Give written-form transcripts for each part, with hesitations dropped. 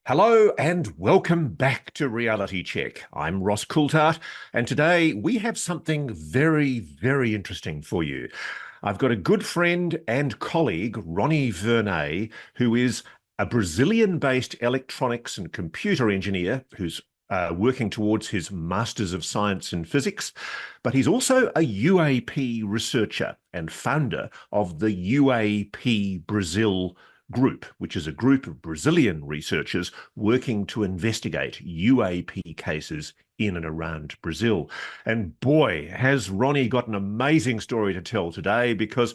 Hello and welcome back to Reality Check. I'm Ross Coulthart, and today we have something very, very interesting for you. I've got a good friend and colleague, Ronnie Vernay, who is a Brazilian-based electronics and computer engineer who's working towards his Masters of Science in Physics, but he's also a UAP researcher and founder of the UAP Brazil group, which is a group of Brazilian researchers working to investigate UAP cases in and around Brazil. And boy, has Ronnie got an amazing story to tell today, because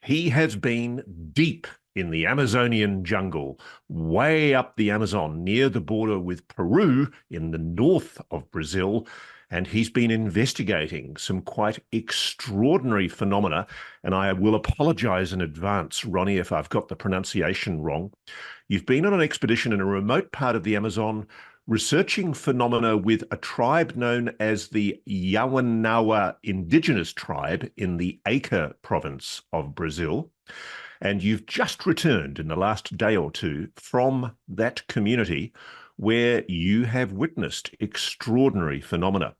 he has been deep in the Amazonian jungle, way up the Amazon near the border with Peru in the north of Brazil. And he's been investigating some quite extraordinary phenomena. And I will apologize in advance, Ronnie, if I've got the pronunciation wrong. You've been on an expedition in a remote part of the Amazon researching phenomena with a tribe known as the Yawanawa indigenous tribe in the Acre province of Brazil. And you've just returned in the last day or two from that community where you have witnessed extraordinary phenomena.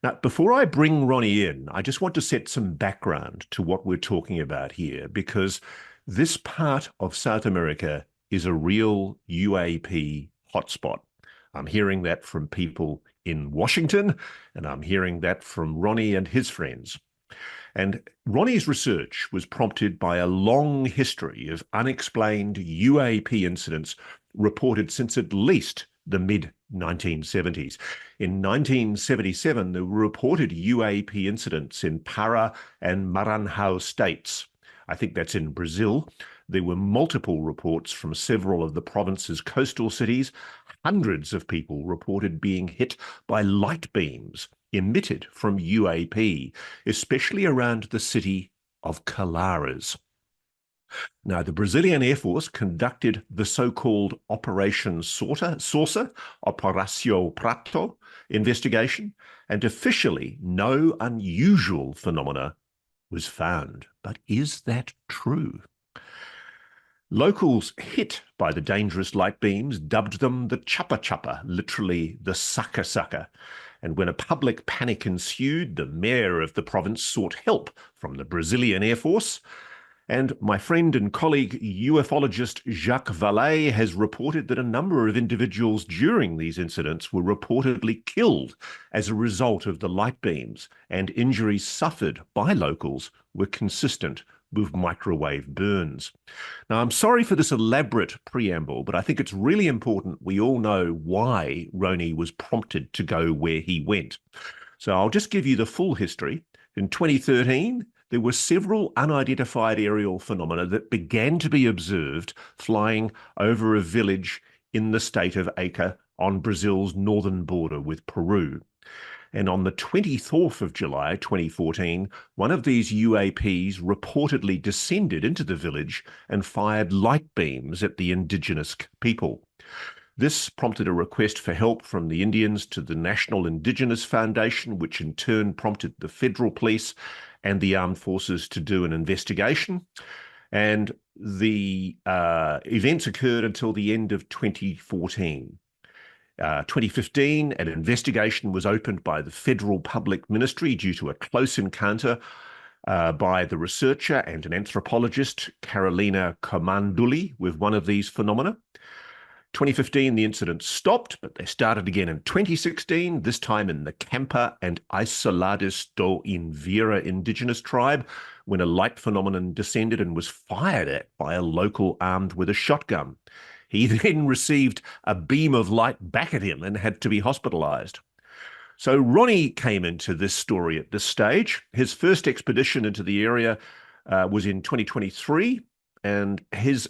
Now, before I bring Ronnie in, I just want to set some background to what we're talking about here, because this part of South America is a real UAP hotspot. I'm hearing that from people in Washington, and I'm hearing that from Ronnie and his friends. And Ronnie's research was prompted by a long history of unexplained UAP incidents reported since at least the mid-1970s. In 1977, there were reported UAP incidents in Para and Maranhão states. I think that's in Brazil. There were multiple reports from several of the province's coastal cities. Hundreds of people reported being hit by light beams emitted from UAP, especially around the city of Colares. Now, the Brazilian Air Force conducted the so-called Operation Saucer, Operação Prato investigation, and officially no unusual phenomena was found. But is that true? Locals hit by the dangerous light beams dubbed them the chapa chapa, literally the sucker sucker. And when a public panic ensued, the mayor of the province sought help from the Brazilian Air Force. And my friend and colleague, ufologist Jacques Vallée, has reported that a number of individuals during these incidents were reportedly killed as a result of the light beams, and injuries suffered by locals were consistent with microwave burns. Now, I'm sorry for this elaborate preamble, but I think it's really important we all know why Ronnie was prompted to go where he went. So I'll just give you the full history. In 2013, there were several unidentified aerial phenomena that began to be observed flying over a village in the state of Acre on Brazil's northern border with Peru. And on the 24th of July, 2014, one of these UAPs reportedly descended into the village and fired light beams at the indigenous people. This prompted a request for help from the Indians to the National Indigenous Foundation, which in turn prompted the federal police and the armed forces to do an investigation. And the events occurred until the end of 2014. 2015, an investigation was opened by the Federal Public Ministry due to a close encounter by the researcher and an anthropologist, Carolina Comanduli, with one of these phenomena. 2015, the incident stopped, but they started again in 2016, this time in the Campa and Isoladas do Invera indigenous tribe, when a light phenomenon descended and was fired at by a local armed with a shotgun. He then received a beam of light back at him and had to be hospitalized. So Ronnie came into this story at this stage. His first expedition into the area was in 2023, and his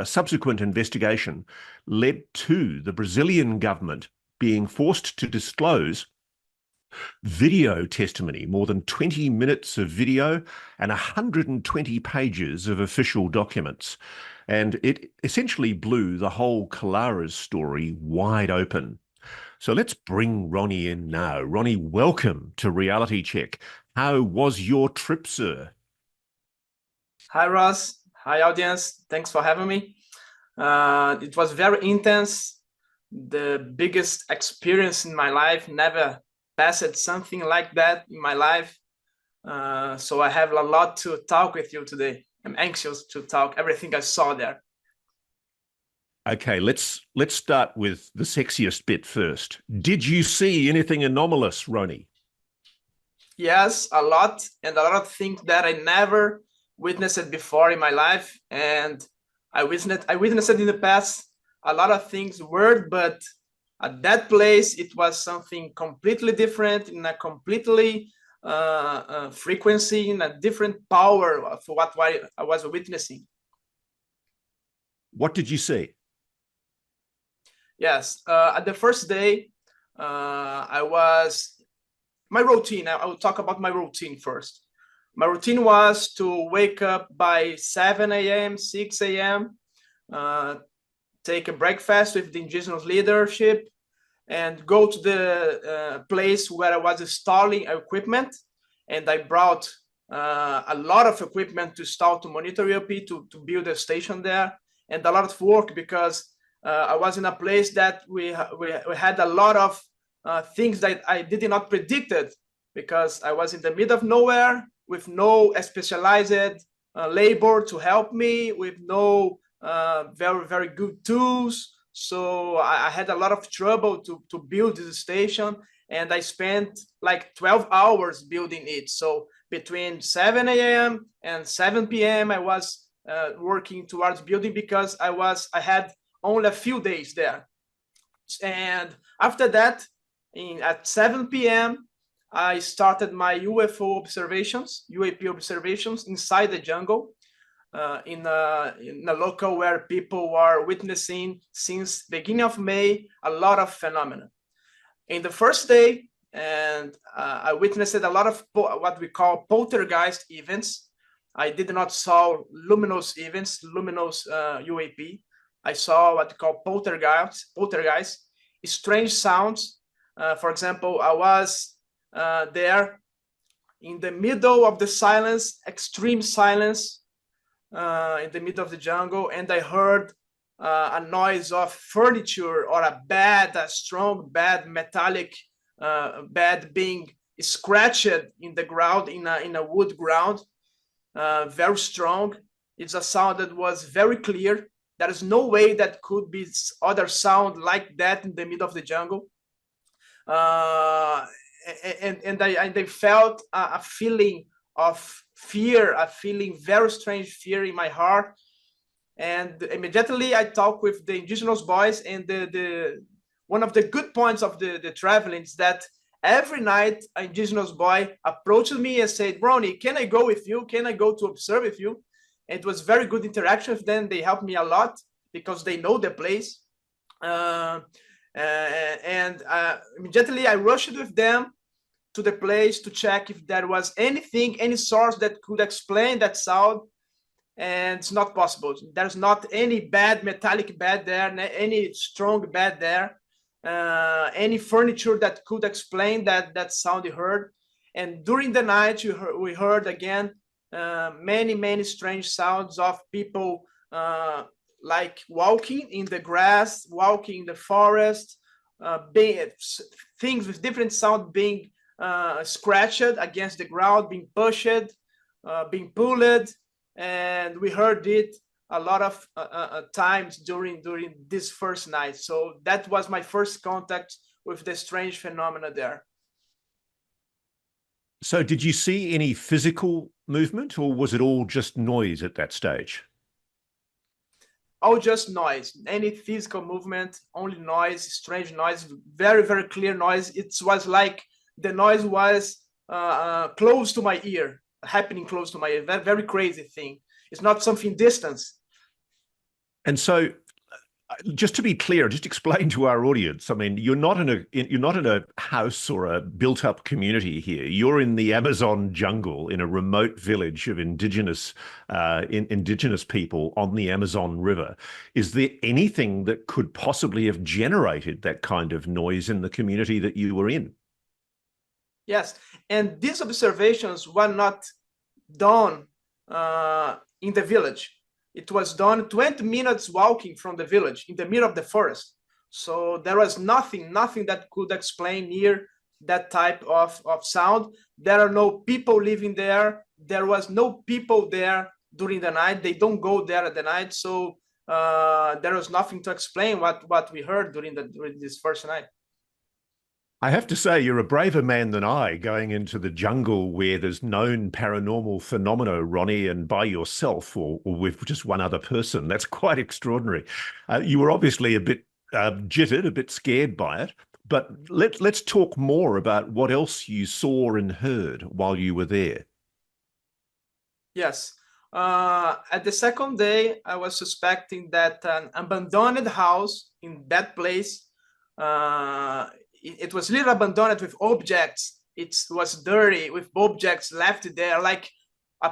subsequent investigation led to the Brazilian government being forced to disclose video testimony, more than 20 minutes of video and 120 pages of official documents. And it essentially blew the whole Colares story wide open. So let's bring Ronnie in now. Ronnie, welcome to Reality Check. How was your trip, sir? Hi, Ross. Hi, audience. Thanks for having me. It was very intense. the biggest experience in my life. Never passed something like that in my life. So I have a lot to talk with you today. I'm anxious to talk everything I saw there. Okay, let's start with the sexiest bit first. Did you see anything anomalous, Roni? Yes, a lot, and a lot of things that I never witnessed before in my life. And I witnessed in the past a lot of things weird, but at that place it was something completely different, in a completely frequency, in a different power for what I was witnessing. What did you see? Yes, at the first day, my routine. I will talk about my routine first. My routine was to wake up by 7 a.m., 6 a.m., take a breakfast with the indigenous leadership, and go to the place where I was installing equipment. And I brought a lot of equipment to install to monitor UAP, to build a station there, and a lot of work because I was in a place that we had a lot of things that I did not predicted, because I was in the middle of nowhere with no specialized labor to help me, with no very good tools. So I had a lot of trouble to build this station, and I spent like 12 hours building it. So between 7 a.m. and 7 p.m. I was working towards building, because I had only a few days there. And after that, at 7 p.m., I started my UFO observations, UAP observations inside the jungle, in a local where people were witnessing since beginning of May a lot of phenomena. In the first day, and I witnessed a lot of what we call poltergeist events. I did not saw luminous events, luminous UAP. I saw what we call poltergeist, strange sounds. For example, I was there in the middle of the silence, extreme silence, in the middle of the jungle, and I heard a noise of furniture, or a strong bad metallic bed being scratched in the ground, in a wood ground, very strong. It's a sound that was very clear. There is no way that could be other sound like that in the middle of the jungle. And I felt a feeling of fear, a feeling very strange fear in my heart. And immediately I talked with the indigenous boys, and the one of the good points of the traveling is that every night an indigenous boy approached me and said, "Brony, can I go with you? Can I go to observe with you?" And it was very good interaction with them. They helped me a lot because they know the place. And immediately I rushed with them to the place to check if there was anything, any source that could explain that sound. And it's not possible. There's not any bad metallic bed there, any strong bed there, any furniture that could explain that sound you heard. And during the night, we heard again many strange sounds of people like walking in the grass, walking in the forest, things with different sound being scratched against the ground, being pushed, being pulled. And we heard it a lot of times during this first night. So that was my first contact with the strange phenomena there. So did you see any physical movement, or was it all just noise at that stage? All just noise. Any physical movement, only noise, strange noise, very clear noise. It was like the noise was close to my ear, happening close to my ear. Very crazy thing. It's not something distant. And so, just to be clear, just explain to our audience. I mean, you're not in a house or a built-up community here. You're in the Amazon jungle, in a remote village of indigenous people on the Amazon River. Is there anything that could possibly have generated that kind of noise in the community that you were in? Yes, and these observations were not done in the village. It was done 20 minutes walking from the village, in the middle of the forest. So there was nothing that could explain near that type of sound. There are no people living there. There was no people there during the night. They don't go there at the night. So there was nothing to explain what we heard during this first night. I have to say, you're a braver man than I, going into the jungle where there's known paranormal phenomena, Ronnie, and by yourself or with just one other person. That's quite extraordinary. You were obviously a bit jittered, a bit scared by it. But let's talk more about what else you saw and heard while you were there. Yes. At the second day, I was suspecting that an abandoned house in that place, it was little abandoned with objects. It was dirty with objects left there, like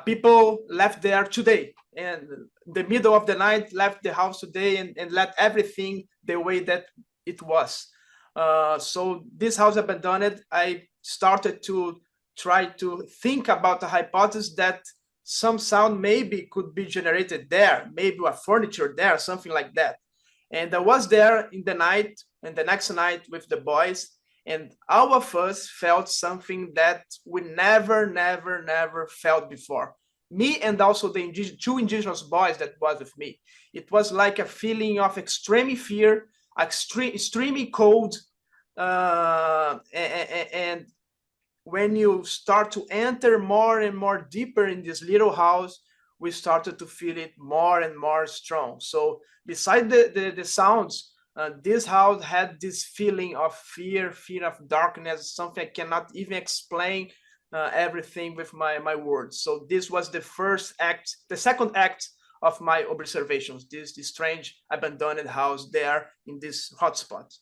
people left there today. And the middle of the night left the house today and left everything the way that it was. So this house abandoned, I started to try to think about the hypothesis that some sound maybe could be generated there, maybe a furniture there, something like that. And I was there in the night and the next night with the boys, and all of us felt something that we never felt before. Me and also the two indigenous boys that was with me. It was like a feeling of extreme fear, extremely cold, and when you start to enter more and more deeper in this little house, we started to feel it more and more strong. So beside the sounds, this house had this feeling of fear of darkness, something I cannot even explain everything with my words. So this was the first act, the second act of my observations, this strange abandoned house there in this hotspot.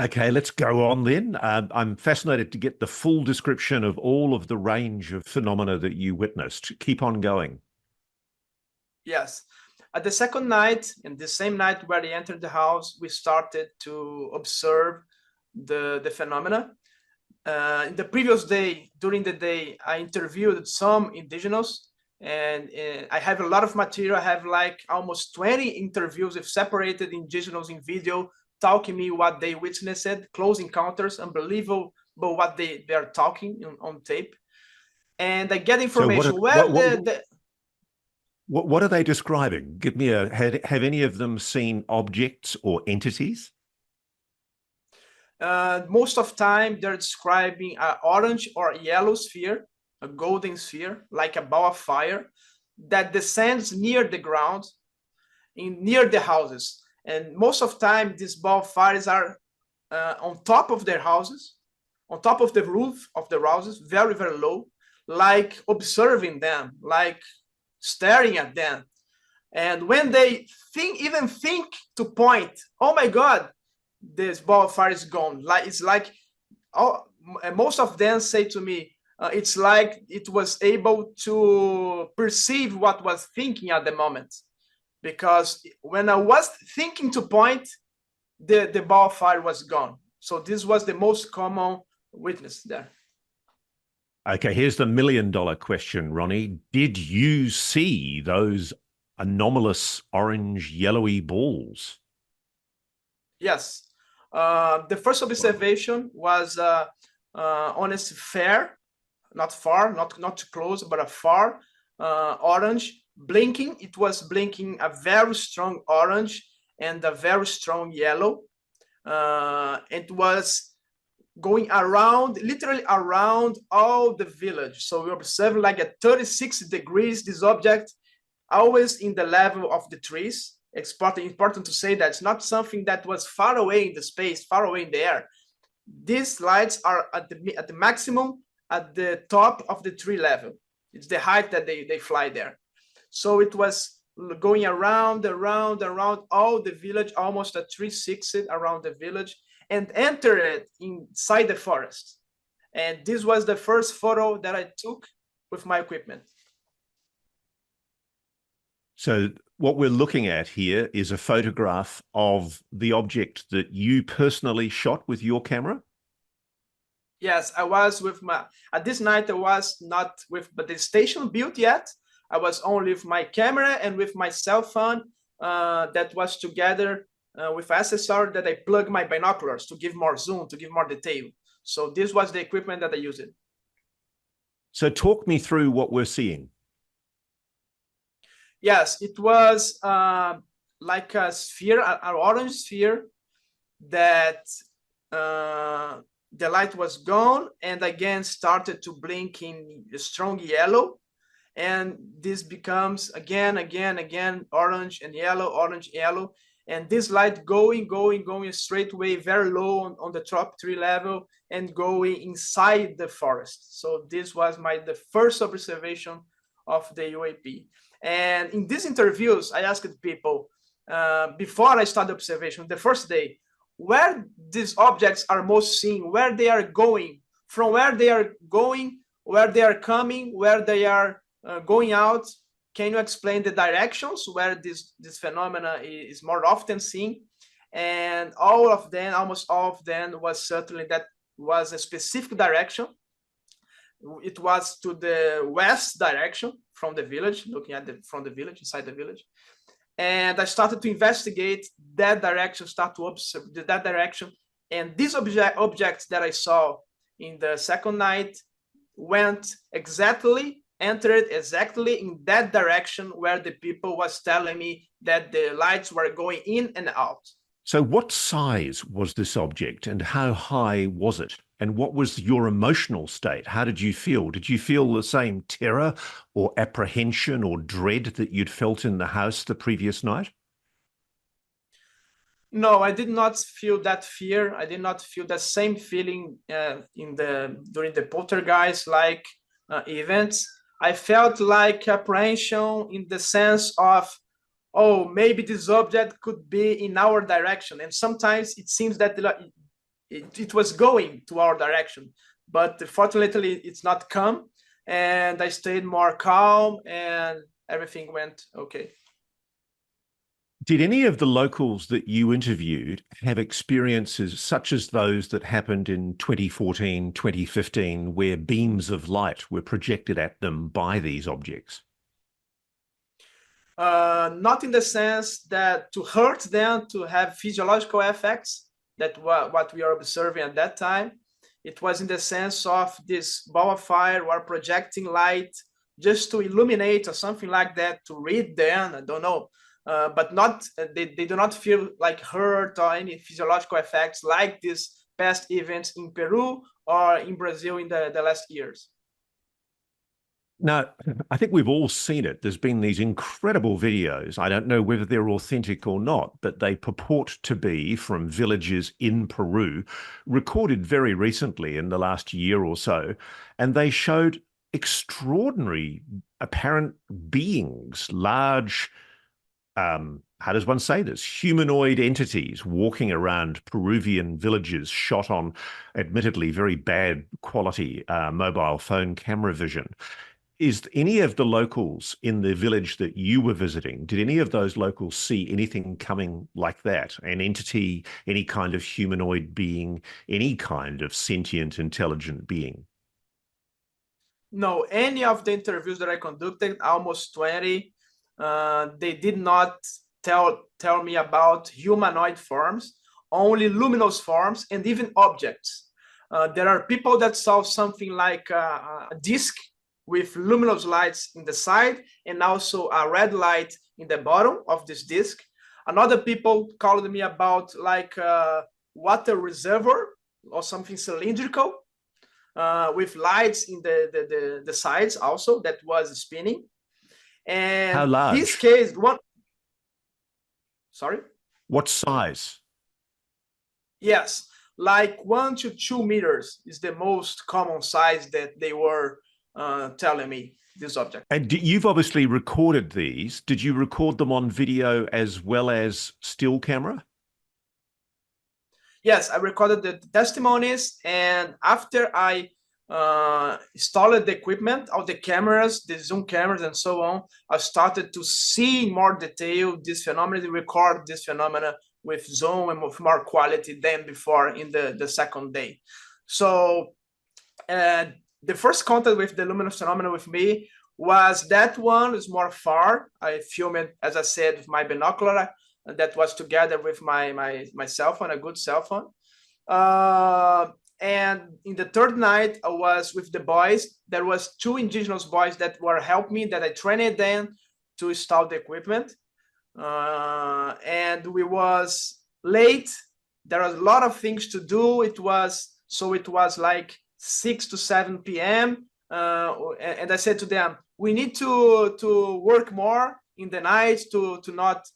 Okay, let's go on then. I'm fascinated to get the full description of all of the range of phenomena that you witnessed. Keep on going. Yes. At the second night, and the same night where they entered the house, we started to observe the phenomena. In the previous day, during the day, I interviewed some indigenous, and I have a lot of material. I have like almost 20 interviews with separated indigenous in video, talking me what they witnessed, close encounters, unbelievable what they are talking on tape. And I get information what are they describing? Give me have any of them seen objects or entities? Most of time they're describing an orange or yellow sphere, a golden sphere, like a ball of fire that descends near the ground, near the houses. And most of time, these ball of fires are on top of their houses, on top of the roof of the houses, very low, like observing them, like staring at them. And when they even think to point, oh my God, this ball of fire is gone. Like it's like most of them say to me, it's like it was able to perceive what was thinking at the moment. Because when I was thinking to point, the ball of fire was gone. So this was the most common witness there. Okay, here's the $1 million question, Ronnie. Did you see those anomalous orange yellowy balls? Yes. The first observation was on a fair, not far, not too close, but a far orange blinking. It was blinking a very strong orange and a very strong yellow. It was going around, literally around all the village. So we observed like at 36 degrees, this object always in the level of the trees. It's important to say that it's not something that was far away in the space, far away in the air. These lights are at the maximum at the top of the tree level. It's the height that they fly there. So it was going around all the village, almost a 360 around the village, and entered inside the forest. And this was the first photo that I took with my equipment. So what we're looking at here is a photograph of the object that you personally shot with your camera? Yes, I was with at this night I was not with the station built yet. I was only with my camera and with my cell phone that was together with accessory that I plug my binoculars to give more zoom, to give more detail. So this was the equipment that I used. So talk me through what we're seeing. Yes, it was like a sphere, an orange sphere that the light was gone and again started to blink in strong yellow. And this becomes again, orange and yellow, orange, yellow. And this light going straight away, very low on the top tree level and going inside the forest. So this was the first observation of the UAP. And in these interviews, I asked people before I started observation, the first day, where these objects are most seen, where they are going, from where they are going, where they are coming, where they are going out. Can you explain the directions where this phenomena is more often seen? And almost all of them was certainly that was a specific direction. It was to the west direction from the village, looking at from the village, inside the village. And I started to investigate that direction, start to observe that direction. And these objects that I saw in the second night entered exactly in that direction where the people was telling me that the lights were going in and out. So what size was this object and how high was it? And what was your emotional state? How did you feel? Did you feel the same terror or apprehension or dread that you'd felt in the house the previous night? No, I did not feel that fear. I did not feel the same feeling during the poltergeist-like events. I felt like apprehension in the sense of, oh, maybe this object could be in our direction. And sometimes it seems that it was going to our direction, but fortunately it's not come. And I stayed more calm and everything went okay. Did any of the locals that you interviewed have experiences such as those that happened in 2014, 2015, where beams of light were projected at them by these objects? Not in the sense that to hurt them, to have physiological effects, that what we are observing at that time. It was in the sense of this ball of fire or projecting light just to illuminate or something like that, to read them, I don't know. But not they do not feel like hurt or any physiological effects like these past events in Peru or in Brazil in the last years. Now, I think we've all seen it. There's been these incredible videos. I don't know whether they're authentic or not, but they purport to be from villages in Peru, recorded very recently in the last year or so. And they showed extraordinary apparent beings, large, how does one say this? Humanoid entities walking around Peruvian villages shot on admittedly very bad quality mobile phone camera vision. Is any of the locals in the village that you were visiting, did any of those locals see anything coming like that? An entity, any kind of humanoid being, any kind of sentient, intelligent being? No, any of the interviews that I conducted, almost 20, they did not tell me about humanoid forms, only luminous forms and even objects. There are people that saw something like a disc with luminous lights in the side and also a red light in the bottom of this disc. Another people called me about like a water reservoir or something cylindrical with lights in the sides also that was spinning. And how large? This case, sorry? What size? Yes, like 1 to 2 meters is the most common size that they were telling me, this object. And you've obviously recorded these. Did you record them on video as well as still camera? Yes, I recorded the testimonies, and after I installed the equipment, all the cameras, the zoom cameras and so on, I started to see in more detail this phenomenon, record this phenomena with zoom and with more quality than before in the second day. So the first contact with the luminous phenomena with me was that one is more far. I filmed it, as I said, with my binocular. that was together with my cell phone, a good cell phone. And in the third night, I was with the boys. There was 2 indigenous boys that were helping me, that I trained them to install the equipment. And we was late. There was a lot of things to do. It was like 6 to 7 p.m. And I said to them, we need to work more in the night to not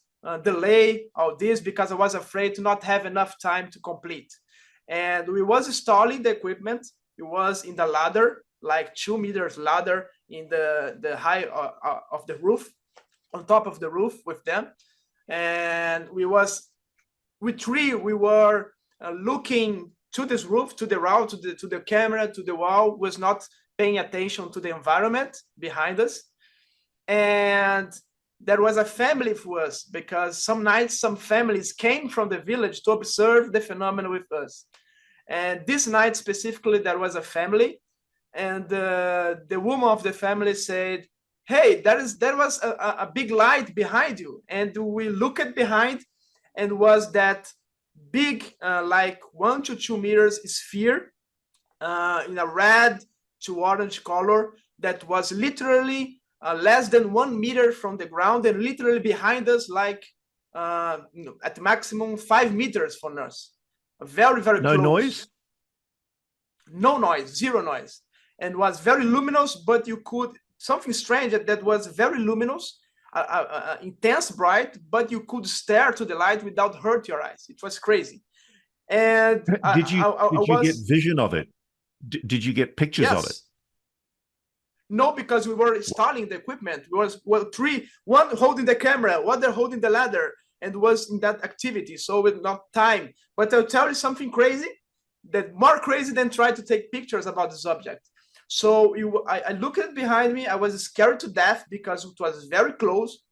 delay all this, because I was afraid to not have enough time to complete. And we was installing the equipment. It was in the ladder, like 2 meters ladder in the height of the roof, on top of the roof with them. And we were looking to this roof, to the route, to the camera, to the wall, was not paying attention to the environment behind us. And there was a family for us, because some nights some families came from the village to observe the phenomenon with us. And this night specifically, there was a family, and the woman of the family said, hey, there was a big light behind you. And we looked behind, and was that big, like 1 to 2 meters sphere in a red to orange color, that was literally less than 1 meter from the ground, and literally behind us, like at maximum 5 meters from us. Very, very close. No noise? No noise, zero noise. And was very luminous, but you could, something strange that was very luminous, intense bright, but you could stare to the light without hurt your eyes. It was crazy. And did you get vision of it? Did you get pictures of it? No, because we were installing the equipment. We was one holding the camera, one holding the ladder, and was in that activity. So with not time. But I'll tell you something crazy, that more crazy than trying to take pictures about this object. So I looked at behind me. I was scared to death because it was very close,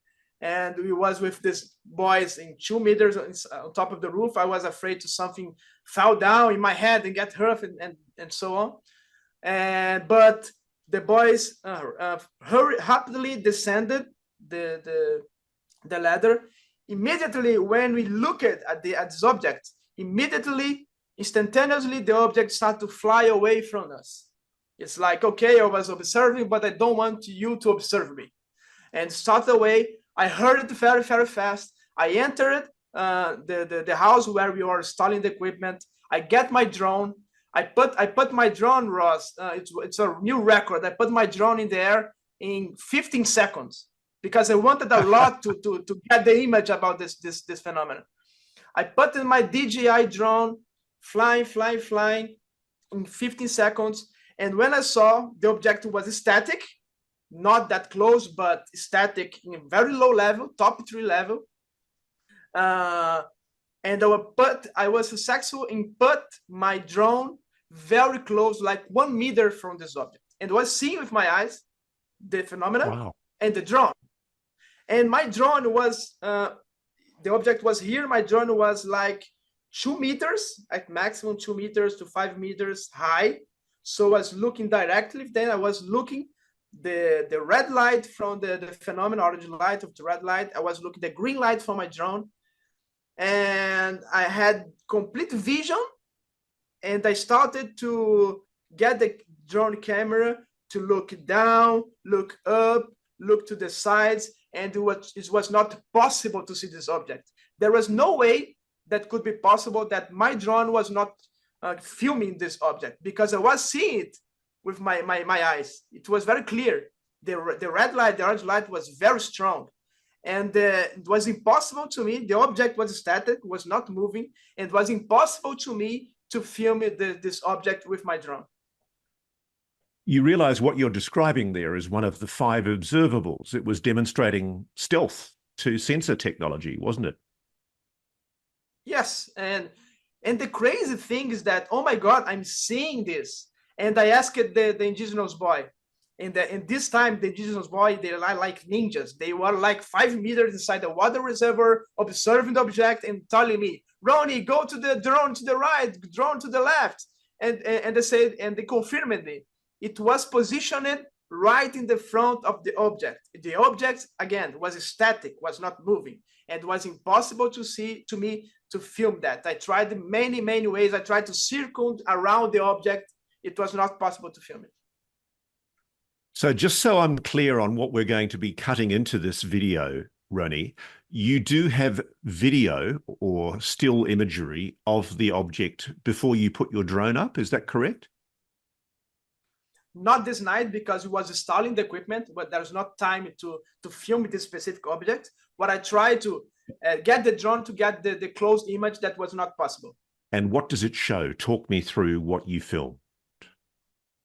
and we was with these boys in 2 meters on top of the roof. I was afraid to something fall down in my head and get hurt and so on. But the boys rapidly descended the ladder. Immediately, when we looked at this object, instantaneously, the object started to fly away from us. It's like, okay, I was observing, but I don't want you to observe me. And started away. I heard it very, very fast. I entered the house where we were installing the equipment. I get my drone. I put my drone, Ross. It's a new record. I put my drone in the air in 15 seconds because I wanted a lot to get the image about this phenomenon. I put in my DJI drone, flying in 15 seconds. And when I saw the object was static, not that close, but static in very low level, top 3 level. And I was successful in put my drone very close, like 1 meter from this object, and was seeing with my eyes the phenomenon and the drone. And my drone was, the object was here. My drone was like 2 meters, at maximum 2 meters to 5 meters high. So I was looking directly. Then I was looking the red light from the phenomenon, orange light of the red light. I was looking the green light from my drone. And I had complete vision. And I started to get the drone camera to look down, look up, look to the sides. And it was not possible to see this object. There was no way that could be possible that my drone was not filming this object, because I was seeing it with my eyes. It was very clear. The red light, the orange light was very strong. And it was impossible to me. The object was static, was not moving. And it was impossible to me to film this object with my drone. You realize what you're describing there is one of the 5 observables. It was demonstrating stealth to sensor technology, wasn't it? Yes. And the crazy thing is that, oh my God, I'm seeing this. And I asked the indigenous boy. And this time, the indigenous boy, they are like ninjas. They were like 5 meters inside the water reservoir, observing the object and telling me, Ronnie, go to the drone to the right, drone to the left. And they said, and they confirmed it. It was positioned right in the front of the object. The object, again, was static, was not moving, and it was impossible to me to film that. I tried many, many ways. I tried to circle around the object. It was not possible to film it. So just so I'm clear on what we're going to be cutting into this video, Ronnie, you do have video or still imagery of the object before you put your drone up. Is that correct? Not this night because we was installing the equipment, but there's not time to film this specific object. But I tried to get the drone to get the close image. That was not possible. And what does it show? Talk me through what you filmed.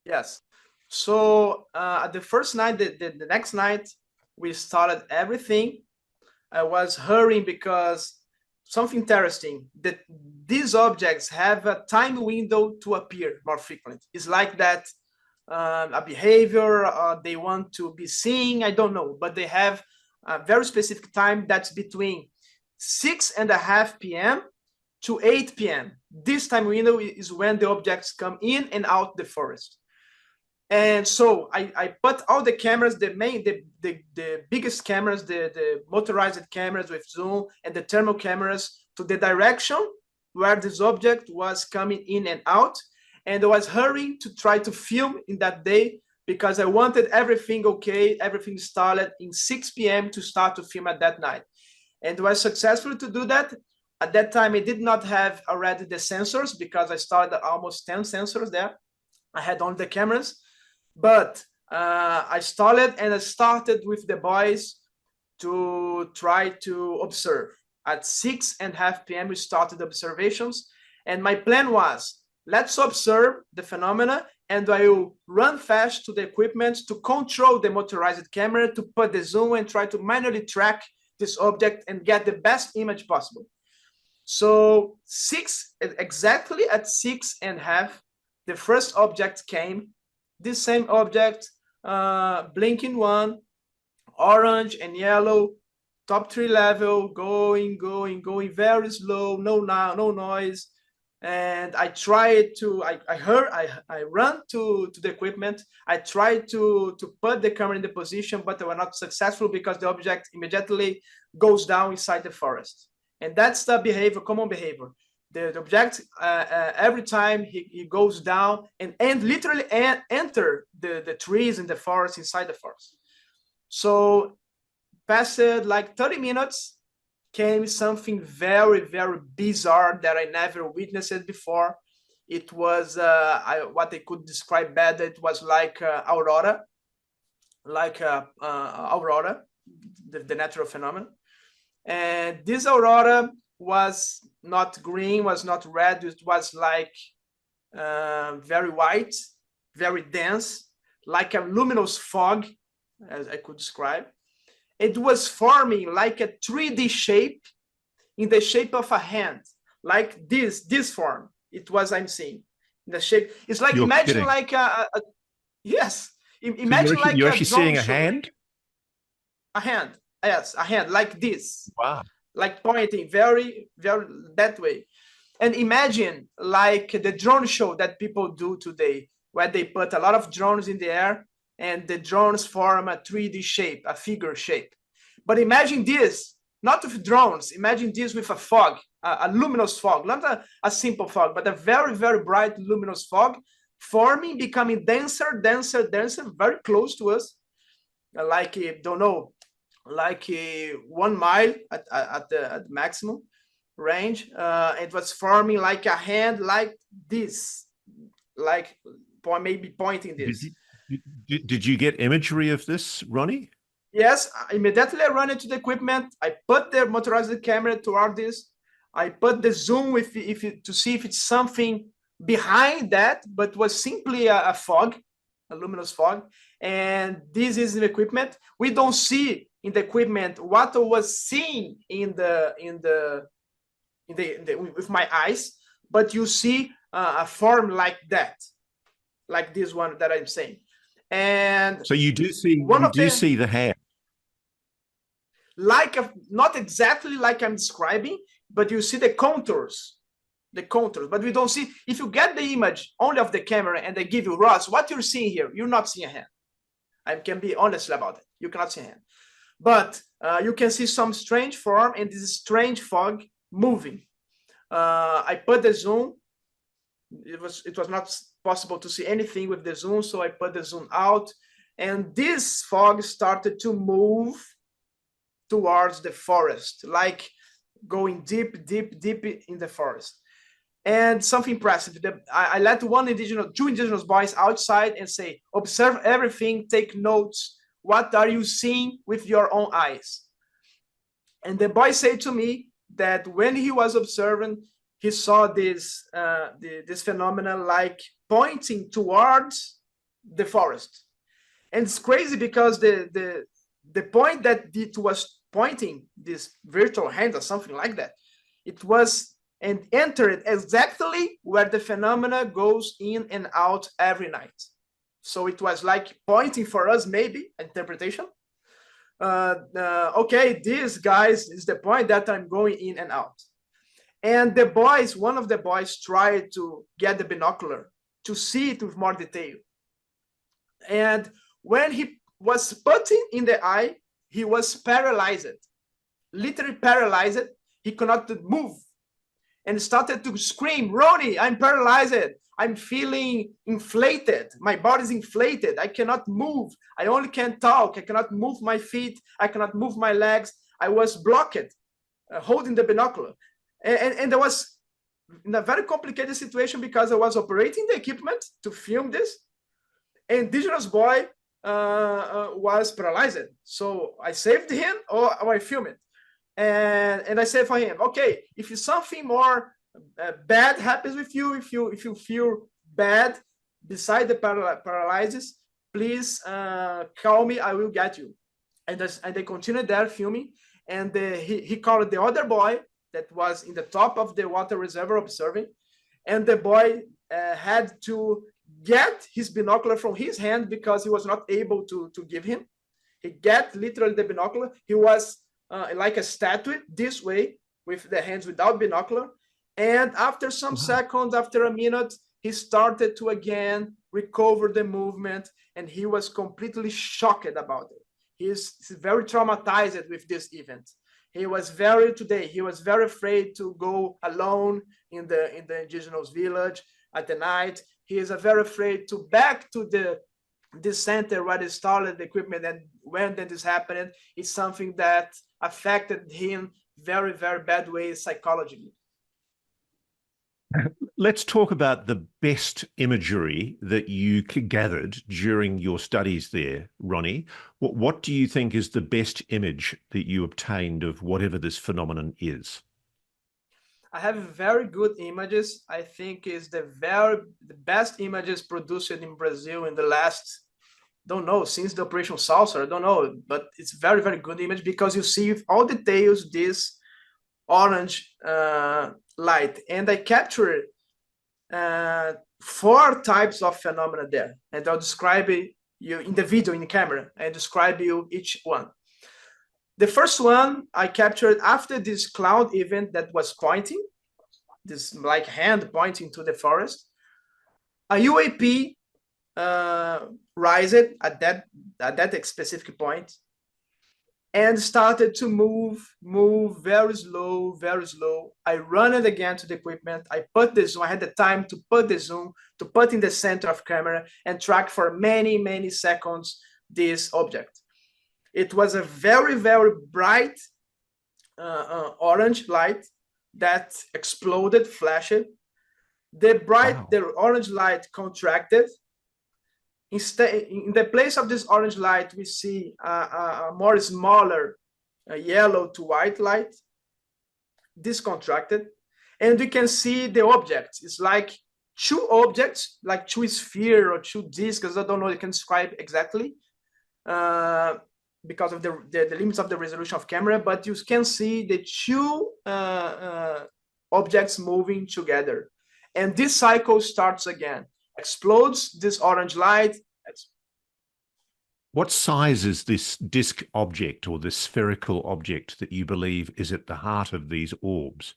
Yes. So the first night, the next night, we started everything. I was hurrying because something interesting, that these objects have a time window to appear more frequently. It's like that a behavior, they want to be seen, I don't know, but they have a very specific time that's between 6:30 p.m. to 8 p.m. This time window is when the objects come in and out the forest. And so I put all the cameras, the biggest cameras, the motorized cameras with zoom and the thermal cameras to the direction where this object was coming in and out. And I was hurrying to try to film in that day because I wanted everything okay, everything started in 6 p.m. to start to film at that night. And I was successful to do that. At that time, I did not have already the sensors because I started almost 10 sensors there. I had only the cameras. But I started with the boys to try to observe. At 6:30 p.m. we started observations, and my plan was, let's observe the phenomena, and I will run fast to the equipment to control the motorized camera, to put the zoom and try to manually track this object and get the best image possible. So exactly at 6:30, the first object came. This same object, blinking one, orange and yellow, top 3 level, going very slow, no noise. And I tried to, I run to the equipment. I tried to put the camera in the position, but I was not successful because the object immediately goes down inside the forest. And that's the behavior, common behavior. The object, every time he goes down and literally enter the trees in the forest, inside the forest. So passed like 30 minutes, came something very, very bizarre that I never witnessed before. It was what I could describe better. It was like aurora, aurora, the natural phenomenon. And this aurora was not green, was not red. It was like very white, very dense, like a luminous fog, as I could describe. It was forming like a 3D shape, in the shape of a hand, like this form. It was, I'm seeing, the shape. It's like, imagine kidding. Like yes, imagine so you're actually seeing a hand? A hand, yes, a hand, like this. Wow. Like pointing very, very that way. And imagine like the drone show that people do today, where they put a lot of drones in the air and the drones form a 3D shape, a figure shape. But imagine this, not with drones, imagine this with a fog, a luminous fog, not a simple fog, but a very, very bright luminous fog, forming, becoming denser, denser, denser, very close to us, like, don't know, like 1 mile at the maximum range. It was forming like a hand, like this, like maybe pointing this. Did you get imagery of this, Ronnie? Yes, immediately I run into the equipment. I put the motorized camera toward this. I put the zoom to see if it's something behind that, but was simply a fog, a luminous fog. And this is the equipment. We don't see in the equipment what I was seeing with my eyes, but you see a form like that, like this one that I'm saying. And so you do see see the hand, like not exactly like I'm describing, but you see the contours, but we don't see. If you get the image only of the camera and they give you RAWs, what you're seeing here, you're not seeing a hand. I can be honest about it. You cannot see him. But you can see some strange form and this strange fog moving. I put the zoom. It was not possible to see anything with the zoom, so I put the zoom out, and this fog started to move towards the forest, like going deep in the forest. And something impressive, I let two indigenous boys outside and say, observe everything, take notes. What are you seeing with your own eyes? And the boy said to me that when he was observing, he saw this phenomenon like pointing towards the forest. And it's crazy because the point that it was pointing, this virtual hand or something like that, it was and entered exactly where the phenomena goes in and out every night. So it was like pointing for us, maybe interpretation. Okay, this guys is the point that I'm going in and out. And the boys, one of the boys tried to get the binocular to see it with more detail. And when he was putting in the eye, he was paralyzed, literally paralyzed. He could not move and started to scream, Ronnie, I'm paralyzed. I'm feeling inflated. My body's inflated. I cannot move. I only can talk. I cannot move my feet. I cannot move my legs. I was blocked, holding the binocular. And there was in a very complicated situation because I was operating the equipment to film this. And indigenous boy was paralyzed. So I saved him or I filmed it. And I said for him, okay, if something more bad happens with you, if you feel bad beside the paralysis, please call me, I will get you. And they continued there filming. And he called the other boy that was in the top of the water reservoir observing. And the boy had to get his binocular from his hand because he was not able to give him. He got literally the binocular. He was like a statue this way with the hands without binocular. And after some seconds, after a minute, he started to again recover the movement, and he was completely shocked about it. He's very traumatized with this event. He was very afraid to go alone in the indigenous village at the night. He is very afraid to back to this center where they started the equipment, and when this happened, it's something that affected him very, very bad ways psychologically. Let's talk about the best imagery that you gathered during your studies there, Ronnie. What do you think is the best image that you obtained of whatever this phenomenon is? I have very good images. I think is the best images produced in Brazil in the last, don't know, since the Operation Saucer, I don't know, but it's very, very good image because you see with all details this orange light. And I captured 4 types of phenomena there. And I'll describe it you in the video, in the camera, and describe you each one. The first one I captured after this cloud event that was pointing, this like hand pointing to the forest. A UAP rised at that specific point and started to move very slow, very slow. I run it again to the equipment. I put the zoom. I had the time to put the zoom, to put in the center of camera and track for many, many seconds this object. It was a very, very bright orange light that exploded, flashed. The orange light contracted. Instead, in the place of this orange light, we see a more smaller yellow to white light. This contracted, and we can see the objects. It's like 2 objects, like 2 spheres or 2 discs. I don't know. I can describe exactly because of the limits of the resolution of camera. But you can see the 2 objects moving together, and this cycle starts again. Explodes this orange light. What size is this disc object or this spherical object that you believe is at the heart of these orbs?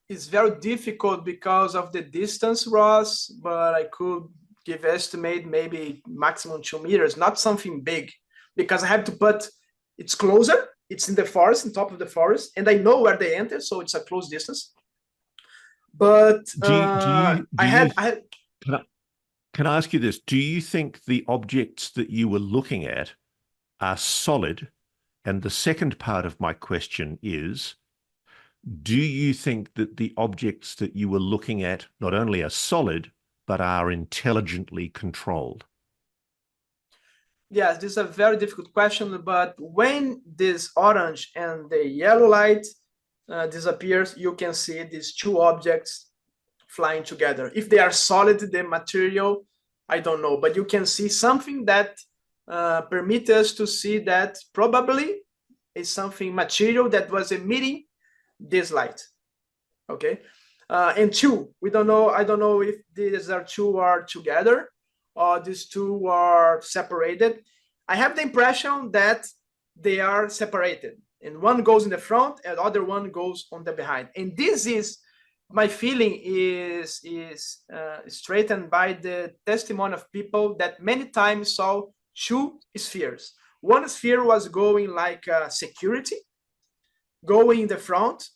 It's very difficult because of the distance, Ross, but I could give estimate maybe maximum 2 meters, not something big, because I have to put, it's closer, it's in the forest, on top of the forest, and I know where they enter, so it's a close distance. But Can I ask you this? Do you think the objects that you were looking at are solid? And the second part of my question is, do you think that the objects that you were looking at not only are solid, but are intelligently controlled? Yes, this is a very difficult question, but when this orange and the yellow light disappears, you can see these two objects flying together. If they are solid, the material, I don't know, but you can see something that permits us to see that probably is something material that was emitting this light. Okay, and two, we don't know. I don't know if these are two are together or these two are separated. I have the impression that they are separated, and one goes in the front and the other one goes on the behind. And this is my feeling is straightened by the testimony of people that many times saw two spheres. One sphere was going like security, going in the front,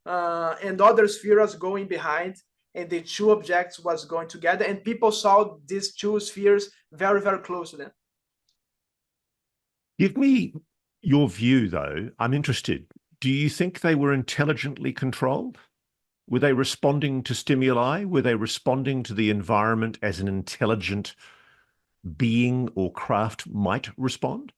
and the other sphere was going behind, and the two objects was going together, and people saw these two spheres very, very close to them. Give me your view, though. I'm interested. Do you think they were intelligently controlled? Were they responding to stimuli? Were they responding to the environment as an intelligent being or craft might respond?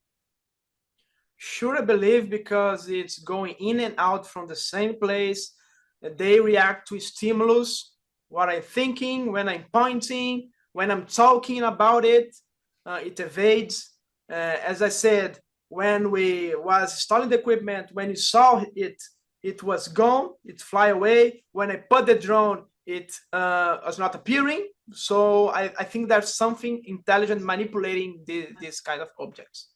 Sure, I believe, because it's going in and out from the same place. They react to stimulus, what I'm thinking, when I'm pointing, when I'm talking about it, it evades. As I said, when we was installing the equipment, when you saw it, it was gone, it fly away. When I put the drone, it was not appearing. So I think there's something intelligent manipulating this kind of objects.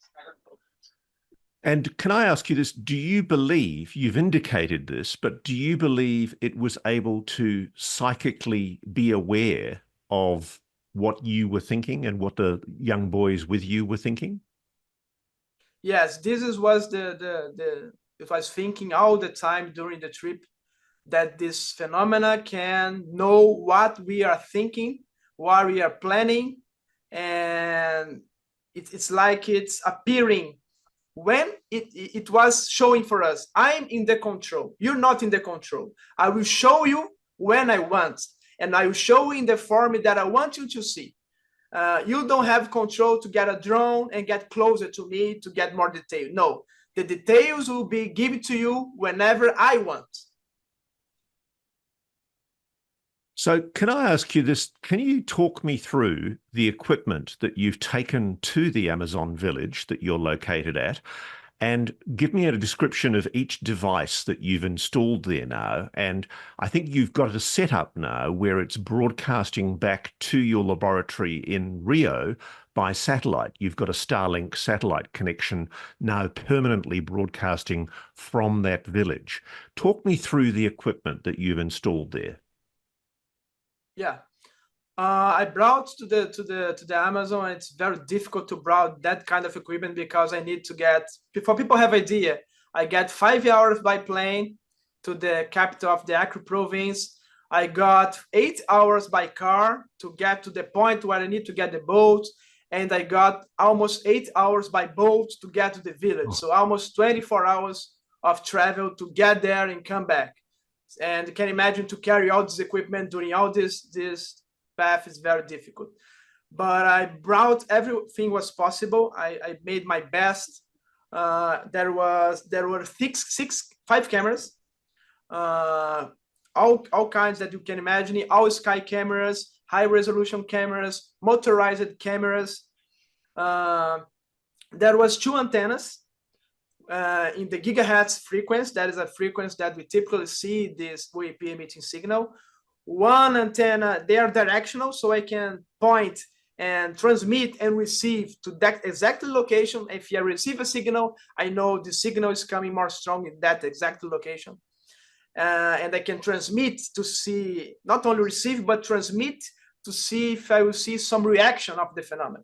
And can I ask you this? Do you believe, you've indicated this, but do you believe it was able to psychically be aware of what you were thinking and what the young boys with you were thinking? Yes, was if I was thinking all the time during the trip, that this phenomena can know what we are thinking, what we are planning, and it's like it's appearing when it was showing for us. I'm in the control. You're not in the control. I will show you when I want, and I will show you in the form that I want you to see. You don't have control to get a drone and get closer to me to get more detail. No, the details will be given to you whenever I want. So can I ask you this? Can you talk me through the equipment that you've taken to the Amazon village that you're located at, and give me a description of each device that you've installed there now? And I think you've got a setup now where it's broadcasting back to your laboratory in Rio by satellite. You've got a Starlink satellite connection now permanently broadcasting from that village. Talk me through the equipment that you've installed there. Yeah, I brought to the Amazon. It's very difficult to brought that kind of equipment because I need to get, before people have idea, I get 5 hours by plane to the capital of the Acre province. I got 8 hours by car to get to the point where I need to get the boat, and I got almost 8 hours by boat to get to the village. So almost 24 hours of travel to get there and come back. And you can imagine to carry all this equipment during all this path is very difficult. But I brought everything was possible. I made my best. There were five cameras, all kinds that you can imagine, all sky cameras, high resolution cameras, motorized cameras. There was 2 antennas. In the gigahertz frequency, that is a frequency that we typically see this UAP emitting signal. One antenna, they are directional, so I can point and transmit and receive to that exact location. If I receive a signal, I know the signal is coming more strong in that exact location. And I can transmit to see, not only receive, but transmit to see if I will see some reaction of the phenomenon.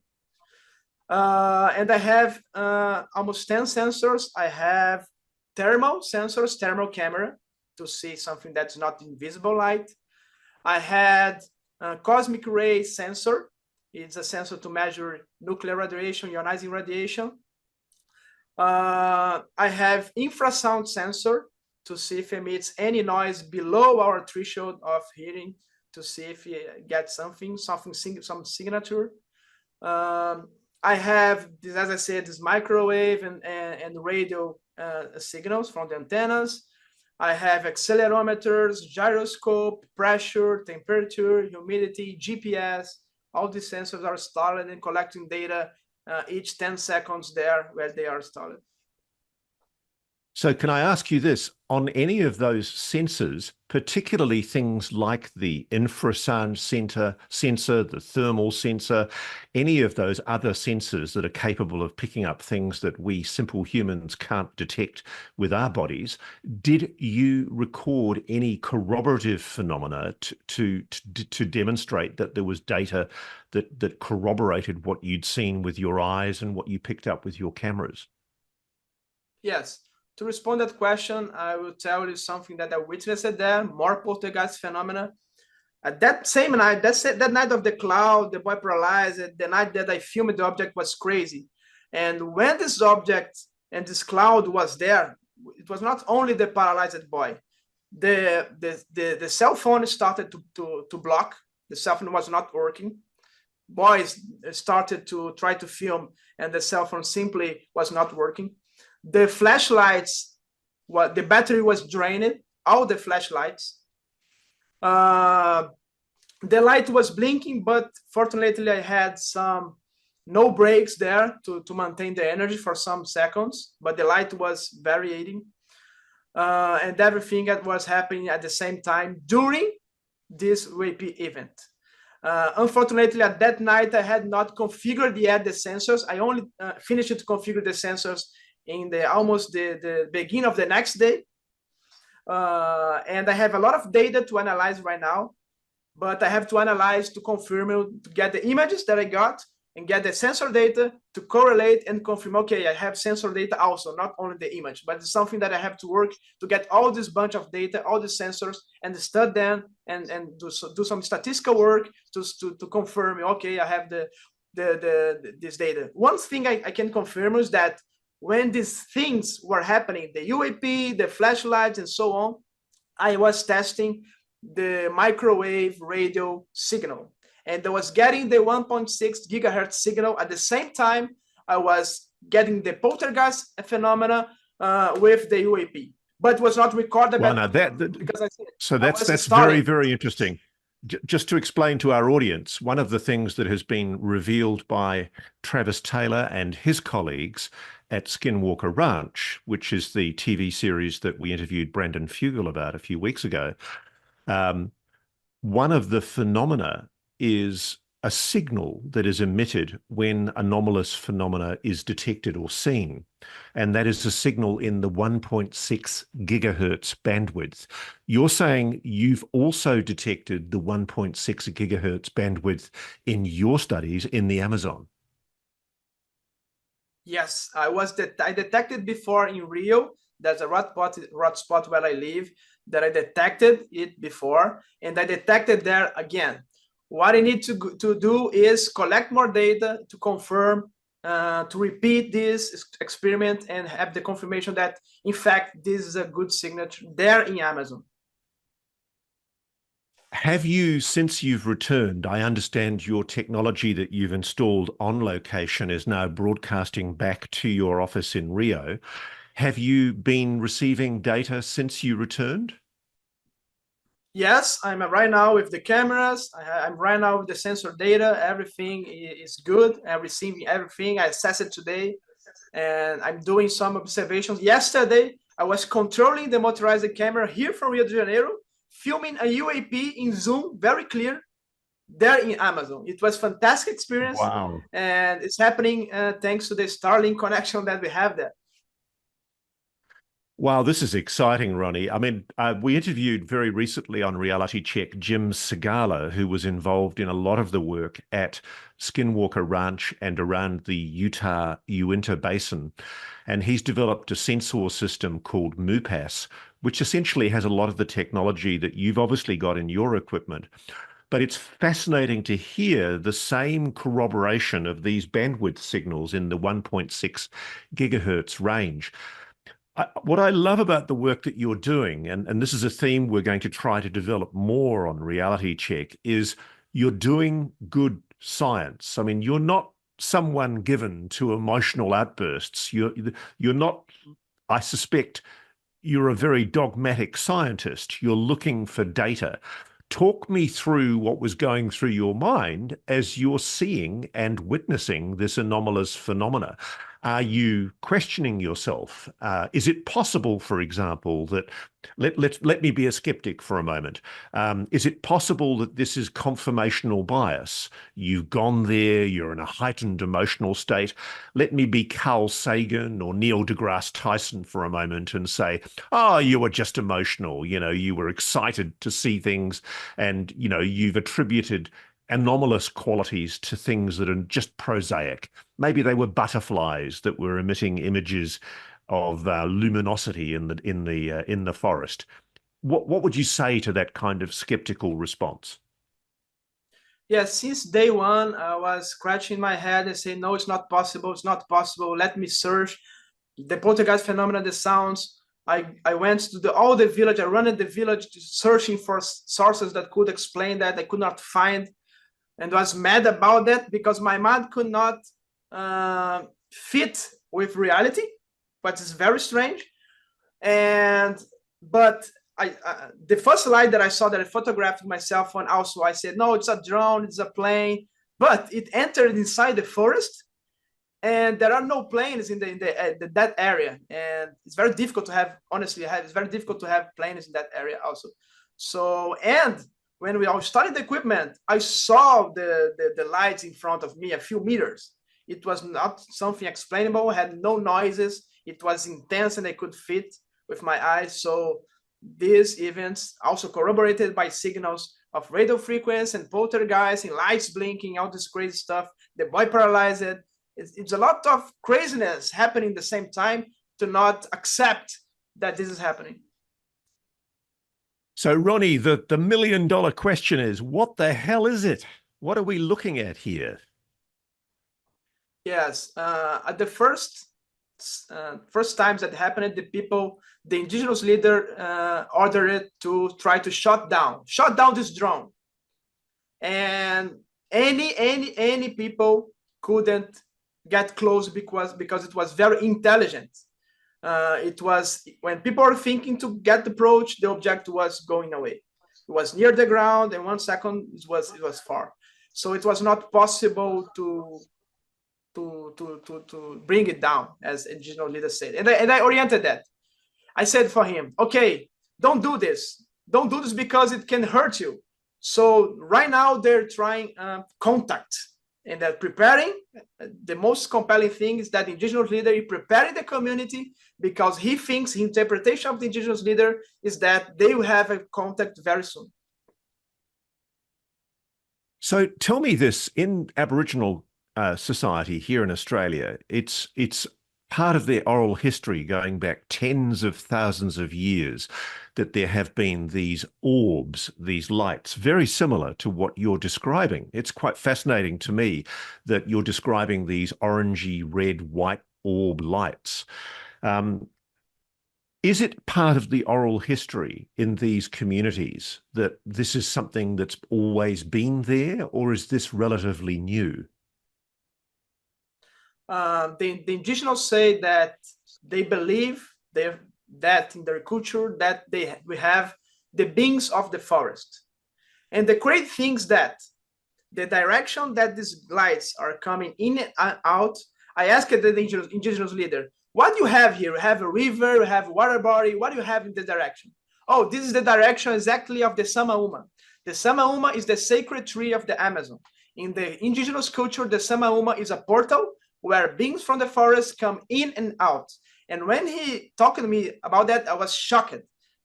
And I have almost 10 sensors. I have thermal sensors, thermal camera, to see something that's not invisible light. I had a cosmic ray sensor. It's a sensor to measure nuclear radiation, ionizing radiation. I have infrasound sensor to see if it emits any noise below our threshold of hearing, to see if it gets some signature. I have, this, as I said, this microwave and radio signals from the antennas. I have accelerometers, gyroscope, pressure, temperature, humidity, GPS. All these sensors are installed and collecting data each 10 seconds there where they are installed. So can I ask you this, on any of those sensors, particularly things like the infrasound sensor, the thermal sensor, any of those other sensors that are capable of picking up things that we simple humans can't detect with our bodies, did you record any corroborative phenomena to demonstrate that there was data that corroborated what you'd seen with your eyes and what you picked up with your cameras? Yes. To respond to that question, I will tell you something that I witnessed there, more poltergeist phenomena. At that same night, that night of the cloud, the boy paralyzed, the night that I filmed the object was crazy. And when this object and this cloud was there, it was not only the paralyzed boy. The cell phone started to block. The cell phone was not working. Boys started to try to film, and the cell phone simply was not working. The flashlights, the battery was drained, all the flashlights. The light was blinking, but fortunately I had no breaks there to maintain the energy for some seconds, but the light was varying. And everything that was happening at the same time during this UAP event. Unfortunately, at that night, I had not configured yet the sensors. I only finished to configure the sensors in almost the beginning of the next day. And I have a lot of data to analyze right now, but I have to analyze to confirm, to get the images that I got and get the sensor data to correlate and confirm, okay, I have sensor data also, not only the image, but it's something that I have to work to get all this bunch of data, all the sensors, and study them and do some statistical work to confirm, okay, I have this data. One thing I can confirm is that when these things were happening, the UAP, the flashlights, and so on, I was testing the microwave radio signal. And I was getting the 1.6 gigahertz signal at the same time I was getting the poltergeist phenomena with the UAP. But it was not recorded. Well, no, because I said, so that's very, very interesting. Just to explain to our audience, one of the things that has been revealed by Travis Taylor and his colleagues at Skinwalker Ranch, which is the TV series that we interviewed Brandon Fugel about a few weeks ago, one of the phenomena is a signal that is emitted when anomalous phenomena is detected or seen. And that is a signal in the 1.6 gigahertz bandwidth. You're saying you've also detected the 1.6 gigahertz bandwidth in your studies in the Amazon. Yes, I detected before in Rio. There's a hot spot where I live that I detected it before, and I detected there again. What I need to do is collect more data to confirm, to repeat this experiment and have the confirmation that, in fact, this is a good signature there in Amazon. Have you, since you've returned, I understand your technology that you've installed on location is now broadcasting back to your office in Rio. Have you been receiving data since you returned? Yes, I'm right now with the cameras. I'm right now with the sensor data. Everything is good. I'm receiving everything. I assessed it today, and I'm doing some observations. Yesterday, I was controlling the motorized camera here from Rio de Janeiro, filming a UAP in zoom, very clear, there in Amazon. It was a fantastic experience. Wow. And it's happening thanks to the Starlink connection that we have there. Wow, this is exciting, Ronnie. I mean, we interviewed very recently on Reality Check Jim Segala, who was involved in a lot of the work at Skinwalker Ranch and around the Utah Uinta Basin. And he's developed a sensor system called MUPAS, which essentially has a lot of the technology that you've obviously got in your equipment. But it's fascinating to hear the same corroboration of these bandwidth signals in the 1.6 gigahertz range. What I love about the work that you're doing, and this is a theme we're going to try to develop more on Reality Check, is you're doing good science. I mean, you're not someone given to emotional outbursts. You're not, I suspect, you're a very dogmatic scientist. You're looking for data. Talk me through what was going through your mind as you're seeing and witnessing this anomalous phenomena. Are you questioning yourself? Is it possible, for example, that let me be a skeptic for a moment. Is it possible that this is confirmational bias? You've gone there, you're in a heightened emotional state. Let me be Carl Sagan or Neil deGrasse Tyson for a moment and say, oh, you were just emotional. You know, you were excited to see things and, you know, you've attributed anomalous qualities to things that are just prosaic. Maybe they were butterflies that were emitting images of luminosity in the forest. What would you say to that kind of skeptical response? Yeah, since day one, I was scratching my head and saying, no, it's not possible. It's not possible. Let me search the poltergeist phenomena, the sounds. I went to all the village. I ran in the village searching for sources that could explain that. I could not find, and was mad about that because my mind could not fit with reality. But it's very strange. But the first light that I saw that I photographed myself on, also I said, no, it's a drone, it's a plane, but it entered inside the forest, and there are no planes in that area, and it's very difficult to have, honestly, it's very difficult to have planes in that area also. So, and when we all started the equipment, I saw the lights in front of me a few meters. It was not something explainable, had no noises. It was intense and I could fit with my eyes. So these events also corroborated by signals of radio frequency and poltergeist and lights blinking, all this crazy stuff. The boy paralyzed. It's a lot of craziness happening at the same time to not accept that this is happening. So, Ronnie, the million-dollar question is, what the hell is it? What are we looking at here? Yes, at the first times that happened, the indigenous leader ordered it to try to shut down this drone, and any people couldn't get close because it was very intelligent. It was when people were thinking to get the approach, the object was going away. It was near the ground, and 1 second it was far. So it was not possible to bring it down, as indigenous leader said. And I oriented that. I said for him, okay, don't do this. Don't do this because it can hurt you. So right now they're trying contact, and they're preparing. The most compelling thing is that the indigenous leader is preparing the community because he thinks his interpretation of the indigenous leader is that they will have a contact very soon. So tell me this, in Aboriginal society here in Australia, it's part of their oral history going back tens of thousands of years that there have been these orbs, these lights, very similar to what you're describing. It's quite fascinating to me that you're describing these orangey, red, white orb lights. Is it part of the oral history in these communities that this is something that's always been there, or is this relatively new? The indigenous say that they believe that in their culture that we have the beings of the forest. And the great thing is that the direction that these lights are coming in and out, I asked the indigenous leader, what do you have here? You have a river, you have a water body, what do you have in the direction? Oh, this is the direction exactly of the Samauma. The Samauma is the sacred tree of the Amazon. In the indigenous culture, the Samauma is a portal where beings from the forest come in and out. And when he talked to me about that, I was shocked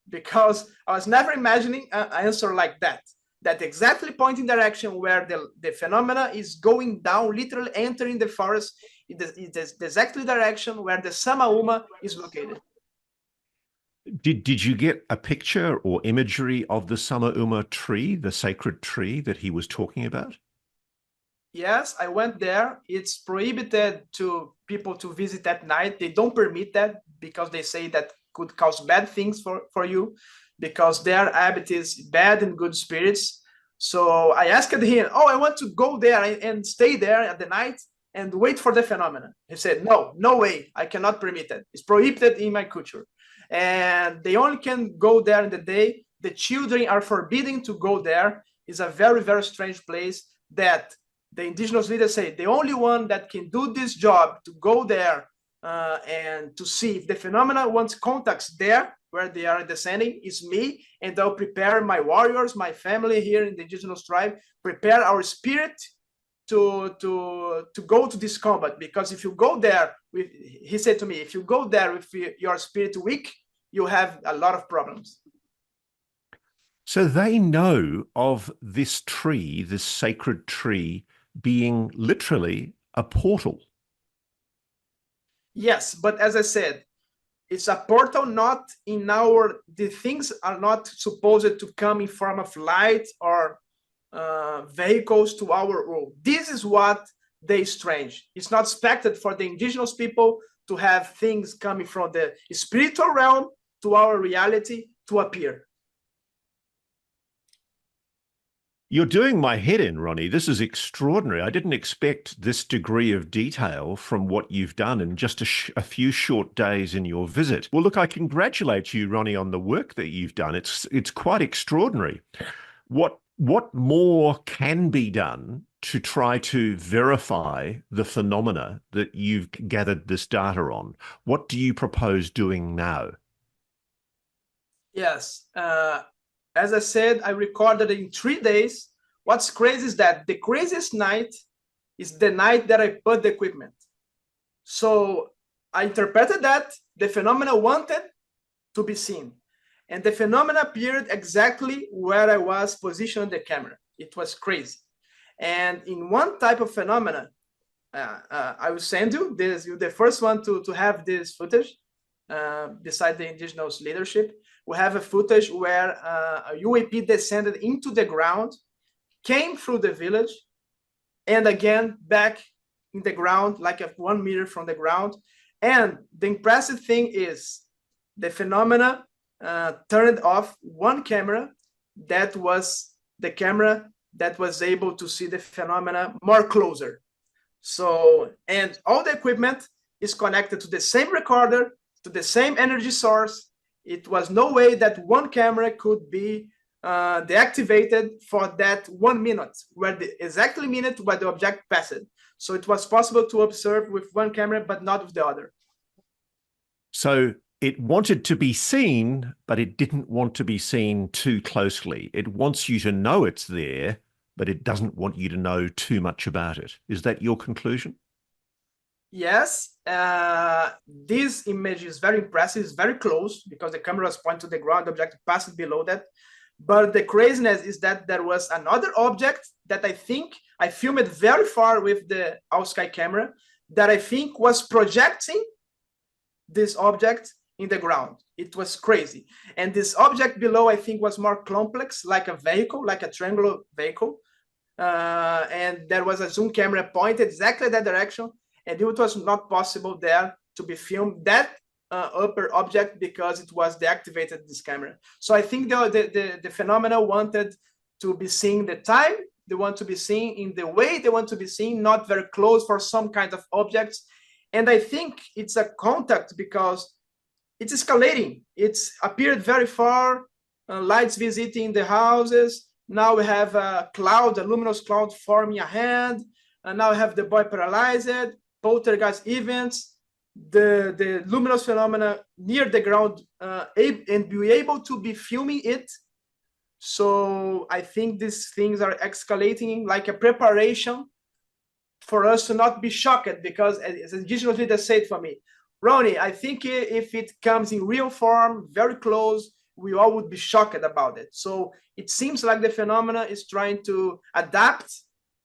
because I was never imagining an answer like that. That exactly pointing direction where the phenomena is going down, literally entering the forest. It is exactly direction where the Samauma is located. Did you get a picture or imagery of the Samauma tree, the sacred tree that he was talking about? Yes, I went there. It's prohibited to people to visit at night. They don't permit that because they say that could cause bad things for you, because their habit is bad and good spirits. So I asked him, oh, I want to go there and stay there at the night and wait for the phenomenon. He said, no, no way. I cannot permit it. It's prohibited in my culture. And they only can go there in the day. The children are forbidden to go there. It's a very, very strange place that the indigenous leaders say the only one that can do this job to go there and to see if the phenomena wants contacts there where they are descending is me, and I'll prepare my warriors, my family here in the indigenous tribe, prepare our spirit to go to this combat. Because if you go there with, he said to me, if you go there with your spirit weak, you have a lot of problems. So they know of this tree, this sacred tree, being literally a portal. Yes, but as I said, it's a portal, not in the things are not supposed to come in form of light or vehicles to our world. This is what they strange. It's not expected for the indigenous people to have things coming from the spiritual realm to our reality to appear. You're doing my head in, Ronnie. This is extraordinary. I didn't expect this degree of detail from what you've done in just a few short days in your visit. Well, look, I congratulate you, Ronnie, on the work that you've done. It's quite extraordinary. What more can be done to try to verify the phenomena that you've gathered this data on? What do you propose doing now? Yes. As I said, I recorded in 3 days. What's crazy is that the craziest night is the night that I put the equipment. So I interpreted that the phenomena wanted to be seen. And the phenomena appeared exactly where I was positioning the camera. It was crazy. And in one type of phenomena, I will send you this. You're the first one to have this footage beside the indigenous leadership. We have a footage where a UAP descended into the ground, came through the village, and again back in the ground, like 1 meter from the ground. And the impressive thing is the phenomena turned off one camera that was the camera that was able to see the phenomena more closer. So, and all the equipment is connected to the same recorder, to the same energy source. It was no way that one camera could be deactivated for that 1 minute, where the exactly minute where the object passed. So it was possible to observe with one camera, but not with the other. So it wanted to be seen, but it didn't want to be seen too closely. It wants you to know it's there, but it doesn't want you to know too much about it. Is that your conclusion? Yes, this image is very impressive. It's very close because the camera was pointed to the ground, the object passed below that. But the craziness is that there was another object that I think I filmed very far with the all-sky camera that I think was projecting this object in the ground. It was crazy. And this object below, I think, was more complex, like a vehicle, like a triangular vehicle. And there was a zoom camera pointed exactly that direction. And it was not possible there to be filmed that upper object because it was deactivated this camera. So I think the phenomena wanted to be seen the time, they want to be seen in the way they want to be seen, not very close for some kind of objects. And I think it's a contact because it's escalating. It's appeared very far, lights visiting the houses. Now we have a cloud, a luminous cloud forming ahead. And now we have the boy paralyzed, poltergeist events, the luminous phenomena near the ground, and be able to be filming it. So I think these things are escalating like a preparation for us to not be shocked, because as indigenous leaders said for me, Ronnie, I think if it comes in real form, very close, we all would be shocked about it. So it seems like the phenomena is trying to adapt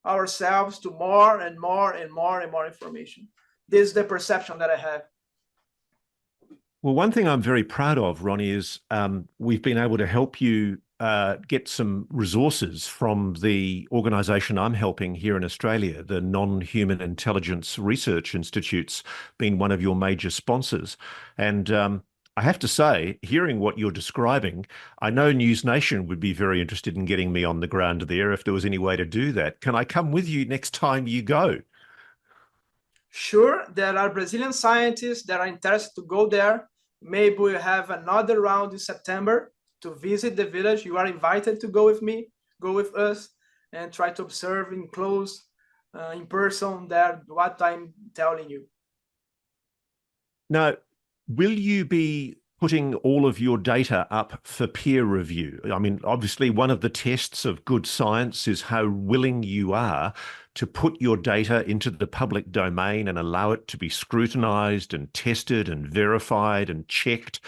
ourselves to more and more and more and more information. This is the perception that I have. Well, one thing I'm very proud of, Ronnie, is we've been able to help you get some resources from the organisation I'm helping here in Australia, the Non-Human Intelligence Research Institute's been one of your major sponsors. And I have to say, hearing what you're describing, I know NewsNation would be very interested in getting me on the ground there if there was any way to do that. Can I come with you next time you go? Sure, there are Brazilian scientists that are interested to go there. Maybe we'll have another round in September to visit the village. You are invited to go with me, go with us, and try to observe in close, in person there what I'm telling you. Now, will you be putting all of your data up for peer review? I mean, obviously, one of the tests of good science is how willing you are to put your data into the public domain and allow it to be scrutinized and tested and verified and checked.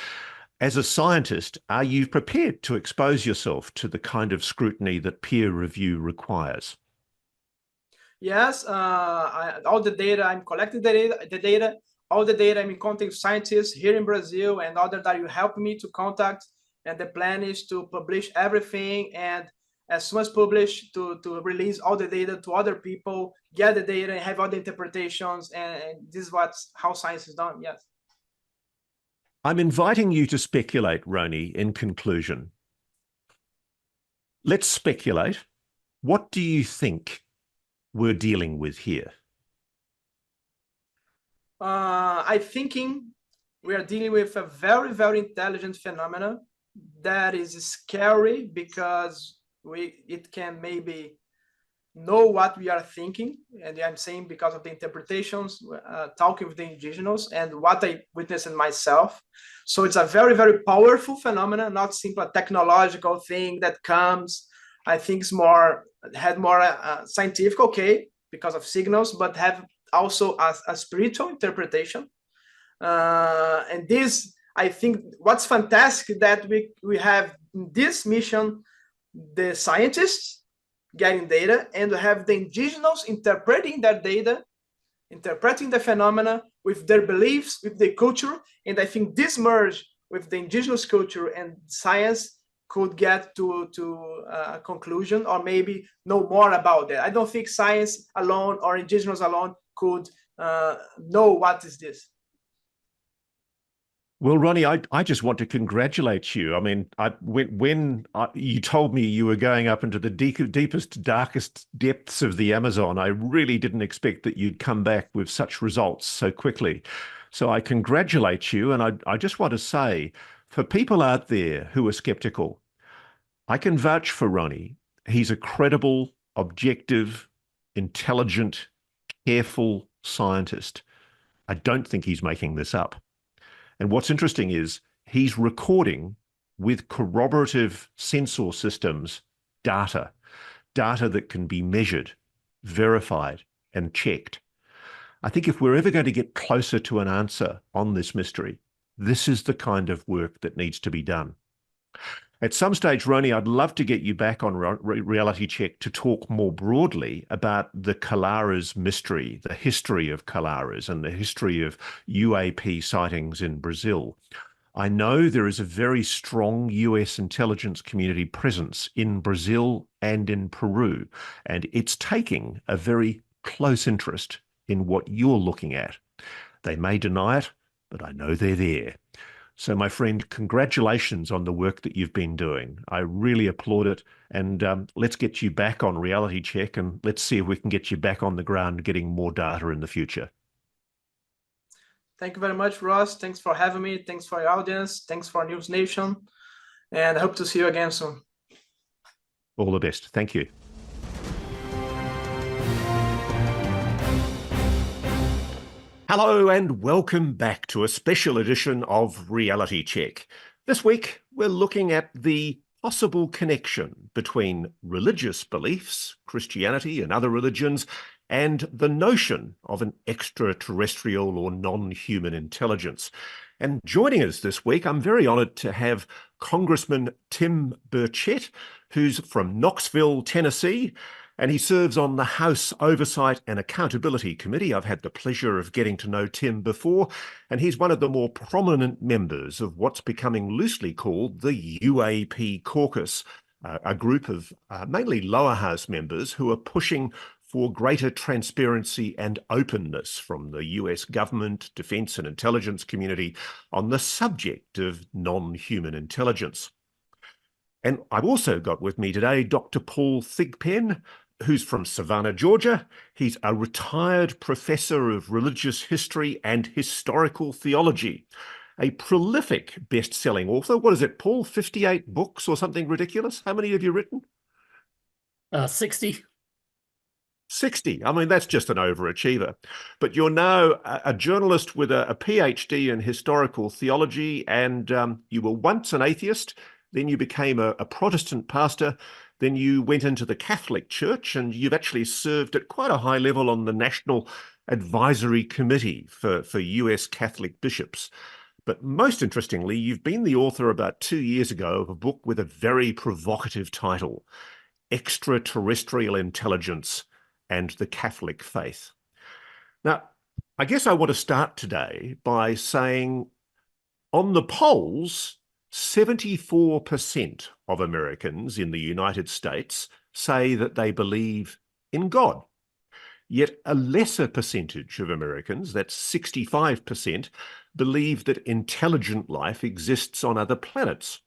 As a scientist, are you prepared to expose yourself to the kind of scrutiny that peer review requires? Yes, all the data, I'm collecting all the data I'm in contact with scientists here in Brazil and other that you help me to contact. And the plan is to publish everything, and as soon as published, to release all the data to other people, get the data and have all the interpretations. And this is how science is done, yes. I'm inviting you to speculate, Roni, in conclusion. Let's speculate. What do you think we're dealing with here? I'm thinking we are dealing with a very, very intelligent phenomena that is scary because it can maybe know what we are thinking. And I'm saying because of the interpretations, talking with the indigenous and what I witnessed in myself. So it's a very, very powerful phenomenon, not simply a technological thing that comes. I think it's had more scientific, okay, because of signals, but have also a spiritual interpretation. And this, I think, what's fantastic that we have in this mission the scientists getting data, and we have the indigenous interpreting that data, interpreting the phenomena with their beliefs, with their culture. And I think this merge with the indigenous culture and science could get to a conclusion, or maybe know more about that. I don't think science alone or indigenous alone could know what is this. Well, Ronnie, I just want to congratulate you. I mean, when you told me you were going up into the deepest, darkest depths of the Amazon, I really didn't expect that you'd come back with such results so quickly. So I congratulate you. And I just want to say, for people out there who are skeptical, I can vouch for Ronnie. He's a credible, objective, intelligent, careful scientist. I don't think he's making this up. And what's interesting is he's recording with corroborative sensor systems data that can be measured, verified, and checked. I think if we're ever going to get closer to an answer on this mystery, this is the kind of work that needs to be done. At some stage, Roni, I'd love to get you back on Reality Check to talk more broadly about the Colares mystery, the history of Colares and the history of UAP sightings in Brazil. I know there is a very strong US intelligence community presence in Brazil and in Peru, and it's taking a very close interest in what you're looking at. They may deny it, but I know they're there. So, my friend, congratulations on the work that you've been doing. I really applaud it. And let's get you back on Reality Check, and let's see if we can get you back on the ground getting more data in the future. Thank you very much, Ross. Thanks for having me. Thanks for your audience. Thanks for NewsNation. And I hope to see you again soon. All the best. Thank you. Hello and welcome back to a special edition of Reality Check. This week, we're looking at the possible connection between religious beliefs, Christianity and other religions, and the notion of an extraterrestrial or non-human intelligence. And joining us this week, I'm very honoured to have Congressman Tim Burchett, who's from Knoxville, Tennessee, and he serves on the House Oversight and Accountability Committee. I've had the pleasure of getting to know Tim before, and he's one of the more prominent members of what's becoming loosely called the UAP caucus, a group of mainly lower house members who are pushing for greater transparency and openness from the US government, defence and intelligence community on the subject of non-human intelligence. And I've also got with me today Dr. Paul Thigpen, who's from Savannah, Georgia. He's a retired professor of religious history and historical theology, a prolific best-selling author. What is it, Paul? 58 books or something ridiculous? How many have you written? 60. 60. I mean, that's just an overachiever. But you're now a journalist with a PhD in historical theology, and you were once an atheist, then you became a Protestant pastor, then you went into the Catholic Church, and you've actually served at quite a high level on the National Advisory Committee for US Catholic bishops. But most interestingly, you've been the author about 2 years ago of a book with a very provocative title, Extraterrestrial Intelligence and the Catholic Faith. Now, I guess I want to start today by saying on the polls, 74% of Americans in the United States say that they believe in God. Yet a lesser percentage of Americans, that's 65%, believe that intelligent life exists on other planets.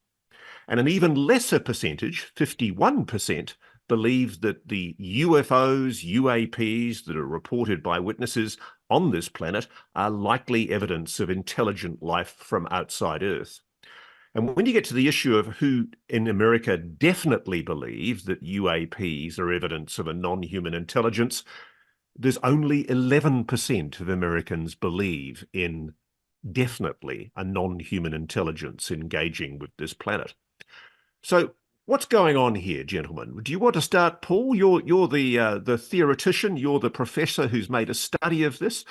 And an even lesser percentage, 51%, believe that the UFOs, UAPs that are reported by witnesses on this planet are likely evidence of intelligent life from outside Earth. And when you get to the issue of who in America definitely believe that UAPs are evidence of a non-human intelligence, there's only 11% of Americans believe in definitely a non-human intelligence engaging with this planet. So what's going on here, gentlemen? Do you want to start, Paul? You're the theoretician, you're the professor who's made a study of this.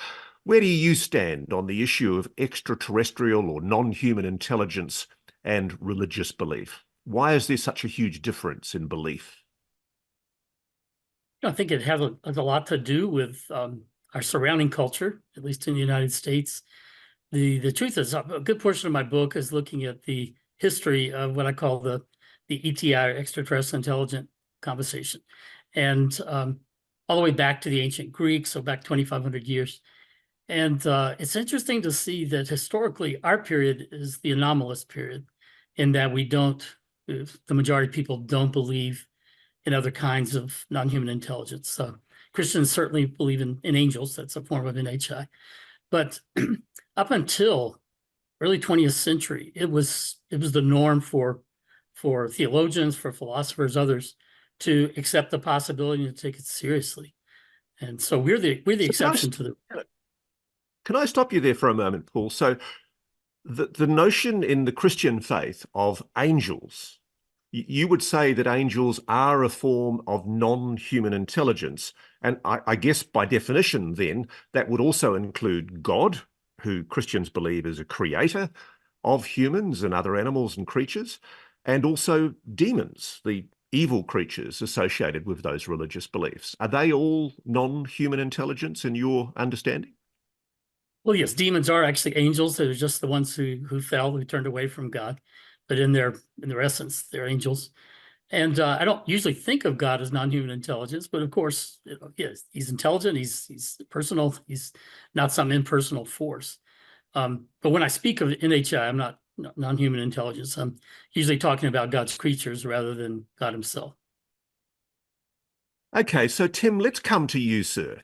Where do you stand on the issue of extraterrestrial or non-human intelligence and religious belief? Why is there such a huge difference in belief? I think it has a lot to do with our surrounding culture, at least in the United States. The truth is, a good portion of my book is looking at the history of what I call the ETI, or extraterrestrial intelligent conversation, and all the way back to the ancient Greeks, so back 2,500 years. And it's interesting to see that historically our period is the anomalous period in that the majority of people don't believe in other kinds of non-human intelligence. So Christians certainly believe in angels. That's a form of NHI. But up until early 20th century, it was the norm for theologians, for philosophers, others to accept the possibility and to take it seriously. And so we're the exception to the. Can I stop you there for a moment, Paul? So the notion in the Christian faith of angels, you would say that angels are a form of non-human intelligence. And I guess by definition, then, that would also include God, who Christians believe is a creator of humans and other animals and creatures, and also demons, the evil creatures associated with those religious beliefs. Are they all non-human intelligence in your understanding? Well, yes, demons are actually angels. They're just the ones who fell, who turned away from God. But in their essence, they're angels. And I don't usually think of God as non-human intelligence, but of course, yes, he's intelligent. He's personal. He's not some impersonal force. But when I speak of NHI, I'm not non-human intelligence. I'm usually talking about God's creatures rather than God himself. Okay, so Tim, let's come to you, sir.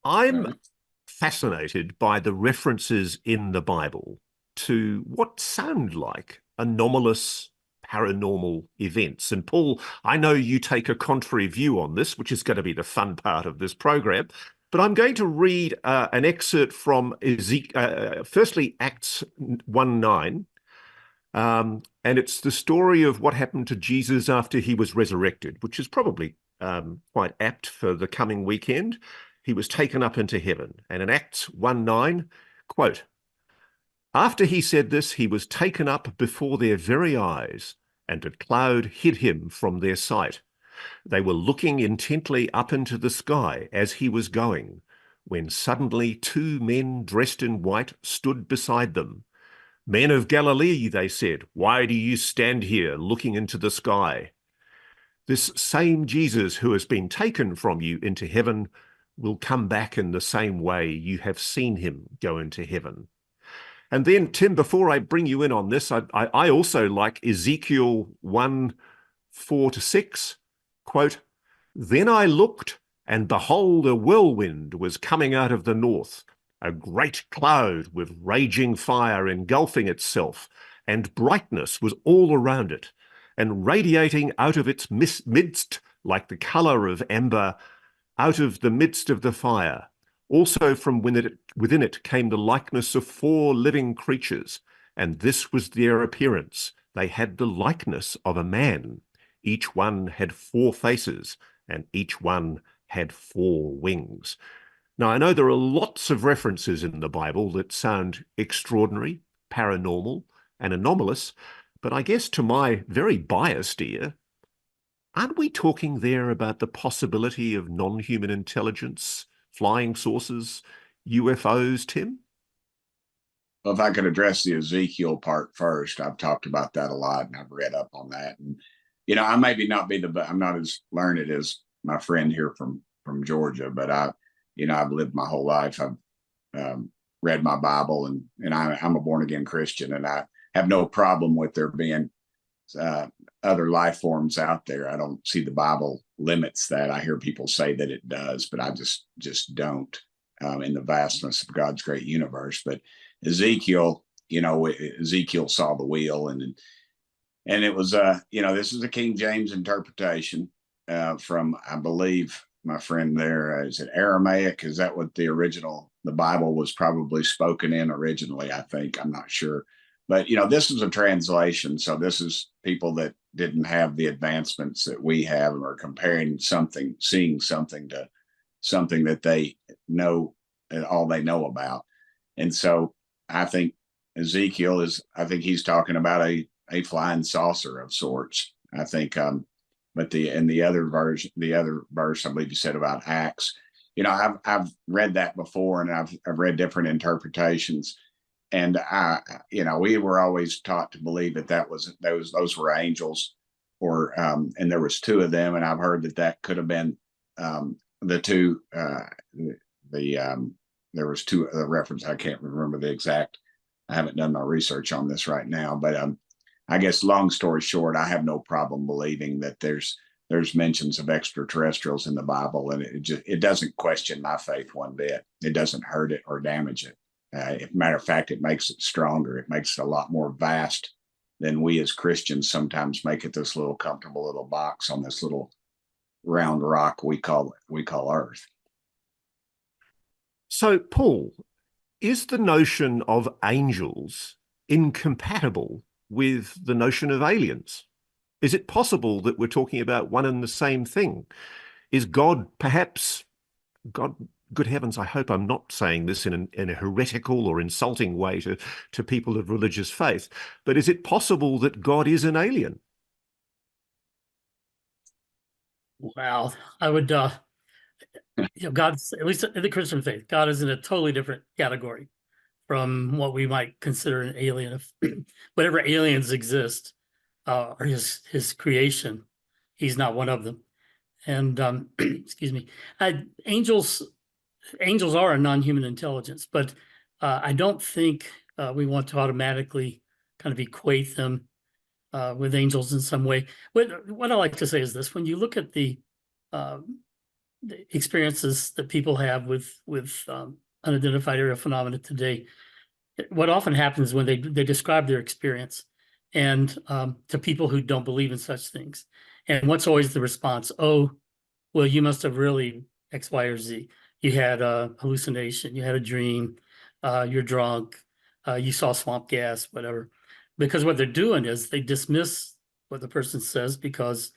I'm fascinated by the references in the Bible to what sound like anomalous paranormal events. And Paul, I know you take a contrary view on this, which is going to be the fun part of this program. But I'm going to read an excerpt from firstly Acts 1:9. And it's the story of what happened to Jesus after he was resurrected, which is probably quite apt for the coming weekend. He was taken up into heaven. And in Acts 1:9, quote, "After he said this, he was taken up before their very eyes, and a cloud hid him from their sight. They were looking intently up into the sky as he was going, when suddenly two men dressed in white stood beside them. 'Men of Galilee,' they said, 'why do you stand here looking into the sky? This same Jesus who has been taken from you into heaven will come back in the same way you have seen him go into heaven.'" And then, Tim, before I bring you in on this, I also like Ezekiel 1:4-6, quote, "Then I looked, and behold, a whirlwind was coming out of the north, a great cloud with raging fire engulfing itself, and brightness was all around it, and radiating out of its midst like the color of amber, out of the midst of the fire. Also from within it came the likeness of 4 living creatures, and this was their appearance. They had the likeness of a man. Each one had 4 faces, and each one had 4 wings." Now, I know there are lots of references in the Bible that sound extraordinary, paranormal, and anomalous, but I guess to my very biased ear, aren't we talking there about the possibility of non-human intelligence, flying saucers, UFOs, Tim? Well, if I could address the Ezekiel part first, I've talked about that a lot and I've read up on that. And, I maybe not be I'm not as learned as my friend here from Georgia, but I've lived my whole life. I've read my Bible, and I'm a born again Christian, and I have no problem with there being other life forms out there. I don't see the Bible limits that. I hear people say that it does, but I just don't, in the vastness of God's great universe. But Ezekiel, Ezekiel saw the wheel, and it was this is a King James interpretation from, I believe, my friend there, is it Aramaic? Is that what the Bible was probably spoken in originally? I think, I'm not sure. But, this is a translation. So this is people that didn't have the advancements that we have, and are comparing seeing something to something that they know, all they know about. And so I think Ezekiel I think he's talking about a flying saucer of sorts. I think, but the other verse, I believe you said about Acts, I've read that before, and I've read different interpretations. And we were always taught to believe that those were angels, or and there was 2 of them, and I've heard that could have been the 2. There was 2 reference. I can't remember the exact. I haven't done my research on this right now, but I guess long story short, I have no problem believing that there's mentions of extraterrestrials in the Bible, and it doesn't question my faith one bit. It doesn't hurt it or damage it. Matter of fact, it makes it stronger. It makes it a lot more vast than we as Christians sometimes make it, this little comfortable little box on this little round rock we call Earth. So, Paul, is the notion of angels incompatible with the notion of aliens? Is it possible that we're talking about one and the same thing? Is God perhaps, good heavens, I hope I'm not saying this in a heretical or insulting way to people of religious faith, but is it possible that God is an alien? Wow. I would, God's, at least in the Christian faith, God is in a totally different category from what we might consider an alien. If whatever aliens exist are his creation, he's not one of them. And excuse me, angels are a non-human intelligence, but I don't think we want to automatically kind of equate them with angels in some way. What I like to say is this: when you look at the experiences that people have with unidentified aerial phenomena today, what often happens when they describe their experience and to people who don't believe in such things, and what's always the response? Oh, well, you must have really X, Y, or Z. You had a hallucination, you had a dream, you're drunk, you saw swamp gas, whatever. Because what they're doing is they dismiss what the person says because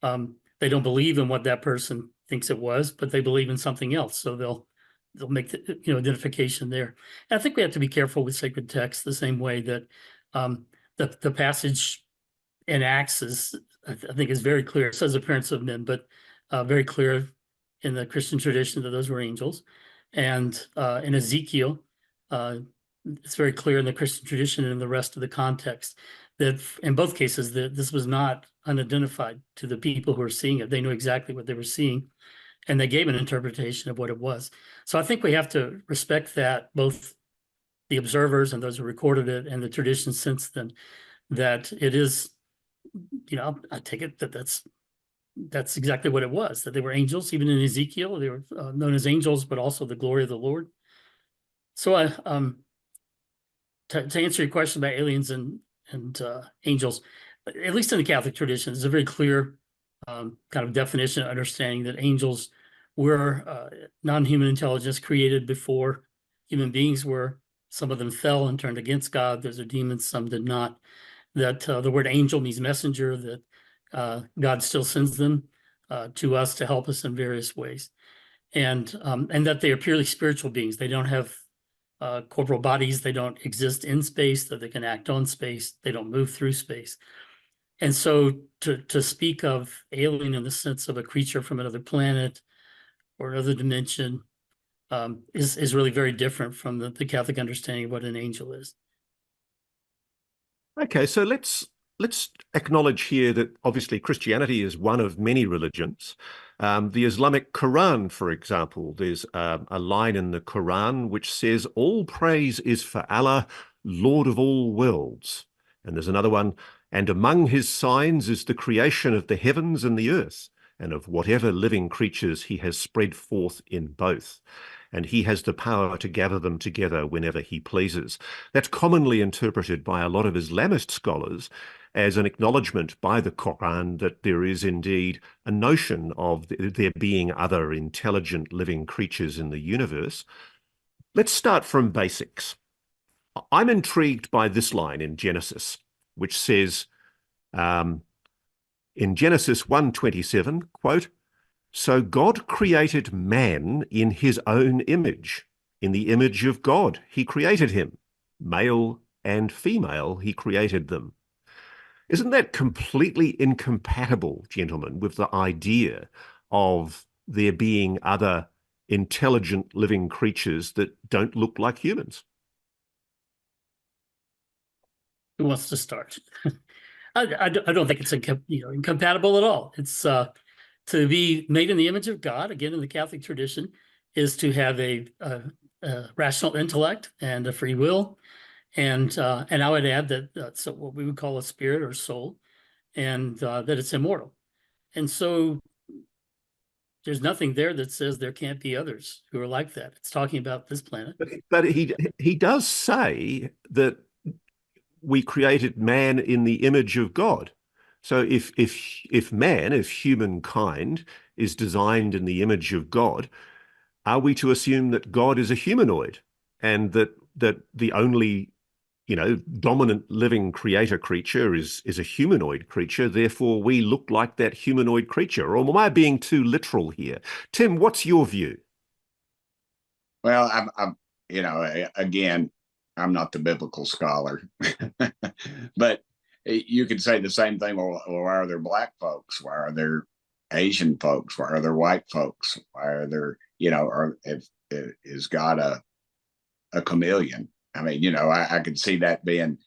they they don't believe in what that person thinks it was, but they believe in something else. So they'll make the identification there. And I think we have to be careful with sacred text the same way that the passage in Acts is, I think, is very clear. It says appearance of men, but very clear in the Christian tradition that those were angels. And in Ezekiel, it's very clear in the Christian tradition and in the rest of the context that in both cases that this was not unidentified to the people who were seeing it. They knew exactly what they were seeing, and they gave an interpretation of what it was. So I think we have to respect that, both the observers and those who recorded it and the tradition since then, that it is, I take it that that's exactly what it was, that they were angels. Even in Ezekiel, they were known as angels, but also the glory of the Lord. So to answer your question about aliens and angels, at least in the Catholic tradition, there's a very clear kind of definition, understanding that angels were non-human intelligence created before human beings were. Some of them fell and turned against God. Those are demons, some did not. That the word angel means messenger, that God still sends them to us to help us in various ways. And that they are purely spiritual beings. They don't have corporal bodies. They don't exist in space, that they can act on space. They don't move through space. And so to speak of alien in the sense of a creature from another planet or another dimension is really very different from the Catholic understanding of what an angel is. Okay, so let's acknowledge here that obviously Christianity is one of many religions. The Islamic Quran, for example, there's a line in the Quran which says, "All praise is for Allah, Lord of all worlds." And there's another one, "And among his signs is the creation of the heavens and the earth, and of whatever living creatures he has spread forth in both. And he has the power to gather them together whenever he pleases." That's commonly interpreted by a lot of Islamist scholars as an acknowledgement by the Quran that there is indeed a notion of there being other intelligent living creatures in the universe. Let's start from basics. I'm intrigued by this line in Genesis, which says, in Genesis 1:27, quote, "So God created man in his own image. In the image of God, he created him. Male and female, he created them." Isn't that completely incompatible, gentlemen, with the idea of there being other intelligent living creatures that don't look like humans? Who wants to start? I don't think it's incompatible at all. It's to be made in the image of God, again, in the Catholic tradition, is to have a rational intellect and a free will. And I would add that that's what we would call a spirit or soul, and that it's immortal. And so there's nothing there that says there can't be others who are like that. It's talking about this planet. But he does say that we created man in the image of God. So if humankind is designed in the image of God, are we to assume that God is a humanoid and that the only dominant living creator creature is a humanoid creature, therefore we look like that humanoid creature? Or am I being too literal here? Tim, what's your view? Well, I'm again, I'm not the biblical scholar, but you could say the same thing. Well, why are there black folks? Why are there Asian folks? Why are there white folks? Why are there, is God a chameleon? I mean, I could see that being,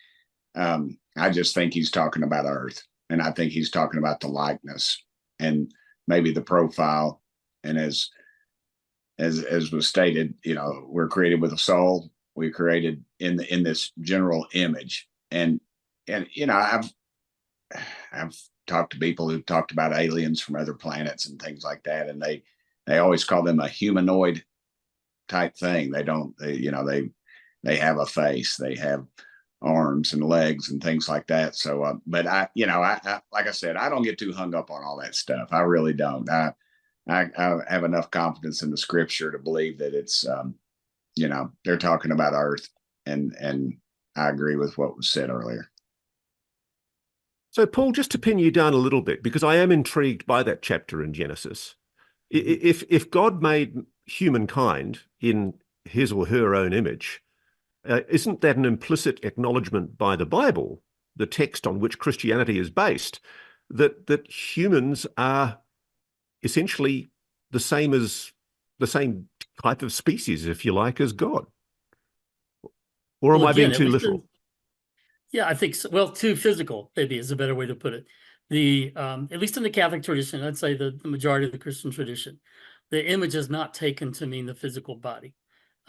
I just think he's talking about Earth, and I think he's talking about the likeness and maybe the profile. And as was stated, we're created with a soul. We're created in this general image. And I've talked to people who've talked about aliens from other planets and things like that, and they always call them a humanoid type thing. They have a face, they have arms and legs and things like that. So, but I like I said, I don't get too hung up on all that stuff. I really don't. I have enough confidence in the scripture to believe that it's, they're talking about Earth, and I agree with what was said earlier. So, Paul, just to pin you down a little bit, because I am intrigued by that chapter in Genesis. If God made humankind in his or her own image, isn't that an implicit acknowledgement by the Bible, the text on which Christianity is based, that humans are essentially the same type of species, if you like, as God? Or am I being too literal? Yeah, I think so. Well, too physical, maybe is a better way to put it. At least in the Catholic tradition, I'd say the majority of the Christian tradition, the image is not taken to mean the physical body.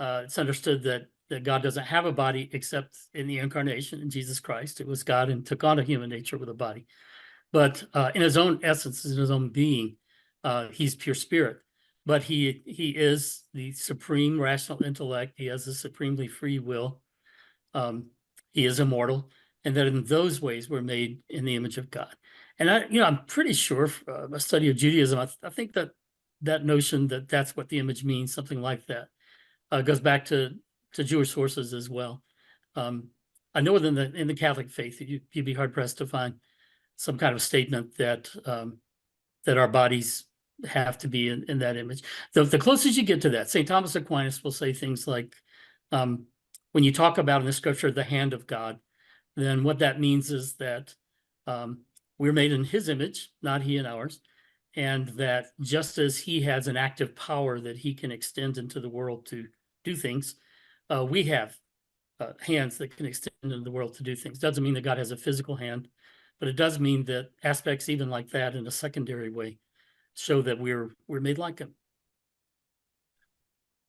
It's understood that God doesn't have a body except in the incarnation in Jesus Christ. It was God and took on a human nature with a body. But in his own essence, in his own being, he's pure spirit. But he is the supreme rational intellect. He has a supremely free will. He is immortal, and that in those ways we're made in the image of God. And I'm pretty sure a study of Judaism, I think that notion that that's what the image means, something like that, goes back to Jewish sources as well. I know that in the Catholic faith, you'd be hard pressed to find some kind of statement that that our bodies have to be in that image. The closest you get to that, St. Thomas Aquinas will say things like, when you talk about in the scripture the hand of God, then what that means is that we're made in his image, not he in ours, and that just as he has an active power that he can extend into the world to do things, we have hands that can extend into the world to do things. Doesn't mean that God has a physical hand, but it does mean that aspects even like that in a secondary way show that we're made like him.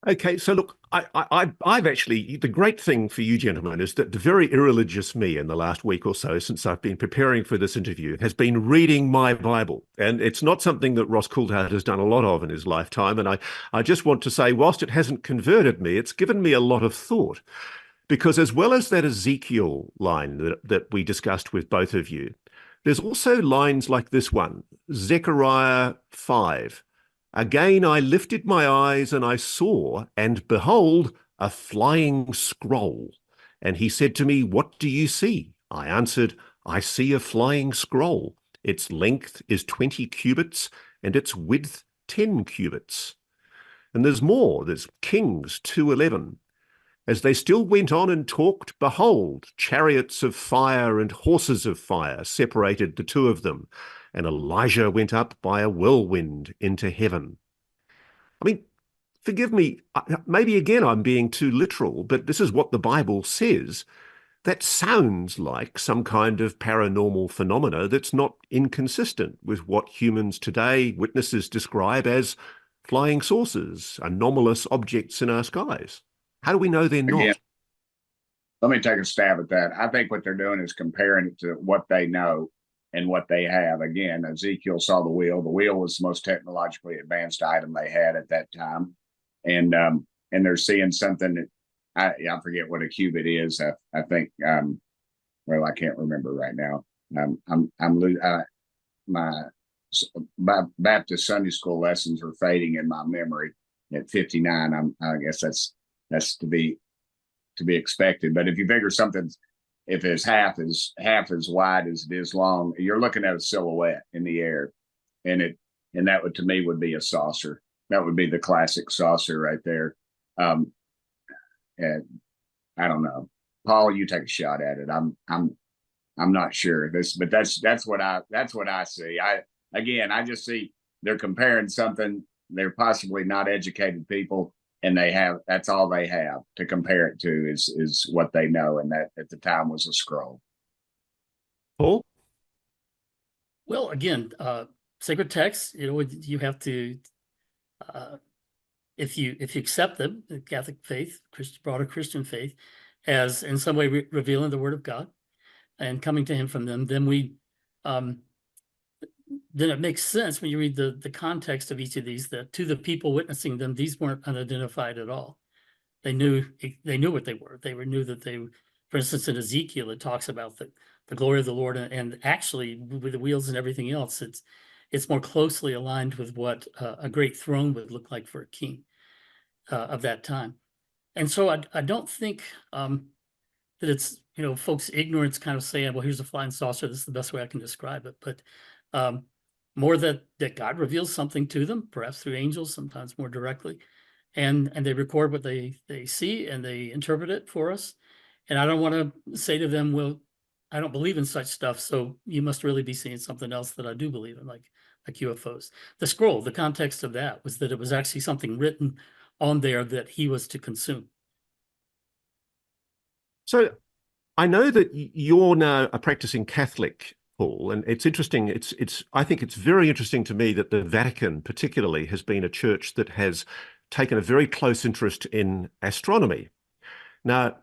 Okay, so look, I've actually, the great thing for you gentlemen is that the very irreligious me in the last week or so since I've been preparing for this interview has been reading my Bible. And it's not something that Ross Coulthard has done a lot of in his lifetime. And I just want to say, whilst it hasn't converted me, it's given me a lot of thought. Because as well as that Ezekiel line that we discussed with both of you, there's also lines like this one, Zechariah 5. Again, I lifted my eyes and I saw, and behold, a flying scroll. And he said to me, what do you see? I answered, I see a flying scroll. Its length is 20 cubits and its width 10 cubits. And there's more. There's Kings 2:11. As they still went on and talked, behold, chariots of fire and horses of fire separated the two of them, and Elijah went up by a whirlwind into heaven. I mean, forgive me, maybe again I'm being too literal, but this is what the Bible says. That sounds like some kind of paranormal phenomena that's not inconsistent with what humans today, witnesses, describe as flying saucers, anomalous objects in our skies. How do we know they're not? Again, let me take a stab at that. I think what they're doing is comparing it to what they know and what they have. Again, Ezekiel saw the wheel. The wheel was the most technologically advanced item they had at that time, and they're seeing something that I forget what a cubit is. I think well, I can't remember right now. My Baptist Sunday school lessons are fading in my memory at 59. I guess that's to be expected. But if you figure something, if it's half as wide as it is long, you're looking at a silhouette in the air, and that would, to me, would be a saucer. That would be the classic saucer right there. And I don't know, Paul, you take a shot at it. I'm not sure but that's what I see. I just see they're comparing something. They're possibly not educated people, and that's all they have to compare it to is what they know, and that at the time was a scroll. Paul? Well, again, sacred texts, you have to, if you accept them, the Catholic faith, broader Christian faith, as in some way revealing the Word of God and coming to him from them, then it makes sense when you read the context of each of these, that to the people witnessing them, these weren't unidentified at all. They knew what they were. They knew that for instance, in Ezekiel, it talks about the glory of the Lord, and actually with the wheels and everything else, it's more closely aligned with what a great throne would look like for a king of that time. And so I don't think that it's, folks' ignorance kind of saying, well, here's a flying saucer. This is the best way I can describe it. But more that God reveals something to them, perhaps through angels, sometimes more directly. And they record what they see and they interpret it for us. And I don't want to say to them, well, I don't believe in such stuff, so you must really be seeing something else that I do believe in, like UFOs. The scroll, the context of that was that it was actually something written on there that he was to consume. So I know that you're now a practicing Catholic, Paul, and it's interesting. I think it's very interesting to me that the Vatican particularly has been a church that has taken a very close interest in astronomy. Now,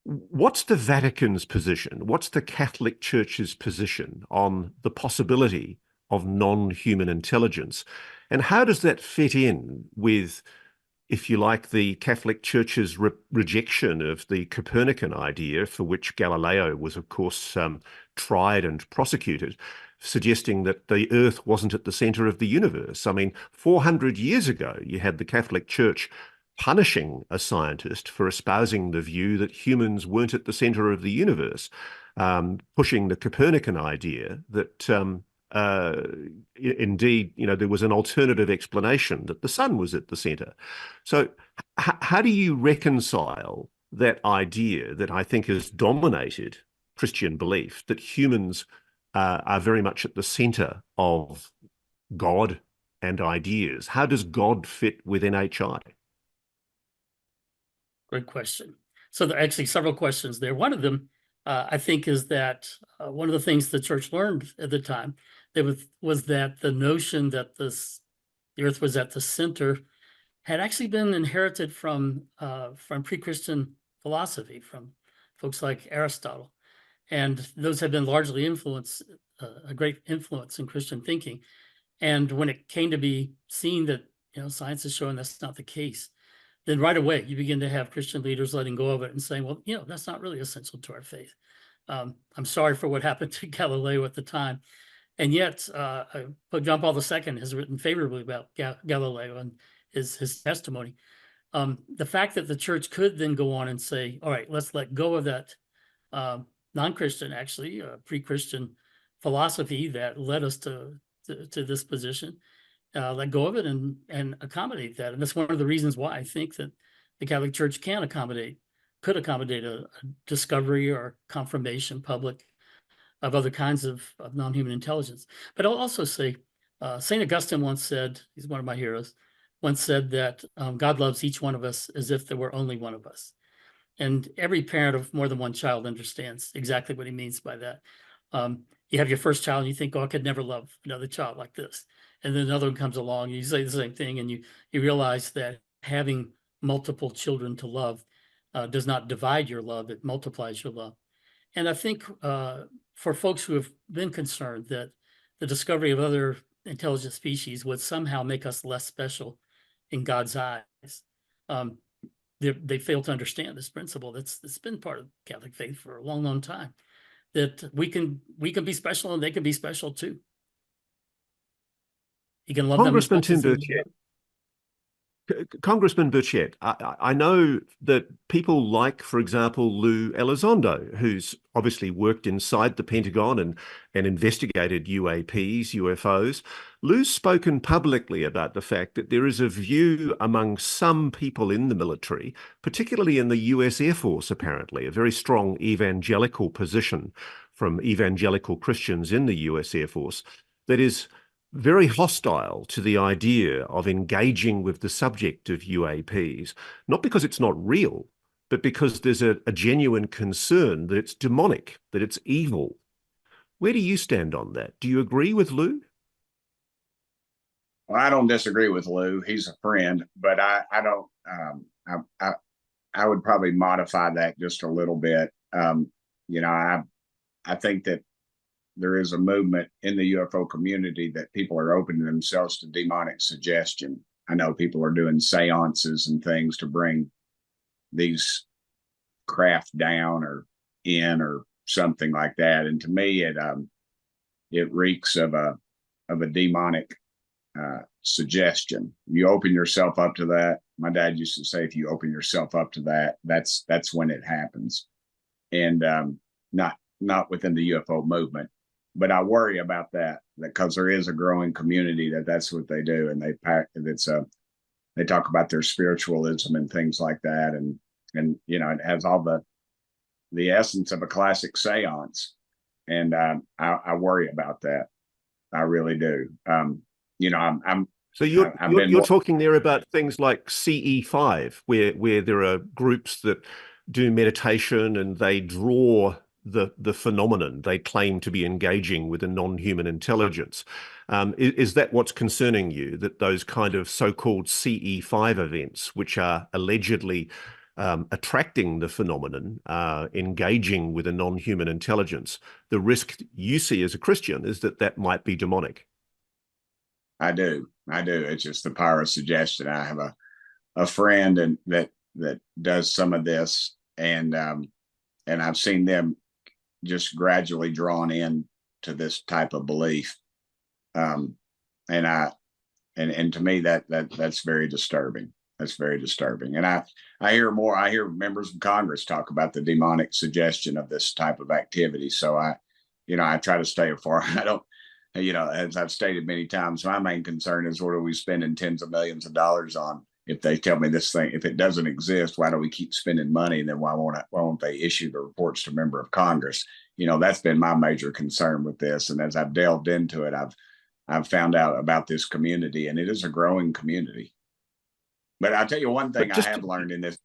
what's the Vatican's position? What's the Catholic Church's position on the possibility of non-human intelligence? And how does that fit in with, if you like, the Catholic Church's rejection of the Copernican idea, for which Galileo was, of course, tried and prosecuted, suggesting that the Earth wasn't at the center of the universe? I mean, 400 years ago, you had the Catholic Church punishing a scientist for espousing the view that humans weren't at the center of the universe, pushing the Copernican idea that indeed, there was an alternative explanation that the sun was at the center. So how do you reconcile that idea that I think has dominated Christian belief, that humans are very much at the center of God and ideas? How does God fit with NHI? Great question. So there are actually several questions there. One of them, I think, is that one of the things the church learned at the time was that the notion that the Earth was at the center had actually been inherited from pre-Christian philosophy, from folks like Aristotle, and those have been largely a great influence in Christian thinking. And when it came to be seen that science is showing that's not the case, then right away you begin to have Christian leaders letting go of it and saying, well, that's not really essential to our faith. I'm sorry for what happened to Galileo at the time. And yet Pope John Paul II has written favorably about Galileo and his testimony. The fact that the church could then go on and say, all right, let's let go of that non-Christian, actually, pre-Christian philosophy that led us to this position, let go of it and accommodate that. And that's one of the reasons why I think that the Catholic Church could accommodate a discovery or confirmation public of other kinds of non-human intelligence. But I'll also say, St. Augustine once said, he's one of my heroes, once said that God loves each one of us as if there were only one of us. And every parent of more than one child understands exactly what he means by that. You have your first child and you think, oh, I could never love another child like this. And then another one comes along and you say the same thing, and you realize that having multiple children to love does not divide your love, it multiplies your love. And I think for folks who have been concerned that the discovery of other intelligent species would somehow make us less special in God's eyes, they fail to understand this principle that's been part of Catholic faith for a long, long time, that we can be special and they can be special too. You can love Congressman them as much Tim Congressman Burchett, I know that people like, for example, Lou Elizondo, who's obviously worked inside the Pentagon and investigated UAPs, UFOs. Lou's spoken publicly about the fact that there is a view among some people in the military, particularly in the US Air Force, apparently, a very strong evangelical position from evangelical Christians in the US Air Force, that is very hostile to the idea of engaging with the subject of UAPs, not because it's not real, but because there's a genuine concern that it's demonic, that it's evil. Where do you stand on that? Do you agree with Lou? Well, I don't disagree with Lou. He's a friend, but I don't. I would probably modify that just a little bit. I think that there is a movement in the UFO community that people are opening themselves to demonic suggestion. I know people are doing seances and things to bring these craft down or in or something like that. And to me, it reeks of a demonic suggestion. You open yourself up to that. My dad used to say, if you open yourself up to that, that's when it happens. and not within the UFO movement. But I worry about that because there is a growing community that's what they do, and they talk about their spiritualism and things like that, and you know, it has all the essence of a classic seance, and I worry about that. I really do. You know, So you're talking there about things like CE5, where there are groups that do meditation and they draw the phenomenon they claim to be engaging with a non-human intelligence. Is that what's concerning you, that those kind of so-called CE5 events, which are allegedly attracting the phenomenon, engaging with a non-human intelligence, the risk you see as a Christian is that that might be demonic? I do. It's just the power of suggestion. I have a friend that does some of this, and I've seen them just gradually drawn in to this type of belief. And to me that's very disturbing. That's very disturbing. And I hear members of Congress talk about the demonic suggestion of this type of activity. So I try to stay afar. I don't, as I've stated many times, my main concern is, what are we spending tens of millions of dollars on? If they tell me this thing, if it doesn't exist, why do we keep spending money? And then why won't they issue the reports to a member of Congress? That's been my major concern with this. And as I've delved into it, I've found out about this community, and it is a growing community. But I'll tell you one thing I have learned in this.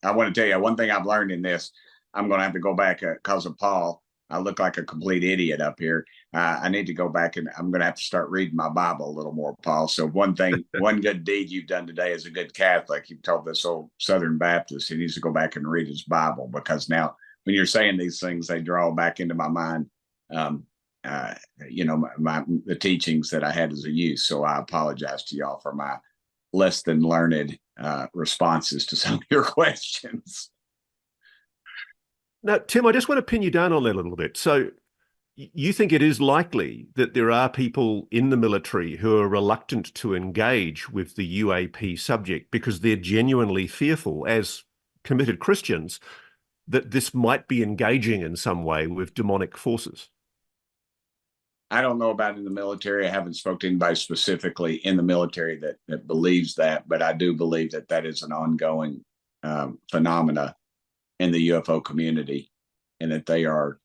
I want to tell you one thing I've learned in this. I'm going to have to go back because of Paul. I look like a complete idiot up here. I need to go back, and I'm going to have to start reading my Bible a little more, Paul. So one good deed you've done today as a good Catholic, you've told this old Southern Baptist he needs to go back and read his Bible, because now when you're saying these things, they draw back into my mind, the teachings that I had as a youth. So I apologize to y'all for my less than learned responses to some of your questions. Now, Tim, I just want to pin you down on that a little bit. So you think it is likely that there are people in the military who are reluctant to engage with the UAP subject because they're genuinely fearful, as committed Christians, that this might be engaging in some way with demonic forces? I don't know about in the military. I haven't spoken to anybody specifically in the military that believes that, but I do believe that is an ongoing phenomena in the UFO community, and that they are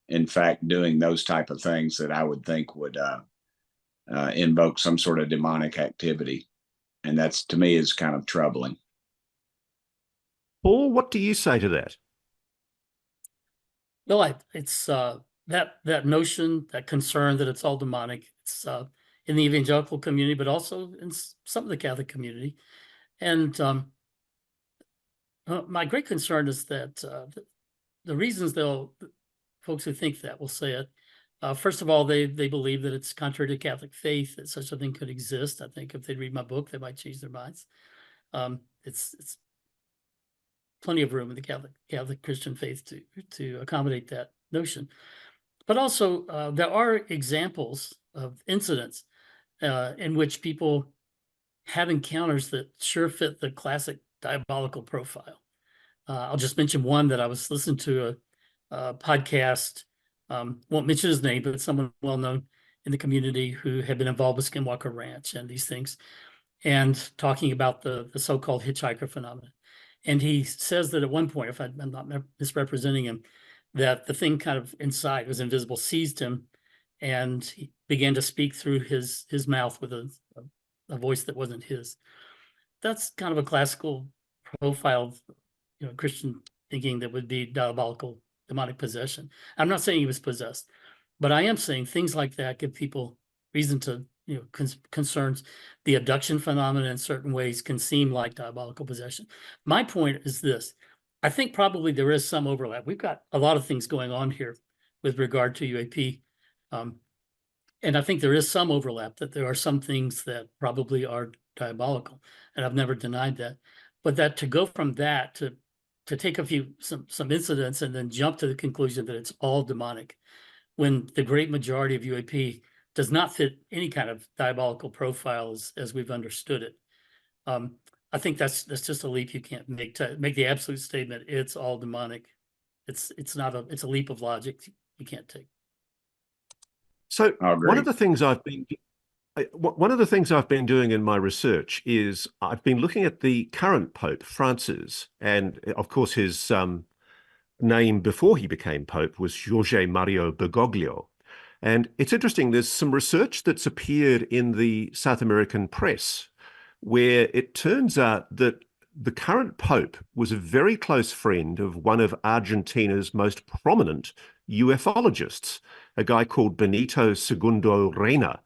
in fact doing those type of things that I would think would invoke some sort of demonic activity. And that's, to me, is kind of troubling. Paul, what do you say to that? Well, it's that notion, that concern that it's all demonic. It's in the evangelical community, but also in some of the Catholic community. And my great concern is that the reasons folks who think that will say it. First of all, they believe that it's contrary to Catholic faith, that such a thing could exist. I think if they read my book, they might change their minds. It's plenty of room in the Catholic Christian faith to accommodate that notion. But also, there are examples of incidents in which people have encounters that sure fit the classic diabolical profile. I'll just mention one that I was listening to a podcast, won't mention his name, but someone well known in the community who had been involved with Skinwalker Ranch and these things, and talking about the so-called hitchhiker phenomenon. And he says that at one point, if I'm not misrepresenting him, that the thing kind of inside was invisible, seized him, and he began to speak through his mouth with a voice that wasn't his. That's kind of a classical profile of Christian thinking that would be diabolical, demonic possession. I'm not saying he was possessed, but I am saying things like that give people reason to, concerns. The abduction phenomenon in certain ways can seem like diabolical possession. My point is this. I think probably there is some overlap. We've got a lot of things going on here with regard to UAP. And I think there is some overlap, that there are some things that probably are diabolical. And I've never denied that. But that to go from that to take some incidents and then jump to the conclusion that it's all demonic, when the great majority of UAP does not fit any kind of diabolical profile as we've understood it. I think that's just a leap you can't make, to make the absolute statement it's all demonic. It's not it's a leap of logic you can't take. So I agree. one of the things I've been doing in my research is I've been looking at the current Pope Francis, and of course his name before he became Pope was Jorge Mario Bergoglio. And it's interesting, there's some research that's appeared in the South American press where it turns out that the current Pope was a very close friend of one of Argentina's most prominent ufologists, a guy called Benito Segundo Reina,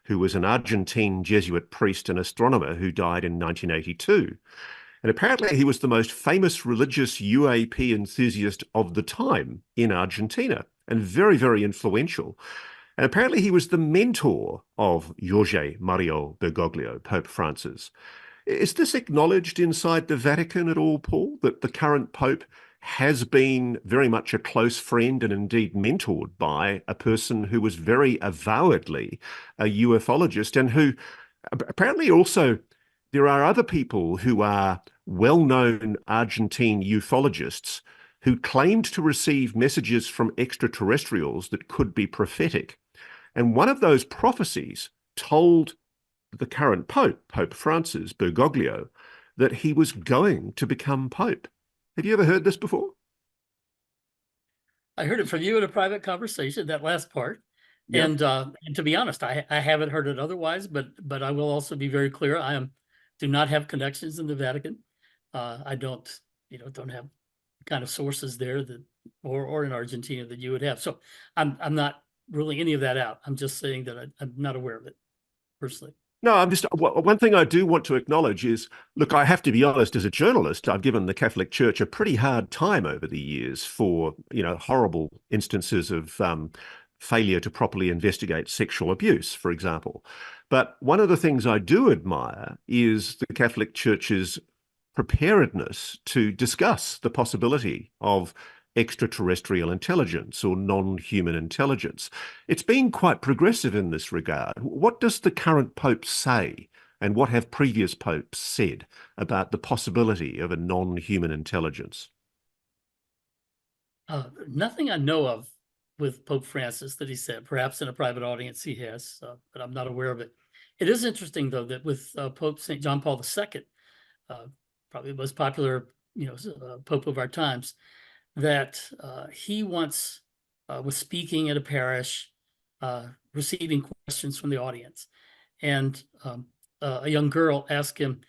who was an Argentine Jesuit priest and astronomer who died in 1982. And apparently he was the most famous religious UAP enthusiast of the time in Argentina and very, very influential. And apparently he was the mentor of Jorge Mario Bergoglio, Pope Francis. Is this acknowledged inside the Vatican at all, Paul, that the current Pope has been very much a close friend and indeed mentored by a person who was very avowedly a ufologist and who apparently also there are other people who are well-known Argentine ufologists who claimed to receive messages from extraterrestrials that could be prophetic. And one of those prophecies told the current Pope, Pope Francis Bergoglio, that he was going to become Pope. Have you ever heard this before? I heard it from you in a private conversation, that last part. Yep. And to be honest, I haven't heard it otherwise, but I will also be very clear. Do not have connections in the Vatican. I don't have the kind of sources there that or in Argentina that you would have. So I'm not ruling any of that out. I'm just saying that I'm not aware of it personally. No, one thing I do want to acknowledge is, look, I have to be honest, as a journalist, I've given the Catholic Church a pretty hard time over the years for, horrible instances of failure to properly investigate sexual abuse, for example. But one of the things I do admire is the Catholic Church's preparedness to discuss the possibility of extraterrestrial intelligence or non-human intelligence. It's been quite progressive in this regard. What does the current Pope say, and what have previous popes said about the possibility of a non-human intelligence? Nothing I know of with Pope Francis that he said. Perhaps in a private audience he has, but I'm not aware of it. It is interesting, though, that with Pope St. John Paul II, probably the most popular Pope of our times, that he once was speaking at a parish, receiving questions from the audience. And a young girl asked him,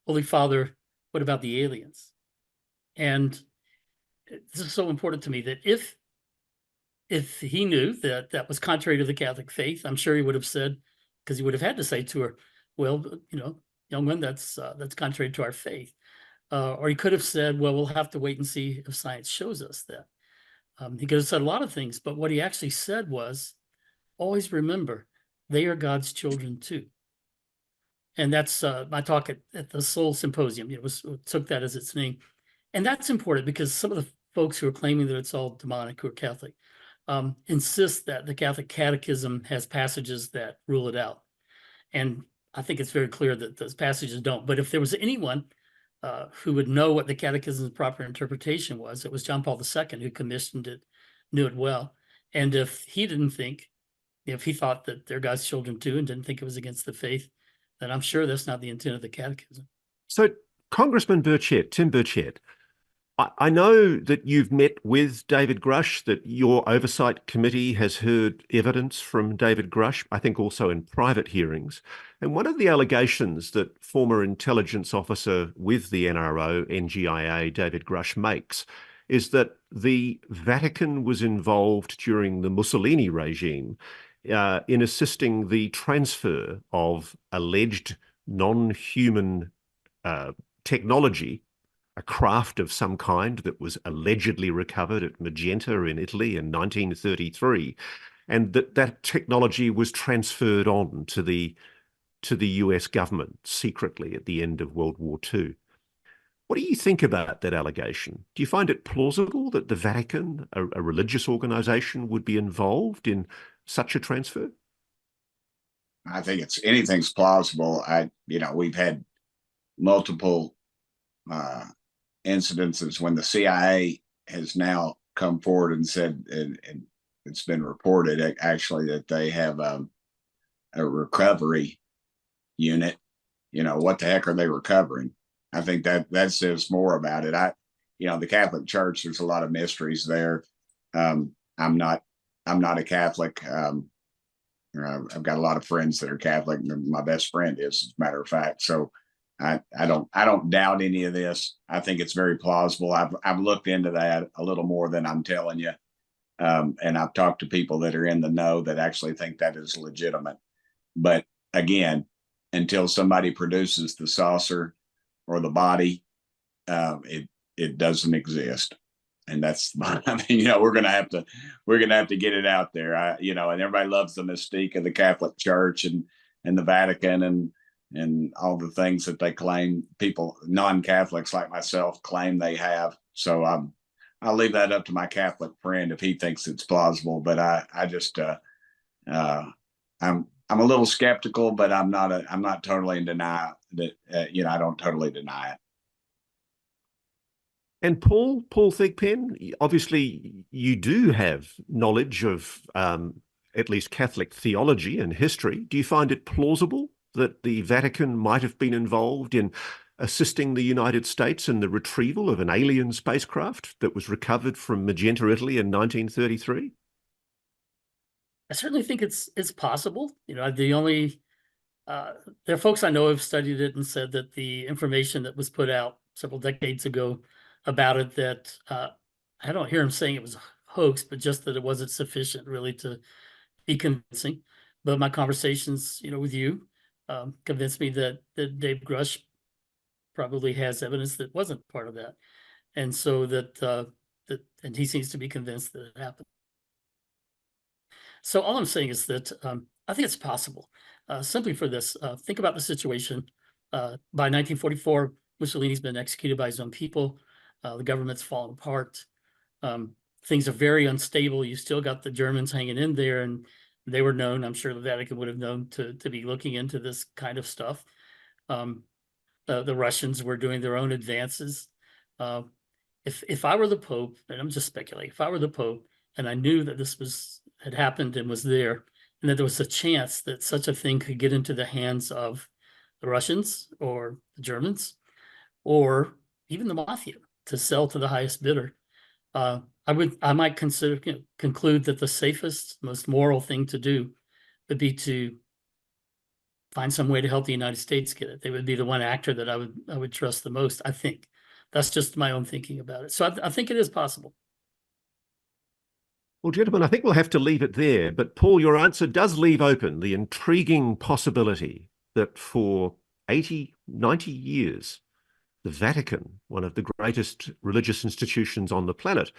"Holy Father, what about the aliens?" And this is so important to me that if he knew that that was contrary to the Catholic faith, I'm sure he would have said, because he would have had to say to her, "Well, young one, that's contrary to our faith." Or he could have said, "Well, we'll have to wait and see if science shows us that." He could have said a lot of things, but what he actually said was, "Always remember, they are God's children too." And that's my talk at the Soul Symposium. It took that as its name. And that's important because some of the folks who are claiming that it's all demonic, who are Catholic, insist that the Catholic Catechism has passages that rule it out. And I think it's very clear that those passages don't. But if there was anyone who would know what the Catechism's proper interpretation was, it was John Paul II who commissioned it, knew it well. And if he thought that they're God's children too and didn't think it was against the faith, then I'm sure that's not the intent of the Catechism. So, Congressman Burchett, Tim Burchett, I know that you've met with David Grush, that your oversight committee has heard evidence from David Grush, I think also in private hearings. And one of the allegations that former intelligence officer with the NRO, NGIA, David Grush makes is that the Vatican was involved during the Mussolini regime in assisting the transfer of alleged non-human technology, a craft of some kind that was allegedly recovered at Magenta in Italy in 1933, and that technology was transferred on to the US government secretly at the end of World War II. What do you think about that allegation? Do you find it plausible that the Vatican, a religious organization, would be involved in such a transfer? I think anything's plausible. We've had multiple incidences when the CIA has now come forward and said, and it's been reported actually that they have a recovery unit. You know, what the heck are they recovering? I think that says more about it. The Catholic Church, there's a lot of mysteries there. I'm not a Catholic. I've got a lot of friends that are Catholic. My best friend is, as a matter of fact. So I don't doubt any of this. I think it's very plausible. I've looked into that a little more than I'm telling you. And I've talked to people that are in the know that actually think that is legitimate. But again, until somebody produces the saucer or the body, it doesn't exist. And that's, we're gonna have to get it out there. And everybody loves the mystique of the Catholic Church and the Vatican and all the things that they claim, people, non-Catholics like myself, claim they have. So I'll leave that up to my Catholic friend if he thinks it's plausible. But I'm a little skeptical, but I'm not totally in denial that I don't totally deny it. And Paul Thigpen, obviously you do have knowledge of at least Catholic theology and history. Do you find it plausible that the Vatican might have been involved in assisting the United States in the retrieval of an alien spacecraft that was recovered from Magenta, Italy in 1933? I certainly think it's possible. There are folks I know have studied it and said that the information that was put out several decades ago about it, that I don't hear him saying it was a hoax, but just that it wasn't sufficient really to be convincing. But my conversations, with you, convinced me that Dave Grush probably has evidence that wasn't part of that, and so and he seems to be convinced that it happened. So all I'm saying is that I think it's possible. Simply for this, think about the situation. By 1944, Mussolini's been executed by his own people. The government's fallen apart. Things are very unstable. You still got the Germans hanging in there, and they were known, I'm sure the Vatican would have known, to be looking into this kind of stuff. The Russians were doing their own advances. If I were the Pope, and I'm just speculating, if I were the Pope and I knew that this had happened and was there, and that there was a chance that such a thing could get into the hands of the Russians or the Germans or even the mafia to sell to the highest bidder, I might conclude that the safest, most moral thing to do would be to find some way to help the United States get it. They would be the one actor that I would trust the most. I think that's just my own thinking about it. So I think it is possible. Well, gentlemen, I think we'll have to leave it there. But Paul, your answer does leave open the intriguing possibility that for 80, 90 years, the Vatican, one of the greatest religious institutions on the planet,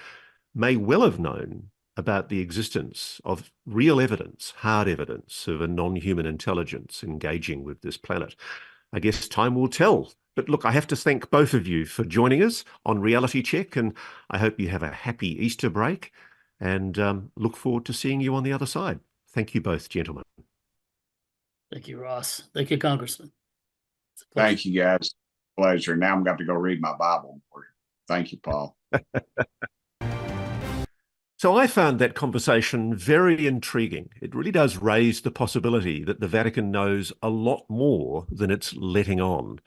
may well have known about the existence of real evidence, hard evidence of a non-human intelligence engaging with this planet. I guess time will tell. But look, I have to thank both of you for joining us on Reality Check, and I hope you have a happy Easter break, and look forward to seeing you on the other side. Thank you both, gentlemen. Thank you, Ross. Thank you, Congressman. Thank you, guys. Pleasure. Now I'm going to go read my Bible for you. Thank you, Paul. So I found that conversation very intriguing. It really does raise the possibility that the Vatican knows a lot more than it's letting on.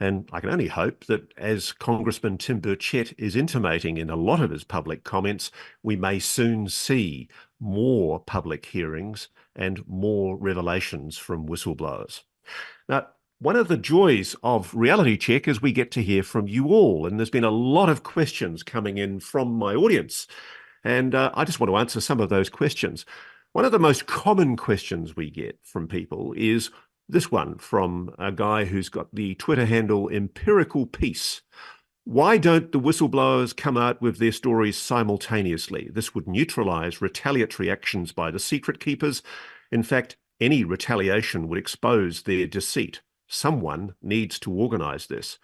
And I can only hope that, as Congressman Tim Burchett is intimating in a lot of his public comments, we may soon see more public hearings and more revelations from whistleblowers. Now, one of the joys of Reality Check is we get to hear from you all, and there's been a lot of questions coming in from my audience. And I just want to answer some of those questions. One of the most common questions we get from people is this one from a guy who's got the Twitter handle Empirical Peace. Why don't the whistleblowers come out with their stories simultaneously? This would neutralize retaliatory actions by the secret keepers. In fact, any retaliation would expose their deceit. Someone needs to organize this.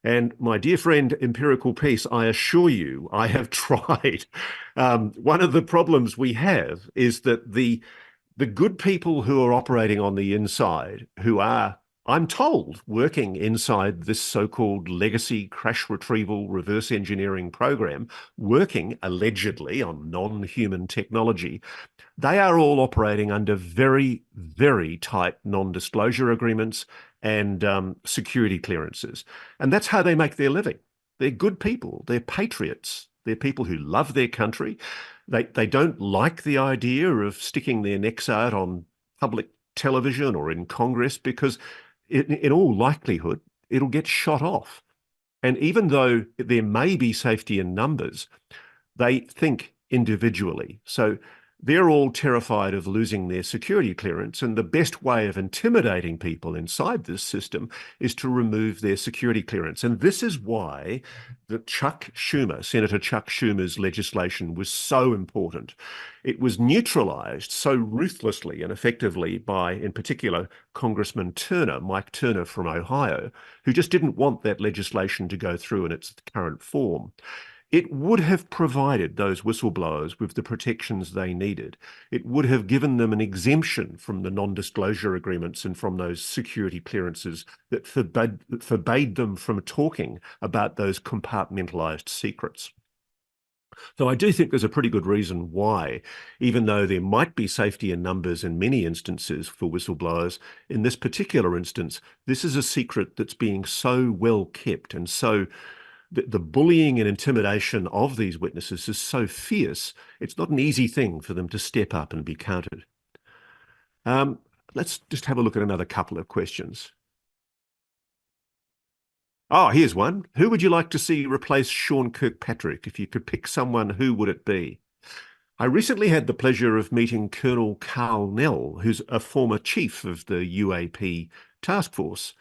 And my dear friend, Empirical Peace, I assure you, I have tried. One of the problems we have is that the good people who are operating on the inside, who are I'm told, working inside this so-called legacy crash retrieval reverse engineering program, working allegedly on non-human technology, they are all operating under very, very tight non-disclosure agreements and security clearances. And that's how they make their living. They're good people. They're patriots. They're people who love their country. They don't like the idea of sticking their necks out on public television or in Congress because in all likelihood, it'll get shot off. And even though there may be safety in numbers, they think individually. So they're all terrified of losing their security clearance. And the best way of intimidating people inside this system is to remove their security clearance. And this is why Senator Chuck Schumer's legislation was so important. It was neutralized so ruthlessly and effectively by, in particular, Congressman Mike Turner from Ohio, who just didn't want that legislation to go through in its current form. It would have provided those whistleblowers with the protections they needed. It would have given them an exemption from the non-disclosure agreements and from those security clearances that forbade them from talking about those compartmentalized secrets. So I do think there's a pretty good reason why, even though there might be safety in numbers in many instances for whistleblowers, in this particular instance, this is a secret that's being so well kept and so the bullying and intimidation of these witnesses is so fierce, it's not an easy thing for them to step up and be counted. Let's just have a look at another couple of questions. Oh, here's one. Who would you like to see replace Sean Kirkpatrick? If you could pick someone, who would it be? I recently had the pleasure of meeting Colonel Carl Nell, who's a former chief of the UAP task force.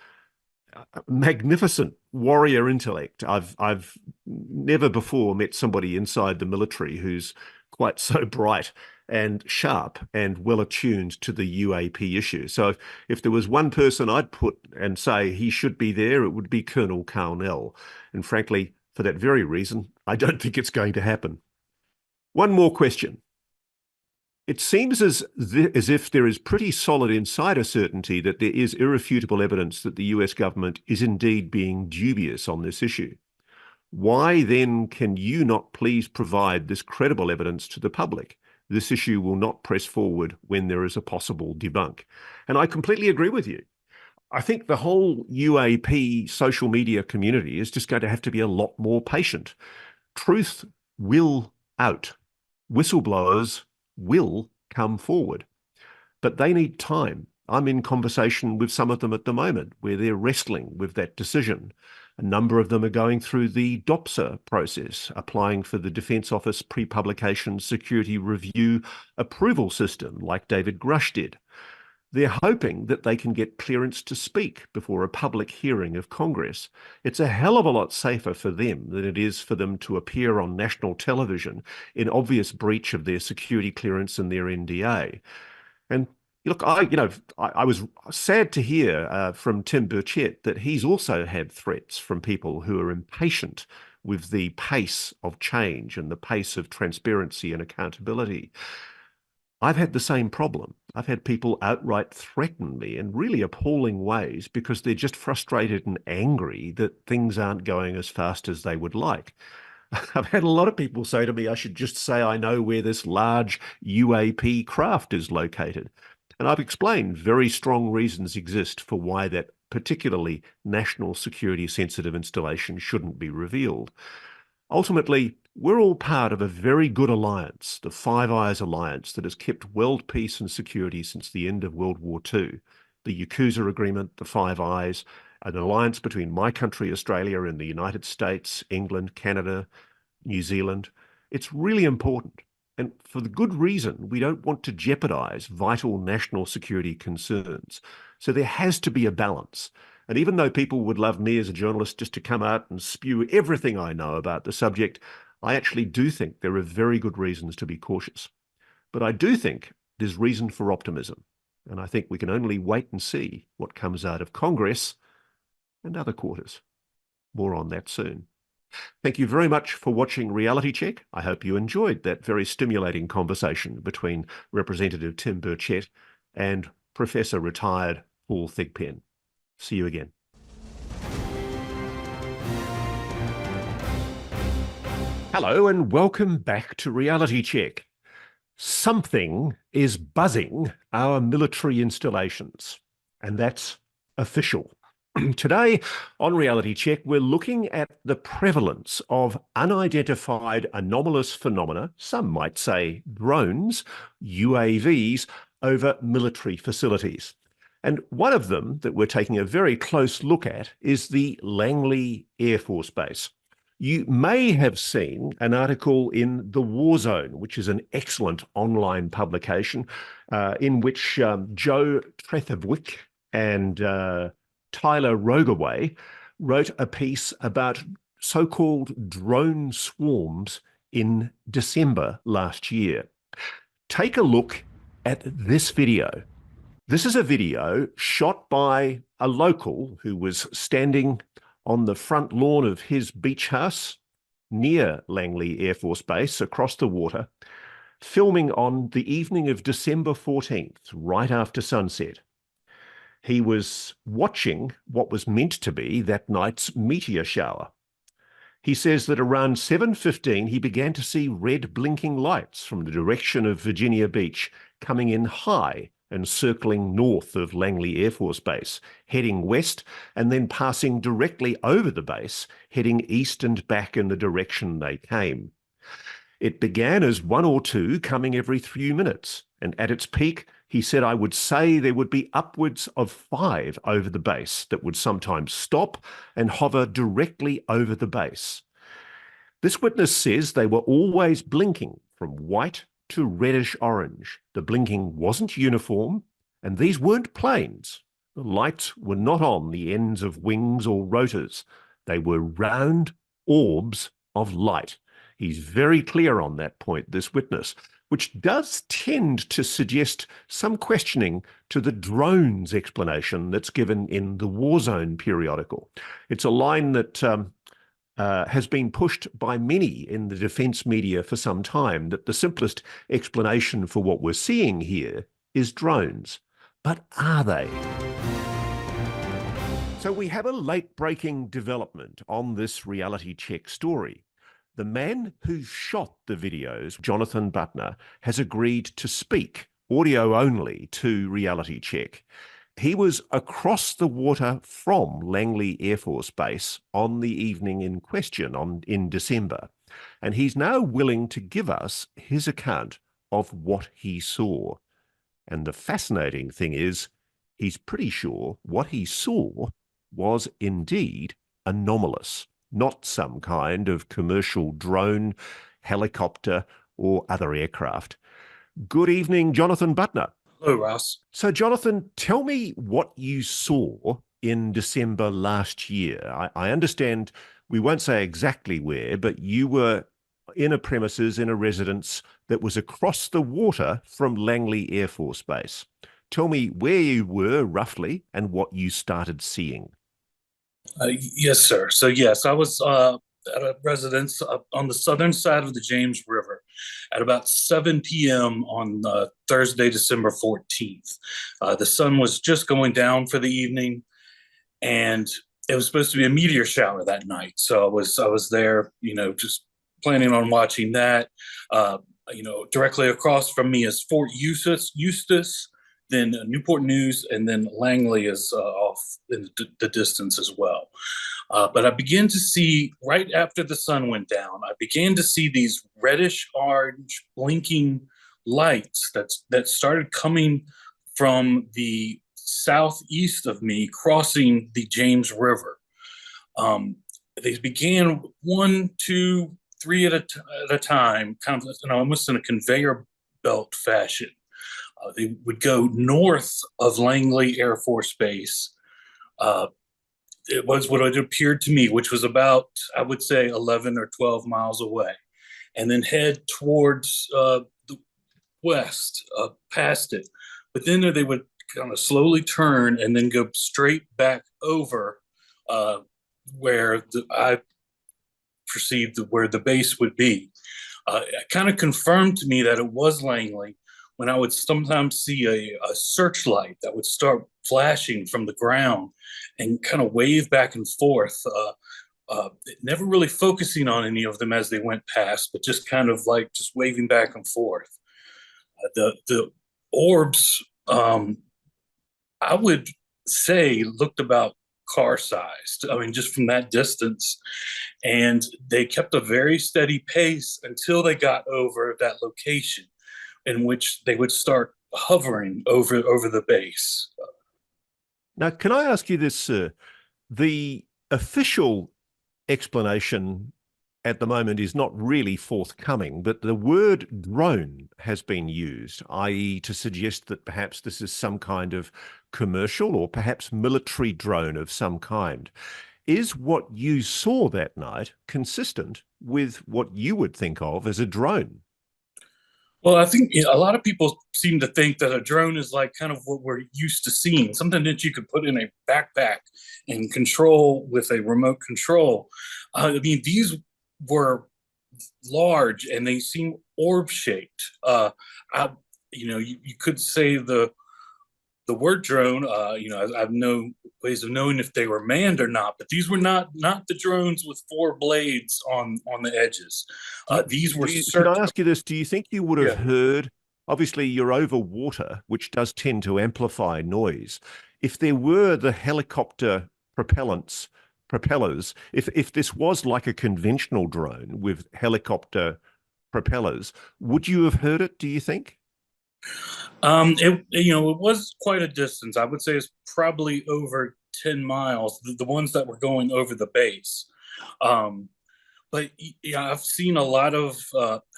Magnificent warrior intellect. I've never before met somebody inside the military who's quite so bright and sharp and well attuned to the UAP issue. So if there was one person I'd put and say he should be there, it would be Colonel Carnell. And frankly, for that very reason, I don't think it's going to happen. One more question. It seems as if there is pretty solid insider certainty that there is irrefutable evidence that the US government is indeed being dubious on this issue. Why then can you not please provide this credible evidence to the public? This issue will not press forward when there is a possible debunk. And I completely agree with you. I think the whole UAP social media community is just going to have to be a lot more patient. Truth will out. Whistleblowers will come forward, but they need time. I'm in conversation with some of them at the moment where they're wrestling with that decision. A number of them are going through the DOPSA process, applying for the Defence Office Pre-Publication Security Review Approval System, like David Grush did. They're hoping that they can get clearance to speak before a public hearing of Congress. It's a hell of a lot safer for them than it is for them to appear on national television in obvious breach of their security clearance and their NDA. And look, I was sad to hear from Tim Burchett that he's also had threats from people who are impatient with the pace of change and the pace of transparency and accountability. I've had the same problem. I've had people outright threaten me in really appalling ways because they're just frustrated and angry that things aren't going as fast as they would like. I've had a lot of people say to me, I should just say I know where this large UAP craft is located. And I've explained very strong reasons exist for why that particularly national security sensitive installation shouldn't be revealed. Ultimately, we're all part of a very good alliance, the Five Eyes Alliance, that has kept world peace and security since the end of World War II. The Yakuza Agreement, the Five Eyes, an alliance between my country, Australia, and the United States, England, Canada, New Zealand. It's really important. And for the good reason, we don't want to jeopardize vital national security concerns. So there has to be a balance. And even though people would love me as a journalist just to come out and spew everything I know about the subject, I actually do think there are very good reasons to be cautious. But I do think there's reason for optimism. And I think we can only wait and see what comes out of Congress and other quarters. More on that soon. Thank you very much for watching Reality Check. I hope you enjoyed that very stimulating conversation between Representative Tim Burchett and Professor retired Paul Thigpen. See you again. Hello and welcome back to Reality Check. Something is buzzing our military installations, and that's official. Today on Reality Check, we're looking at the prevalence of unidentified anomalous phenomena, some might say drones, UAVs, over military facilities. And one of them that we're taking a very close look at is the Langley Air Force Base. You may have seen an article in The War Zone, which is an excellent online publication in which Joe Trethewicz and Tyler Rogaway wrote a piece about so-called drone swarms in December last year. Take a look at this video. This is a video shot by a local who was standing on the front lawn of his beach house near Langley Air Force Base across the water, filming on the evening of December 14th, right after sunset. He was watching what was meant to be that night's meteor shower. He says that around 7:15, he began to see red blinking lights from the direction of Virginia Beach coming in high and circling north of Langley Air Force Base, heading west and then passing directly over the base, heading east and back in the direction they came. It began as one or two coming every few minutes, and at its peak, he said, I would say there would be upwards of 5 over the base that would sometimes stop and hover directly over the base. This witness says they were always blinking from white to reddish orange. The blinking wasn't uniform, and these weren't planes. The lights were not on the ends of wings or rotors. They were round orbs of light. He's very clear on that point, this witness, which does tend to suggest some questioning to the drones explanation that's given in the War Zone periodical. It's a line that has been pushed by many in the defense media for some time, that the simplest explanation for what we're seeing here is drones. But are they? So we have a late-breaking development on this Reality Check story. The man who shot the videos, Jonathan Butner, has agreed to speak, audio only, to Reality Check. He was across the water from Langley Air Force Base on the evening in question in December, and he's now willing to give us his account of what he saw. And the fascinating thing is, he's pretty sure what he saw was indeed anomalous, not some kind of commercial drone, helicopter, or other aircraft. Good evening, Jonathan Butner. Hello, Ross. So, Jonathan, tell me what you saw in December last year. I understand we won't say exactly where, but you were in a premises, in a residence that was across the water from Langley Air Force Base. Tell me where you were roughly and what you started seeing. Yes, sir. So, yes, I was at a residence on the southern side of the James River at about 7 p.m. on Thursday, December 14th. The sun was just going down for the evening, and it was supposed to be a meteor shower that night. So I was there, just planning on watching that. Directly across from me is Fort Eustis, then Newport News, and then Langley is off in the distance as well. But I began to see, right after the sun went down, I began to see these reddish orange blinking lights that started coming from the southeast of me, crossing the James River. They began 1, 2, 3 at a time, kind of almost in a conveyor belt fashion. They would go north of Langley Air Force Base. It was what it appeared to me, which was about, I would say, 11 or 12 miles away, and then head towards the west, past it. But then they would kind of slowly turn and then go straight back over where I perceived where the base would be. It kind of confirmed to me that it was Langley, when I would sometimes see a searchlight that would start flashing from the ground and kind of wave back and forth, never really focusing on any of them as they went past, but just kind of like just waving back and forth. The orbs, I would say, looked about car sized. I mean, just from that distance. And they kept a very steady pace until they got over that location, in which they would start hovering over the base. Now, can I ask you this, sir? The official explanation at the moment is not really forthcoming, but the word drone has been used, i.e. to suggest that perhaps this is some kind of commercial or perhaps military drone of some kind. Is what you saw that night consistent with what you would think of as a drone? Well, I think a lot of people seem to think that a drone is like kind of what we're used to seeing, something that you could put in a backpack and control with a remote control. I mean, these were large and they seem orb shaped. You could say the word drone. I've no ways of knowing if they were manned or not, but these were not the drones with 4 blades on the edges. These were. Can I ask you this? Do you think you would have Yeah. heard? Obviously, you're over water, which does tend to amplify noise. If there were the helicopter propellers, if this was like a conventional drone with helicopter propellers, would you have heard it, do you think? It was quite a distance. I would say it's probably over 10 miles, the ones that were going over the base. But yeah, I've seen a lot of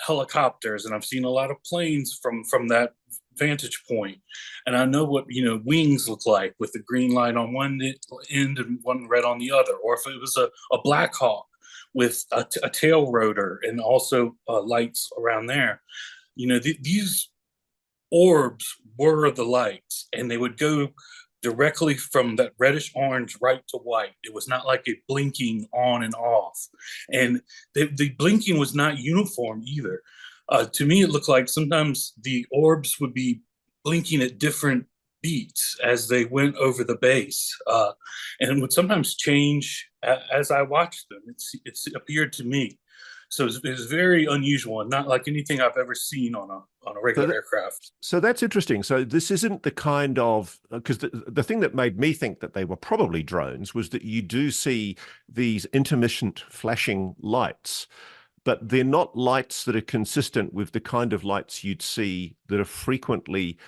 helicopters and I've seen a lot of planes from that vantage point. And I know what, wings look like with the green light on one end and one red on the other. Or if it was a Black Hawk with a tail rotor and also lights around there. These orbs were the lights, and they would go directly from that reddish orange right to white. It was not like a blinking on and off, and the blinking was not uniform either. To me, it looked like sometimes the orbs would be blinking at different beats as they went over the base, and it would sometimes change as I watched them. It appeared to me. So it was very unusual and not like anything I've ever seen on a regular aircraft. So that's interesting. So this isn't the kind of, because the thing that made me think that they were probably drones was that you do see these intermittent flashing lights, but they're not lights that are consistent with the kind of lights you'd see that are frequently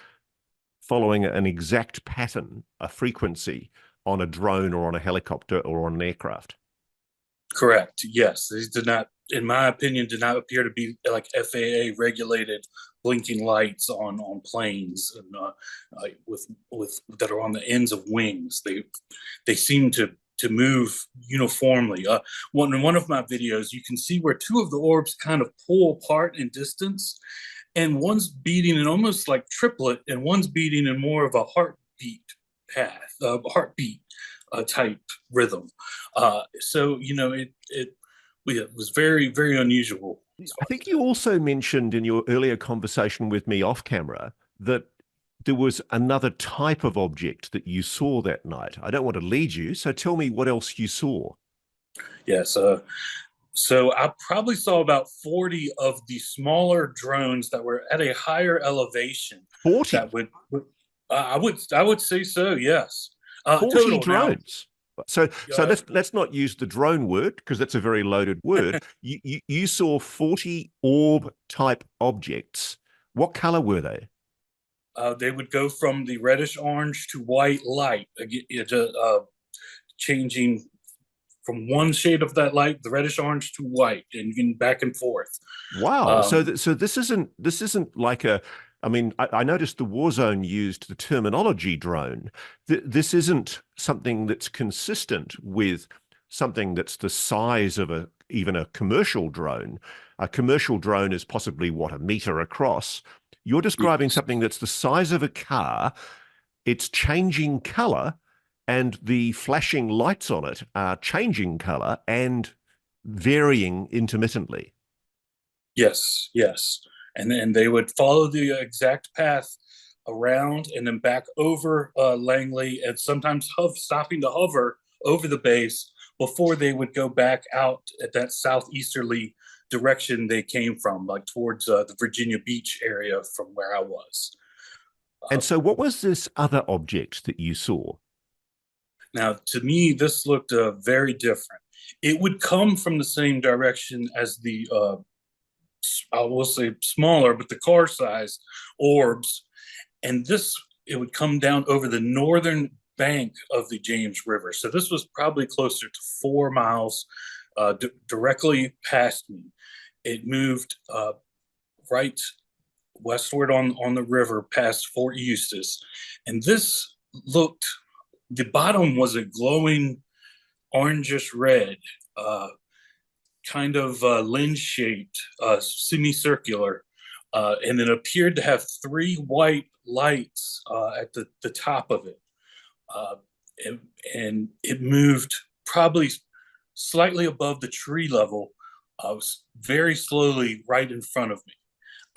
following an exact pattern, a frequency on a drone or on a helicopter or on an aircraft. Correct. Yes. These did not, in my opinion, did not appear to be like FAA regulated blinking lights on planes and with that are on the ends of wings. They seem to move uniformly. In one of my videos, you can see where 2 of the orbs kind of pull apart in distance, and one's beating in almost like triplet, and one's beating in more of a heartbeat type rhythm. It was very, very unusual. I think you also mentioned in your earlier conversation with me off camera that there was another type of object that you saw that night. I don't want to lead you, so tell me what else you saw. Yes. So I probably saw about 40 of the smaller drones that were at a higher elevation. 40? That I would say so. Yes. 40 total drones. So let's not use the drone word because that's a very loaded word. You saw 40 orb type objects. What color were they? They would go from the reddish orange to white light, changing from one shade of that light, the reddish orange, to white, and back and forth. Wow. So this isn't like a. I mean, I noticed the Warzone used the terminology drone. This isn't something that's consistent with something that's the size of even a commercial drone. A commercial drone is possibly, what, a meter across. You're describing something that's the size of a car. It's changing color, and the flashing lights on it are changing color and varying intermittently. Yes. and then they would follow the exact path around and then back over Langley, and sometimes stopping to hover over the base before they would go back out at that southeasterly direction they came from, like towards the Virginia Beach area from where I was. And so what was this other object that you saw? Now, to me, this looked very different. It would come from the same direction as the, I will say smaller, but the car-sized orbs. And it would come down over the northern bank of the James River. So this was probably closer to 4 miles directly past me. It moved right westward on the river past Fort Eustis. And this looked, the bottom was a glowing orangish red, kind of lens-shaped, semicircular, and it appeared to have 3 white lights at the top of it. And it moved probably slightly above the tree level, very slowly right in front of me.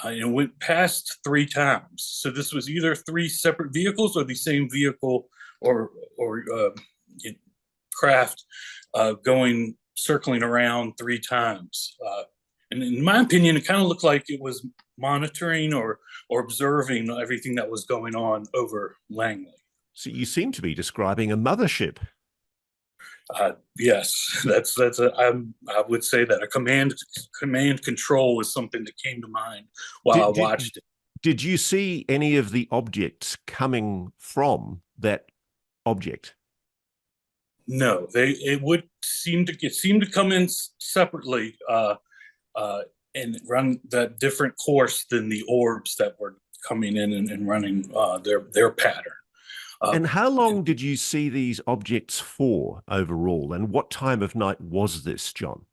And went past 3 times. So this was either 3 separate vehicles or the same vehicle or craft circling around 3 times. And in my opinion, it kind of looked like it was monitoring or observing everything that was going on over Langley. So you seem to be describing a mothership. Yes, I would say that a command control is something that came to mind while I watched it. Did you see any of the objects coming from that object? No, it seemed to come in separately and run that different course than the orbs that were coming in and running their pattern. And how long did you see these objects for overall? And what time of night was this, John?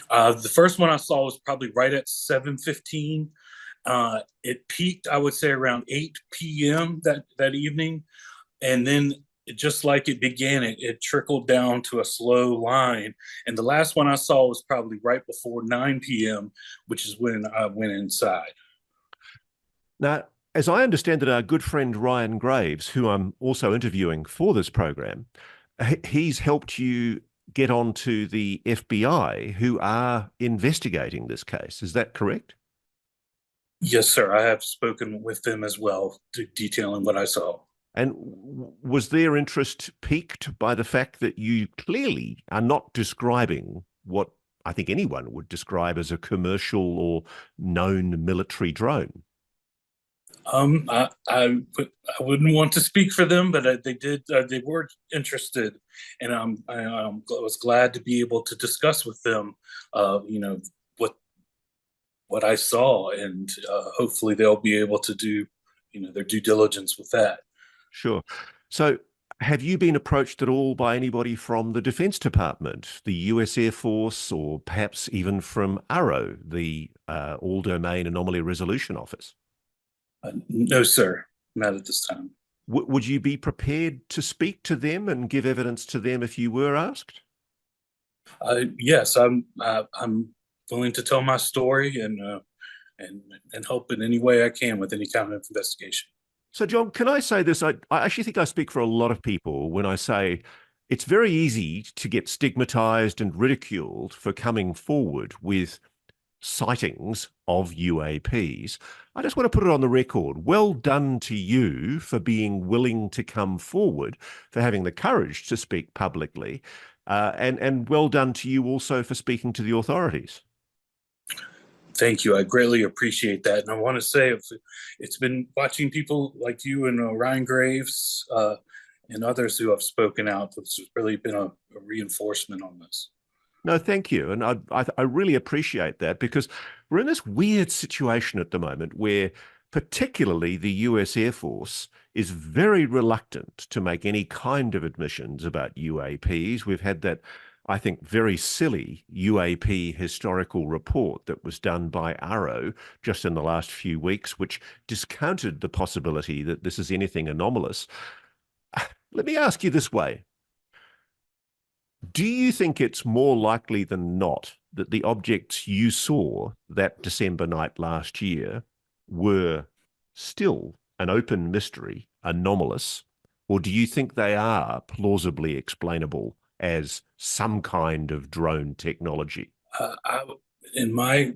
The first one I saw was probably right at 7:15. It peaked, I would say, around 8 p.m. that evening. And then just like it began, it trickled down to a slow line. And the last one I saw was probably right before 9 p.m., which is when I went inside. Now, as I understand it, our good friend Ryan Graves, who I'm also interviewing for this program, he's helped you get onto the FBI, who are investigating this case. Is that correct? Yes, sir. I have spoken with them as well, detailing what I saw. And was their interest piqued by the fact that you clearly are not describing what I think anyone would describe as a commercial or known military drone? I wouldn't want to speak for them, but they were interested, and I was glad to be able to discuss with them, what I saw, and hopefully they'll be able to do, their due diligence with that. Sure. So have you been approached at all by anybody from the Defense Department, the US Air Force, or perhaps even from ARRO, the All-Domain Anomaly Resolution Office? No, sir, not at this time. Would you be prepared to speak to them and give evidence to them if you were asked? Yes, I'm willing to tell my story and help in any way I can with any kind of investigation. So, John, can I say this? I actually think I speak for a lot of people when I say it's very easy to get stigmatized and ridiculed for coming forward with sightings of UAPs. I just want to put it on the record. Well done to you for being willing to come forward, for having the courage to speak publicly, and well done to you also for speaking to the authorities. Thank you. I greatly appreciate that. And I want to say it's been watching people like you and Ryan Graves and others who have spoken out. It's really been a reinforcement on this. No, thank you. And I really appreciate that, because we're in this weird situation at the moment where particularly the US Air Force is very reluctant to make any kind of admissions about UAPs. We've had that, I think, very silly UAP historical report that was done by ARRO just in the last few weeks, which discounted the possibility that this is anything anomalous. Let me ask you this way. Do you think it's more likely than not that the objects you saw that December night last year were still an open mystery, anomalous, or do you think they are plausibly explainable as some kind of drone technology? In my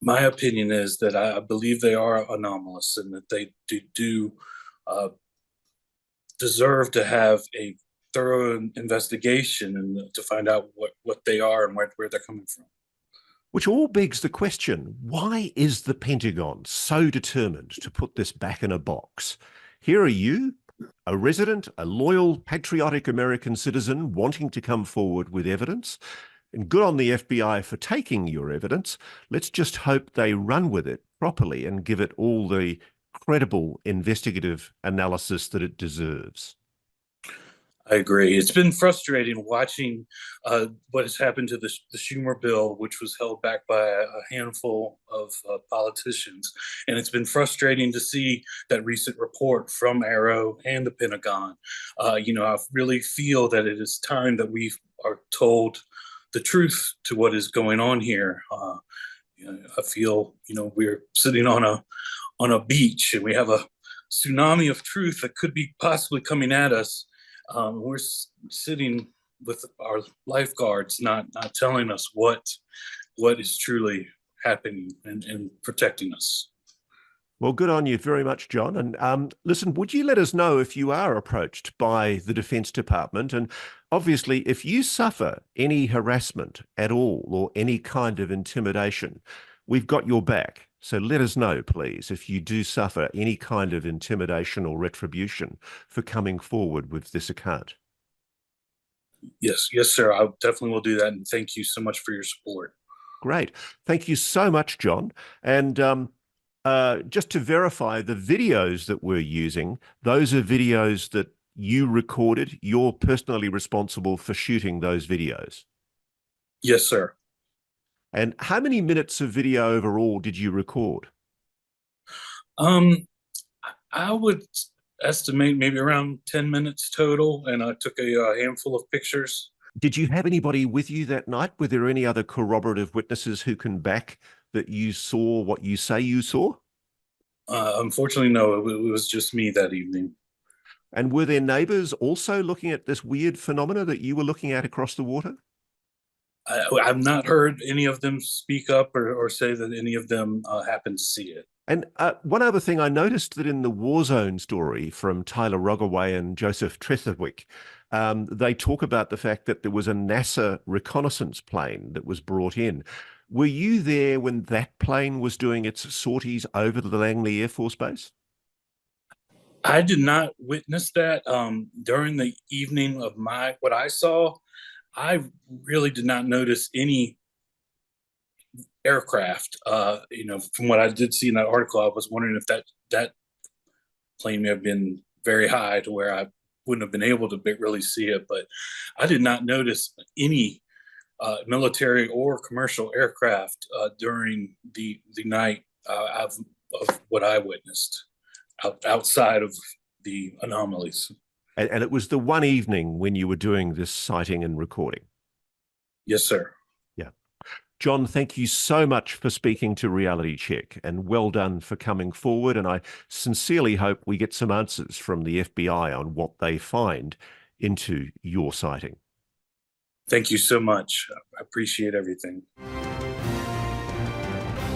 opinion is that I believe they are anomalous and that they do deserve to have a thorough investigation and to find out what they are and where they're coming from. Which all begs the question, why is the Pentagon so determined to put this back in a box? Here are you, a resident, a loyal, patriotic American citizen wanting to come forward with evidence. And good on the FBI for taking your evidence. Let's just hope they run with it properly and give it all the credible investigative analysis that it deserves. I agree. It's been frustrating watching what has happened to the Schumer bill, which was held back by a handful of politicians. And it's been frustrating to see that recent report from Arrow and the Pentagon. I really feel that it is time that we are told the truth to what is going on here. I feel, we're sitting on a beach and we have a tsunami of truth that could be possibly coming at us. We're sitting with our lifeguards, not telling us what is truly happening and protecting us. Well, good on you very much, John. And listen, would you let us know if you are approached by the Defense Department? And obviously, if you suffer any harassment at all or any kind of intimidation, we've got your back. So let us know, please, if you do suffer any kind of intimidation or retribution for coming forward with this account. Yes, sir. I definitely will do that. And thank you so much for your support. Great. Thank you so much, John. And just to verify, the videos that we're using, those are videos that you recorded. You're personally responsible for shooting those videos. Yes, sir. And how many minutes of video overall did you record? I would estimate maybe around 10 minutes total, and I took a handful of pictures. Did you have anybody with you that night? Were there any other corroborative witnesses who can back that you saw what you say you saw? Unfortunately, no, it was just me that evening. And were there neighbors also looking at this weird phenomena that you were looking at across the water? I've not heard any of them speak up or say that any of them happened to see it. And one other thing, I noticed that in the War Zone story from Tyler Rogaway and Joseph Tresthwick, they talk about the fact that there was a NASA reconnaissance plane that was brought in. Were you there when that plane was doing its sorties over the Langley Air Force Base? I did not witness that. During the evening of what I saw, I really did not notice any aircraft. From what I did see in that article, I was wondering if that plane may have been very high to where I wouldn't have been able to really see it. But I did not notice any military or commercial aircraft during the night of what I witnessed outside of the anomalies. And it was the one evening when you were doing this sighting and recording? Yes, sir. Yeah. John, thank you so much for speaking to Reality Check, and well done for coming forward. And I sincerely hope we get some answers from the FBI on what they find into your sighting. Thank you so much. I appreciate everything.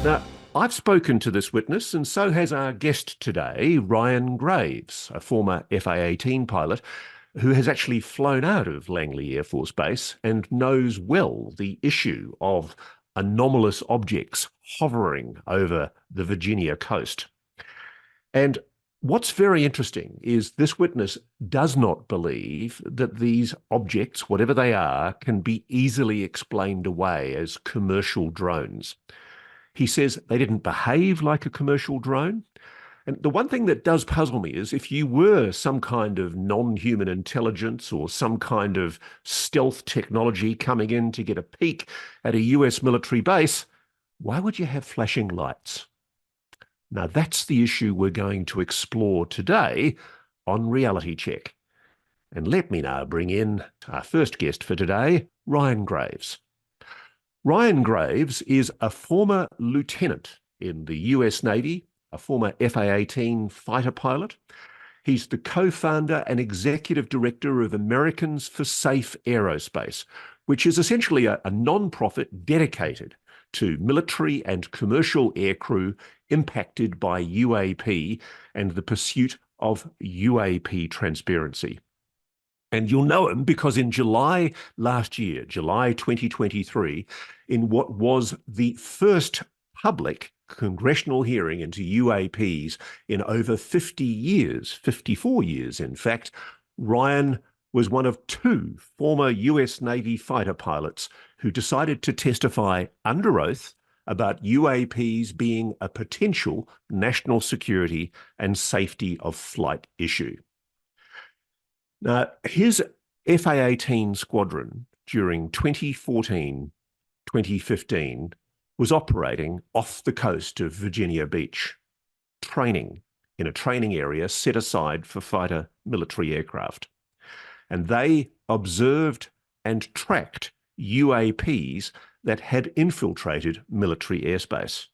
Now, I've spoken to this witness, and so has our guest today, Ryan Graves, a former FA-18 pilot who has actually flown out of Langley Air Force Base and knows well the issue of anomalous objects hovering over the Virginia coast. And what's very interesting is this witness does not believe that these objects, whatever they are, can be easily explained away as commercial drones. He says they didn't behave like a commercial drone. And the one thing that does puzzle me is if you were some kind of non-human intelligence or some kind of stealth technology coming in to get a peek at a US military base, why would you have flashing lights? Now, that's the issue we're going to explore today on Reality Check. And let me now bring in our first guest for today, Ryan Graves. Ryan Graves is a former lieutenant in the US Navy, a former F/A-18 fighter pilot. He's the co-founder and executive director of Americans for Safe Aerospace, which is essentially a non-profit dedicated to military and commercial aircrew impacted by UAP and the pursuit of UAP transparency. And you'll know him because in July last year, July 2023, in what was the first public congressional hearing into UAPs in over 50 years, 54 years in fact, Ryan was one of two former US Navy fighter pilots who decided to testify under oath about UAPs being a potential national security and safety of flight issue. Now, his F/A-18 squadron during 2014-2015 was operating off the coast of Virginia Beach, training in a training area set aside for fighter military aircraft. And they observed and tracked UAPs that had infiltrated military airspace.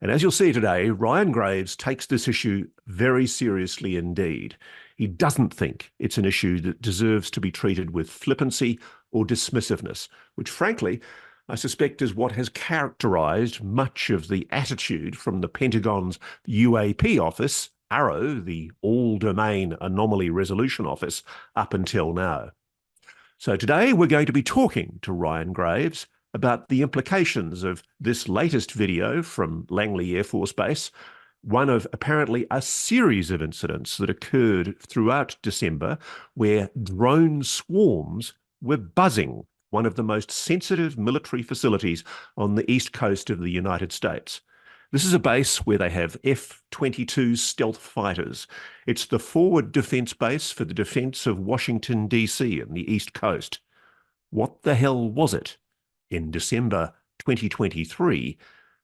And as you'll see today, Ryan Graves takes this issue very seriously indeed. He doesn't think it's an issue that deserves to be treated with flippancy or dismissiveness, which frankly, I suspect is what has characterized much of the attitude from the Pentagon's UAP office, AARO, the All-Domain Anomaly Resolution Office, up until now. So today we're going to be talking to Ryan Graves about the implications of this latest video from Langley Air Force Base, one of apparently a series of incidents that occurred throughout December where drone swarms were buzzing one of the most sensitive military facilities on the east coast of the United States. This is a base where they have F-22 stealth fighters. It's the forward defense base for the defense of Washington, D.C. and the East Coast. What the hell was it in December 2023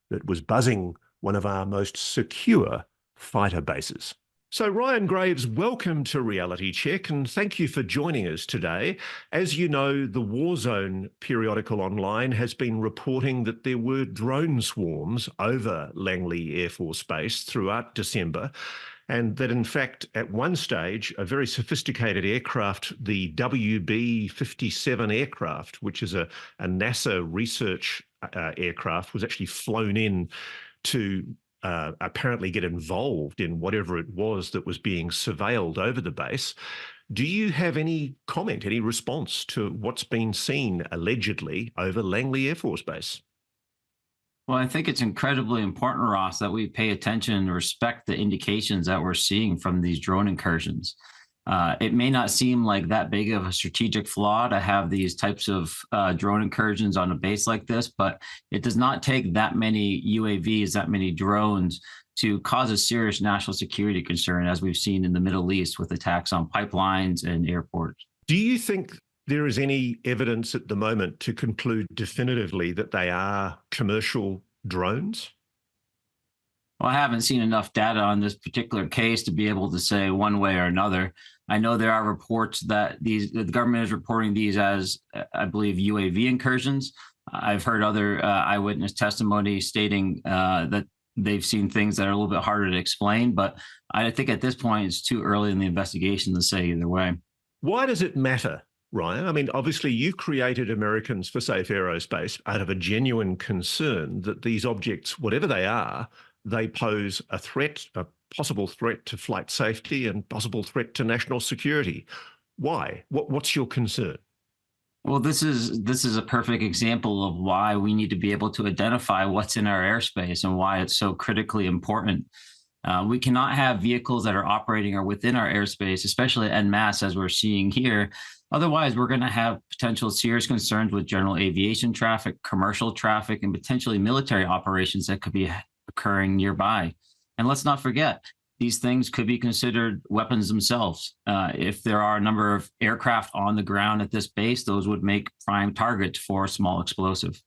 that was buzzing one of our most secure fighter bases? So Ryan Graves, welcome to Reality Check and thank you for joining us today. As you know, the Warzone periodical online has been reporting that there were drone swarms over Langley Air Force Base throughout December, and that in fact at one stage a very sophisticated aircraft, the WB-57 aircraft, which is a NASA research aircraft, was actually flown in to apparently get involved in whatever it was that was being surveilled over the base. Do you have any comment, any response to what's been seen allegedly over Langley Air Force Base? Well, I think it's incredibly important, Ross, that we pay attention and respect the indications that we're seeing from these drone incursions. It may not seem like that big of a strategic flaw to have these types of drone incursions on a base like this, but it does not take that many UAVs, that many drones to cause a serious national security concern, as we've seen in the Middle East with attacks on pipelines and airports. Do you think there is any evidence at the moment to conclude definitively that they are commercial drones? Well, I haven't seen enough data on this particular case to be able to say one way or another. I know there are reports that the government is reporting these as, I believe, UAV incursions. I've heard other eyewitness testimony stating that they've seen things that are a little bit harder to explain, but I think at this point it's too early in the investigation to say either way. Why does it matter, Ryan? I mean, obviously you created Americans for Safe Aerospace out of a genuine concern that these objects, whatever they are, they pose a threat, a possible threat to flight safety and possible threat to national security. Why? What's your concern? Well, this is a perfect example of why we need to be able to identify what's in our airspace and why it's so critically important. We cannot have vehicles that are operating or within our airspace, especially en masse, as we're seeing here. Otherwise, we're going to have potential serious concerns with general aviation traffic, commercial traffic, and potentially military operations that could be occurring nearby. And let's not forget, these things could be considered weapons themselves. If there are a number of aircraft on the ground at this base, those would make prime targets for a small explosive.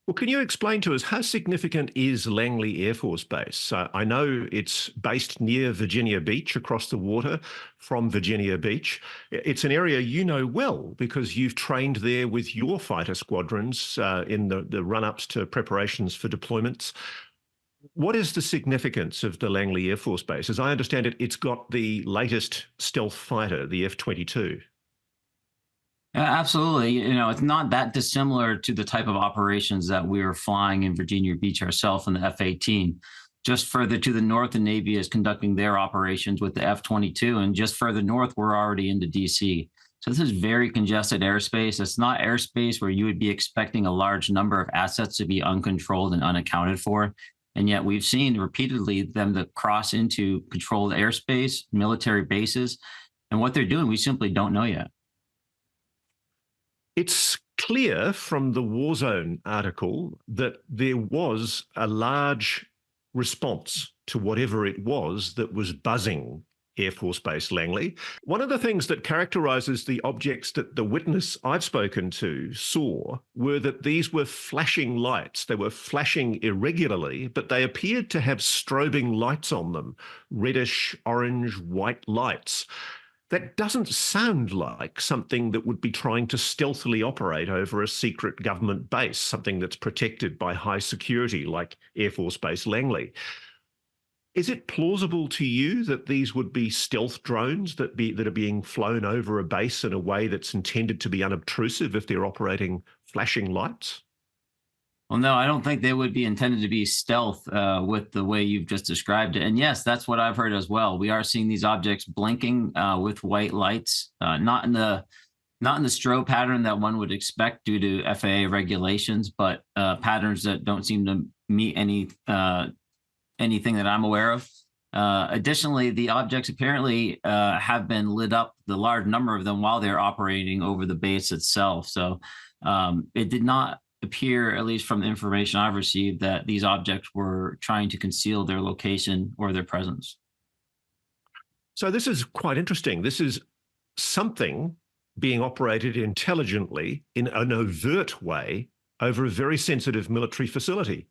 Well, can you explain to us how significant is Langley Air Force Base? I know it's based near Virginia Beach, across the water from Virginia Beach. It's an area you know well because you've trained there with your fighter squadrons in the run-ups to preparations for deployments. What is the significance of the Langley Air Force Base? As I understand it, it's got the latest stealth fighter, the F-22. Absolutely. You know, it's not that dissimilar to the type of operations that we were flying in Virginia Beach ourselves in the F-18. Just further to the north, the Navy is conducting their operations with the F-22, and just further north, we're already into DC. So this is very congested airspace. It's not airspace where you would be expecting a large number of assets to be uncontrolled and unaccounted for. And yet we've seen repeatedly them to cross into controlled airspace, military bases, and what they're doing, we simply don't know yet. It's clear from the Warzone article that there was a large response to whatever it was that was buzzing Air Force Base Langley. One of the things that characterises the objects that the witness I've spoken to saw were that these were flashing lights. They were flashing irregularly, but they appeared to have strobing lights on them, reddish, orange, white lights. That doesn't sound like something that would be trying to stealthily operate over a secret government base, something that's protected by high security like Air Force Base Langley. Is it plausible to you that these would be stealth drones that are being flown over a base in a way that's intended to be unobtrusive if they're operating flashing lights? Well, no, I don't think they would be intended to be stealth with the way you've just described it. And yes, that's what I've heard as well. We are seeing these objects blinking with white lights, not in the strobe pattern that one would expect due to FAA regulations, but patterns that don't seem to meet anything that I'm aware of. Additionally, the objects apparently have been lit up, the large number of them, while they're operating over the base itself. So it did not appear, at least from the information I've received, that these objects were trying to conceal their location or their presence. So this is quite interesting. This is something being operated intelligently in an overt way over a very sensitive military facility.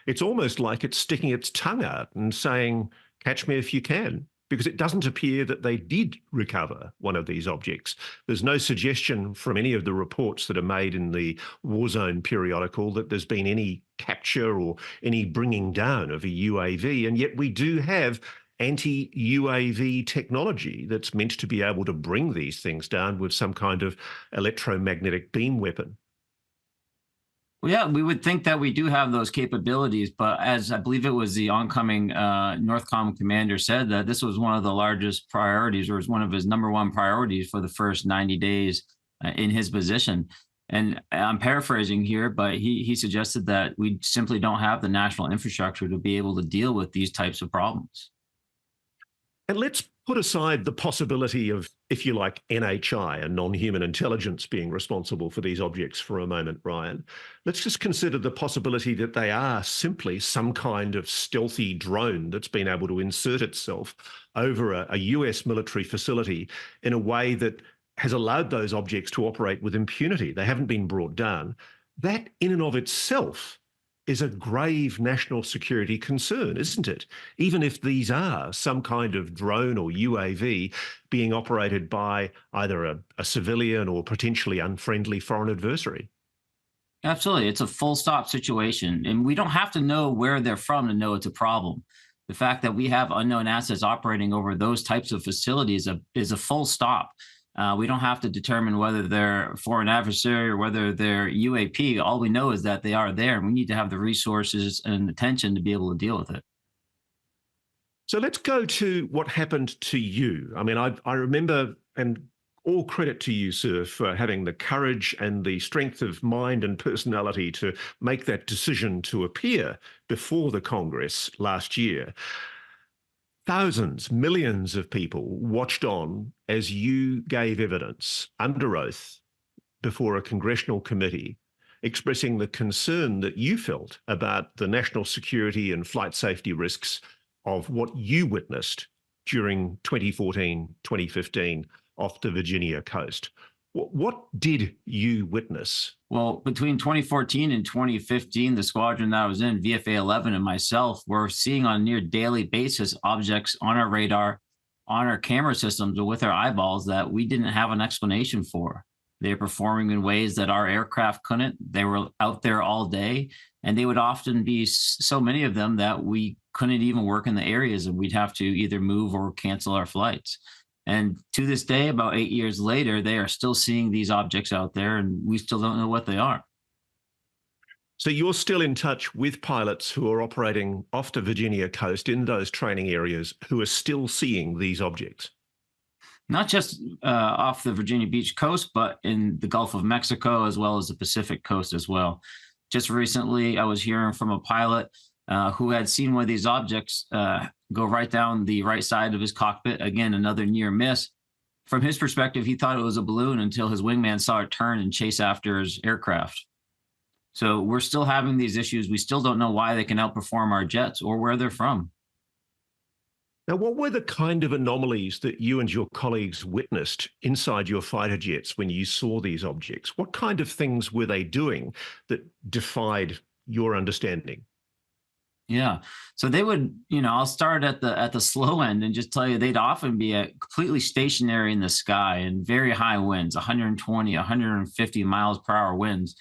It's almost like it's sticking its tongue out and saying, catch me if you can, because it doesn't appear that they did recover one of these objects. There's no suggestion from any of the reports that are made in the Warzone periodical that there's been any capture or any bringing down of a UAV, and yet we do have anti-UAV technology that's meant to be able to bring these things down with some kind of electromagnetic beam weapon. Well, yeah, we would think that we do have those capabilities, but as I believe it was the oncoming Northcom commander said, that this was one of the largest priorities, or was one of his #1 priorities for the first 90 days in his position. And I'm paraphrasing here, but he suggested that we simply don't have the national infrastructure to be able to deal with these types of problems. And let's put aside the possibility of, if you like, NHI and non-human intelligence being responsible for these objects for a moment, Ryan. Let's just consider the possibility that they are simply some kind of stealthy drone that's been able to insert itself over a US military facility in a way that has allowed those objects to operate with impunity. They haven't been brought down. That in and of itself is a grave national security concern, isn't it? Even if these are some kind of drone or UAV being operated by either a civilian or potentially unfriendly foreign adversary. Absolutely. It's a full stop situation. And we don't have to know where they're from to know it's a problem. The fact that we have unknown assets operating over those types of facilities is a full stop. We don't have to determine whether they're a foreign adversary or whether they're UAP. All we know is that they are there, and we need to have the resources and attention to be able to deal with it. So let's go to what happened to you. I mean, I remember, and all credit to you, sir, for having the courage and the strength of mind and personality to make that decision to appear before the Congress last year. Thousands, millions of people watched on as you gave evidence under oath before a congressional committee expressing the concern that you felt about the national security and flight safety risks of what you witnessed during 2014, 2015 off the Virginia coast. What did you witness? Well, between 2014 and 2015, the squadron that I was in, VFA 11, and myself were seeing on a near daily basis objects on our radar, on our camera systems, or with our eyeballs that we didn't have an explanation for. They're performing in ways that our aircraft couldn't. They were out there all day, and they would often be so many of them that we couldn't even work in the areas, and we'd have to either move or cancel our flights. And to this day, about 8 years later, they are still seeing these objects out there, and we still don't know what they are. So you're still in touch with pilots who are operating off the Virginia coast in those training areas who are still seeing these objects? Not just off the Virginia Beach coast, but in the Gulf of Mexico, as well as the Pacific coast as well. Just recently, I was hearing from a pilot who had seen one of these objects go right down the right side of his cockpit. Again, another near miss. From his perspective, he thought it was a balloon until his wingman saw it turn and chase after his aircraft. So we're still having these issues. We still don't know why they can outperform our jets or where they're from. Now, what were the kind of anomalies that you and your colleagues witnessed inside your fighter jets when you saw these objects? What kind of things were they doing that defied your understanding? Yeah. So they would, I'll start at the slow end and just tell you they'd often be completely stationary in the sky and very high winds, 120, 150 miles per hour winds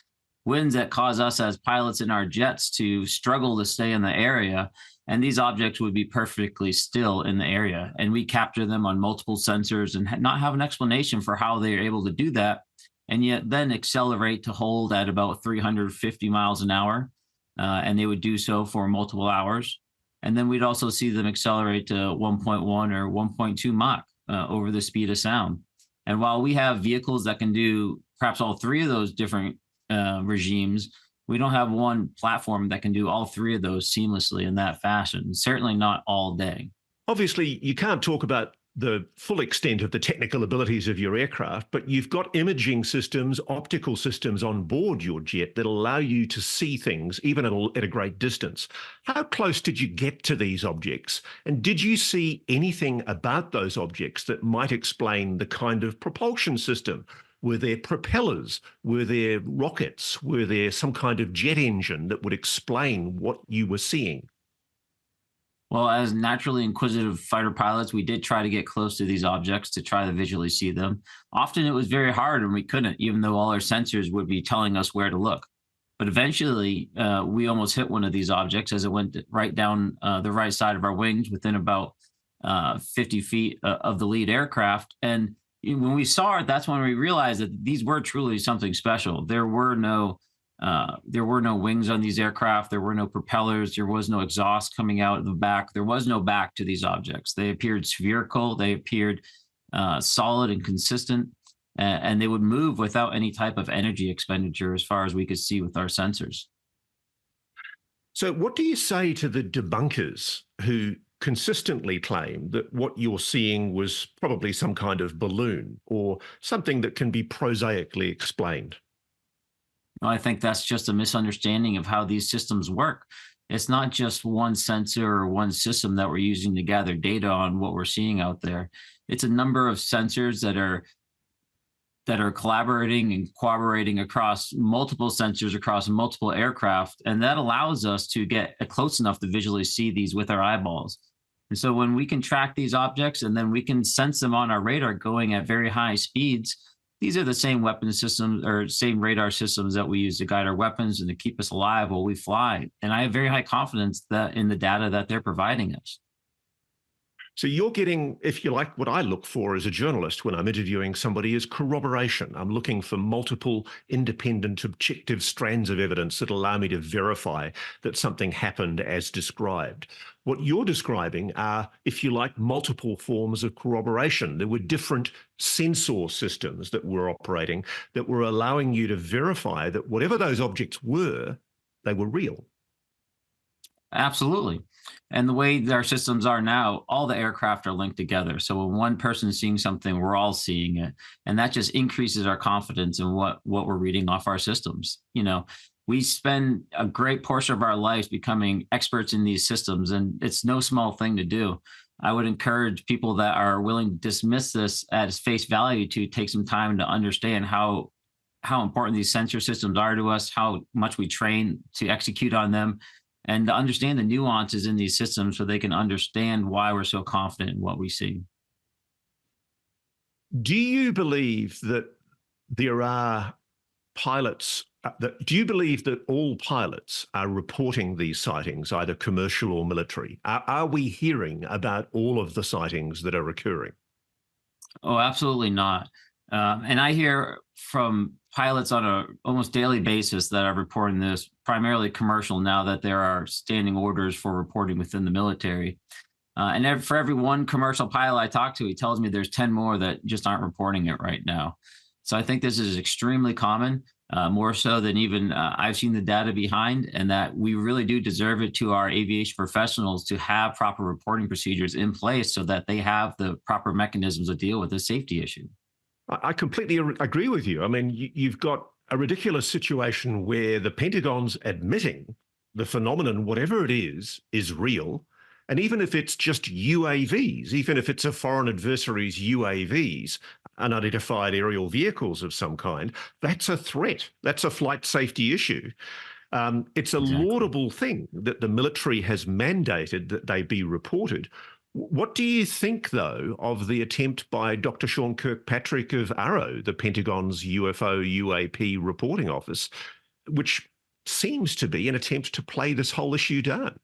that cause us as pilots in our jets to struggle to stay in the area. And these objects would be perfectly still in the area. And we capture them on multiple sensors and not have an explanation for how they are able to do that. And yet then accelerate to hold at about 350 miles an hour. And they would do so for multiple hours. And then we'd also see them accelerate to 1.1 or 1.2 Mach over the speed of sound. And while we have vehicles that can do perhaps all three of those different regimes, we don't have one platform that can do all three of those seamlessly in that fashion, certainly not all day. Obviously, you can't talk about the full extent of the technical abilities of your aircraft, but you've got imaging systems, optical systems on board your jet that allow you to see things even at a great distance. How close did you get to these objects? And did you see anything about those objects that might explain the kind of propulsion system? Were there propellers? Were there rockets? Were there some kind of jet engine that would explain what you were seeing? Well, as naturally inquisitive fighter pilots, we did try to get close to these objects to try to visually see them. Often it was very hard and we couldn't, even though all our sensors would be telling us where to look. But eventually, we almost hit one of these objects as it went right down the right side of our wings within about 50 feet of the lead aircraft. And when we saw it, that's when we realized that these were truly something special. There were no wings on these aircraft. There were no propellers. There was no exhaust coming out of the back. There was no back to these objects. They appeared spherical. They appeared solid and consistent, and they would move without any type of energy expenditure as far as we could see with our sensors. So what do you say to the debunkers who consistently claim that what you're seeing was probably some kind of balloon or something that can be prosaically explained? I think that's just a misunderstanding of how these systems work. It's not just one sensor or one system that we're using to gather data on what we're seeing out there. It's a number of sensors that are collaborating and cooperating across multiple sensors across multiple aircraft, and that allows us to get close enough to visually see these with our eyeballs. And so when we can track these objects and then we can sense them on our radar going at very high speeds, these are the same weapon systems or same radar systems that we use to guide our weapons and to keep us alive while we fly. And I have very high confidence that in the data that they're providing us. So you're getting, if you like, what I look for as a journalist when I'm interviewing somebody is corroboration. I'm looking for multiple independent, objective strands of evidence that allow me to verify that something happened as described. What you're describing are, if you like, multiple forms of corroboration. There were different sensor systems that were operating that were allowing you to verify that whatever those objects were, they were real. Absolutely. And the way our systems are now, all the aircraft are linked together. So when one person is seeing something, we're all seeing it. And that just increases our confidence in what we're reading off our systems. We spend a great portion of our lives becoming experts in these systems, and it's no small thing to do. I would encourage people that are willing to dismiss this at its face value to take some time to understand how important these sensor systems are to us, how much we train to execute on them, and to understand the nuances in these systems so they can understand why we're so confident in what we see. Do you believe that there are pilots, do you believe that all pilots are reporting these sightings, either commercial or military? Are we hearing about all of the sightings that are occurring? Oh, absolutely not. And I hear from pilots on a almost daily basis that are reporting this, primarily commercial, now that there are standing orders for reporting within the military. And for every one commercial pilot I talk to, he tells me there's 10 more that just aren't reporting it right now. So I think this is extremely common, more so than even I've seen the data behind, and that we really do deserve it to our aviation professionals to have proper reporting procedures in place so that they have the proper mechanisms to deal with this safety issue. I completely agree with you. I mean, you've got a ridiculous situation where the Pentagon's admitting the phenomenon, whatever it is real. And even if it's just UAVs, even if it's a foreign adversary's UAVs, unidentified aerial vehicles of some kind, that's a threat. That's a flight safety issue. It's a laudable thing that the military has mandated that they be reported. What do you think, though, of the attempt by Dr. Sean Kirkpatrick of AARO, the Pentagon's UFO UAP reporting office, which seems to be an attempt to play this whole issue down?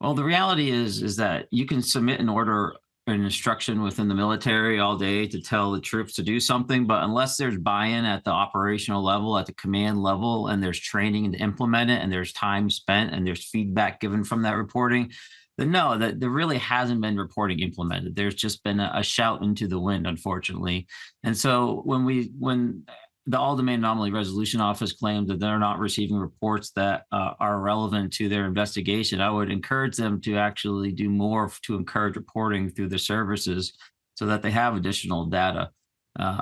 Well, the reality is that you can submit an order, an instruction within the military all day to tell the troops to do something, but unless there's buy-in at the operational level, at the command level, and there's training to implement it, and there's time spent, and there's feedback given from that reporting, then no, that there really hasn't been reporting implemented. There's just been a shout into the wind, unfortunately. And so when the All-Domain Anomaly Resolution Office claims that they're not receiving reports that are relevant to their investigation, I would encourage them to actually do more to encourage reporting through the services so that they have additional data.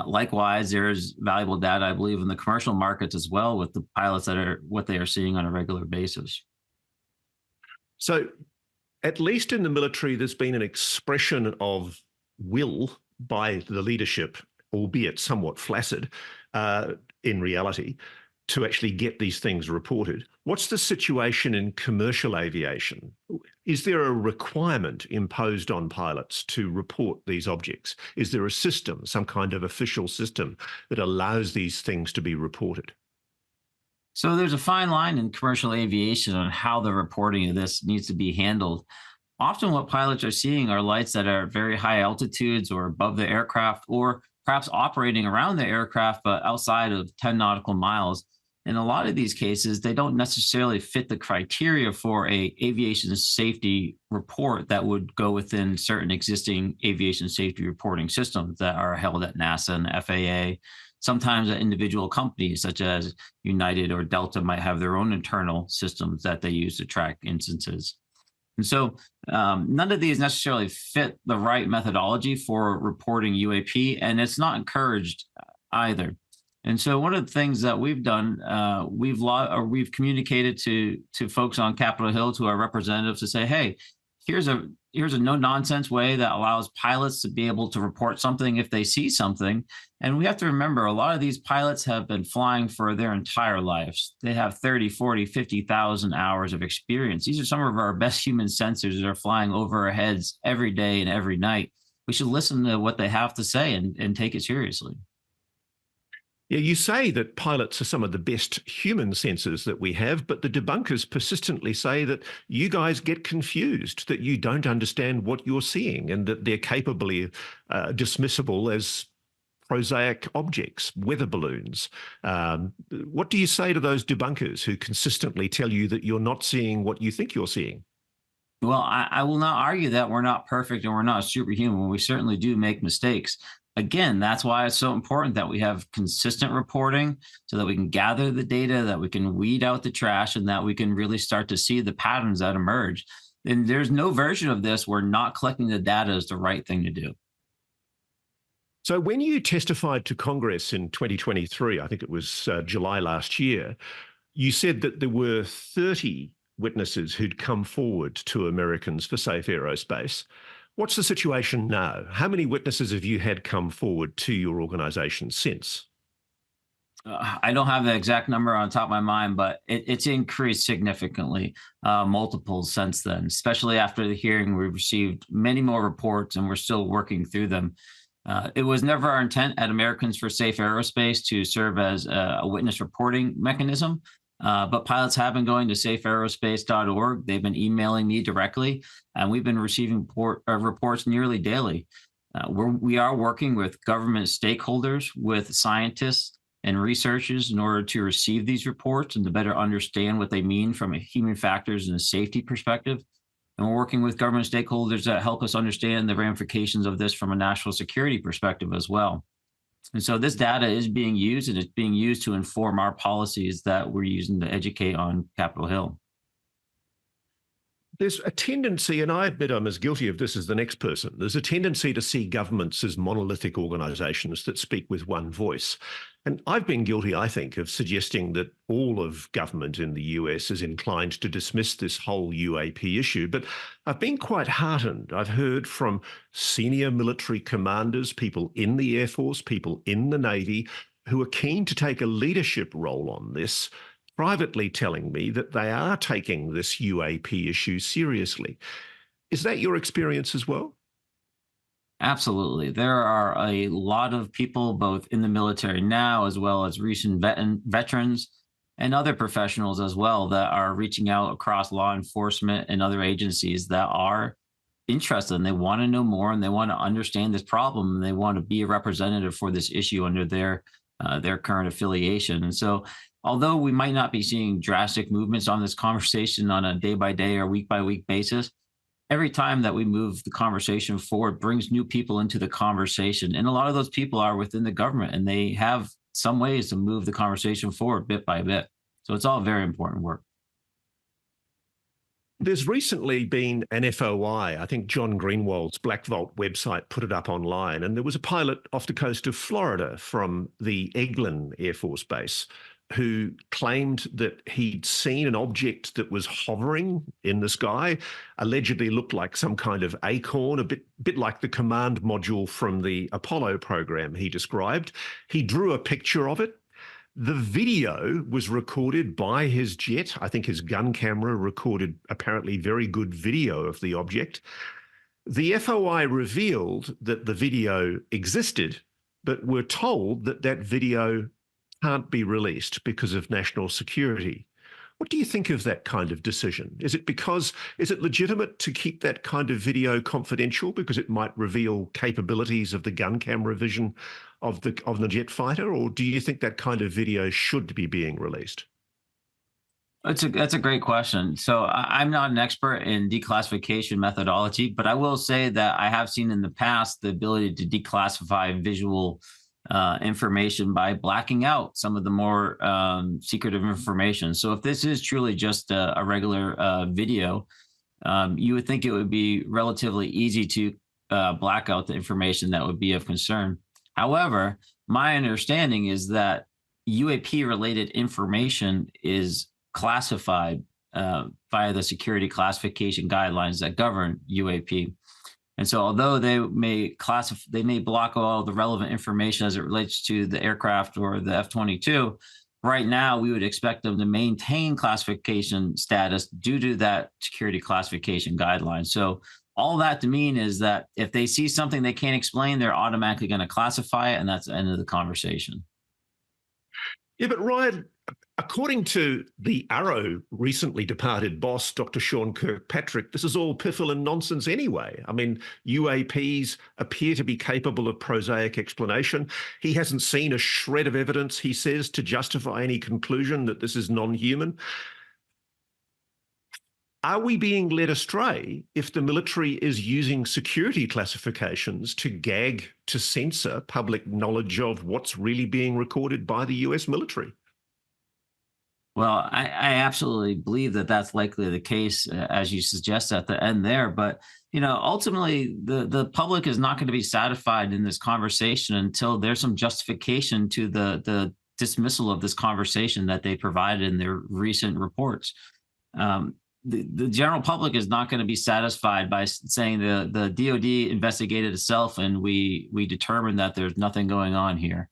Likewise, there's valuable data, I believe, in the commercial markets as well with the pilots that are what they are seeing on a regular basis. So at least in the military, there's been an expression of will by the leadership, albeit somewhat flaccid in reality, to actually get these things reported. What's the situation in commercial aviation? Is there a requirement imposed on pilots to report these objects? Is there a system, some kind of official system that allows these things to be reported? So there's a fine line in commercial aviation on how the reporting of this needs to be handled. Often what pilots are seeing are lights that are at very high altitudes or above the aircraft, or perhaps operating around the aircraft, but outside of 10 nautical miles. In a lot of these cases, they don't necessarily fit the criteria for a aviation safety report that would go within certain existing aviation safety reporting systems that are held at NASA and the FAA. Sometimes individual companies such as United or Delta might have their own internal systems that they use to track instances. And so none of these necessarily fit the right methodology for reporting UAP, and it's not encouraged either. And so one of the things that we've done, we've communicated to folks on Capitol Hill, to our representatives, to say, hey, here's a no-nonsense way that allows pilots to be able to report something if they see something. And we have to remember, a lot of these pilots have been flying for their entire lives. They have 30, 40, 50,000 hours of experience. These are some of our best human sensors that are flying over our heads every day and every night. We should listen to what they have to say and take it seriously. Yeah, you say that pilots are some of the best human sensors that we have, but the debunkers persistently say that you guys get confused, that you don't understand what you're seeing, and that they're capably dismissible as prosaic objects, weather balloons. What do you say to those debunkers who consistently tell you that you're not seeing what you think you're seeing? Well, I will not argue that we're not perfect and we're not superhuman. We certainly do make mistakes. Again, that's why it's so important that we have consistent reporting so that we can gather the data, that we can weed out the trash, and that we can really start to see the patterns that emerge. And there's no version of this where not collecting the data is the right thing to do. So when you testified to Congress in 2023, I think it was July last year, you said that there were 30 witnesses who'd come forward to Americans for Safe Aerospace. What's the situation now? How many witnesses have you had come forward to your organisation since? I don't have the exact number on top of my mind, but it's increased significantly, multiples since then, especially after the hearing. We've received many more reports and we're still working through them. It was never our intent at Americans for Safe Aerospace to serve as a witness reporting mechanism, but pilots have been going to safeaerospace.org. They've been emailing me directly, and we've been receiving reports nearly daily. We are working with government stakeholders, with scientists and researchers in order to receive these reports and to better understand what they mean from a human factors and a safety perspective. And we're working with government stakeholders that help us understand the ramifications of this from a national security perspective as well. And so this data is being used, and it's being used to inform our policies that we're using to educate on Capitol Hill. There's a tendency, and I admit I'm as guilty of this as the next person, there's a tendency to see governments as monolithic organisations that speak with one voice. And I've been guilty, I think, of suggesting that all of government in the US is inclined to dismiss this whole UAP issue. But I've been quite heartened. I've heard from senior military commanders, people in the Air Force, people in the Navy, who are keen to take a leadership role on this, privately telling me that they are taking this UAP issue seriously. Is that your experience as well? Absolutely. There are a lot of people, both in the military now, as well as recent veterans and other professionals as well, that are reaching out across law enforcement and other agencies that are interested, and they want to know more, and they want to understand this problem, and they want to be a representative for this issue under their current affiliation. And so, although we might not be seeing drastic movements on this conversation on a day-by-day or week-by-week basis, every time that we move the conversation forward brings new people into the conversation. And a lot of those people are within the government, and they have some ways to move the conversation forward bit by bit. So it's all very important work. There's recently been an FOI, I think John Greenwald's Black Vault website put it up online, and there was a pilot off the coast of Florida from the Eglin Air Force Base who claimed that he'd seen an object that was hovering in the sky, allegedly looked like some kind of acorn, a bit like the command module from the Apollo program he described. He drew a picture of it. The video was recorded by his jet. I think his gun camera recorded apparently very good video of the object. The FOI revealed that the video existed, but were told that that video can't be released because of national security. What do you think of that kind of decision? Is it legitimate to keep that kind of video confidential because it might reveal capabilities of the gun camera vision of the jet fighter, or do you think that kind of video should be being released? That's a great question. So I'm not an expert in declassification methodology, but I will say that I have seen in the past the ability to declassify visual information by blacking out some of the more secretive information. So if this is truly just a regular video, you would think it would be relatively easy to black out the information that would be of concern. However, my understanding is that UAP related information is classified via the security classification guidelines that govern UAP. And so although they may block all the relevant information as it relates to the aircraft or the F-22, right now we would expect them to maintain classification status due to that security classification guideline. So all that to mean is that if they see something they can't explain, they're automatically going to classify it, and that's the end of the conversation. Yeah, but Ryan, according to the Arrow recently departed boss, Dr. Sean Kirkpatrick, this is all piffle and nonsense anyway. I mean, UAPs appear to be capable of prosaic explanation. He hasn't seen a shred of evidence, he says, to justify any conclusion that this is non-human. Are we being led astray if the military is using security classifications to gag, to censor public knowledge of what's really being recorded by the US military? Well, I absolutely believe that that's likely the case, as you suggest at the end there. But, you know, ultimately, the public is not going to be satisfied in this conversation until there's some justification to the dismissal of this conversation that they provided in their recent reports. the general public is not going to be satisfied by saying the DOD investigated itself and we determined that there's nothing going on here.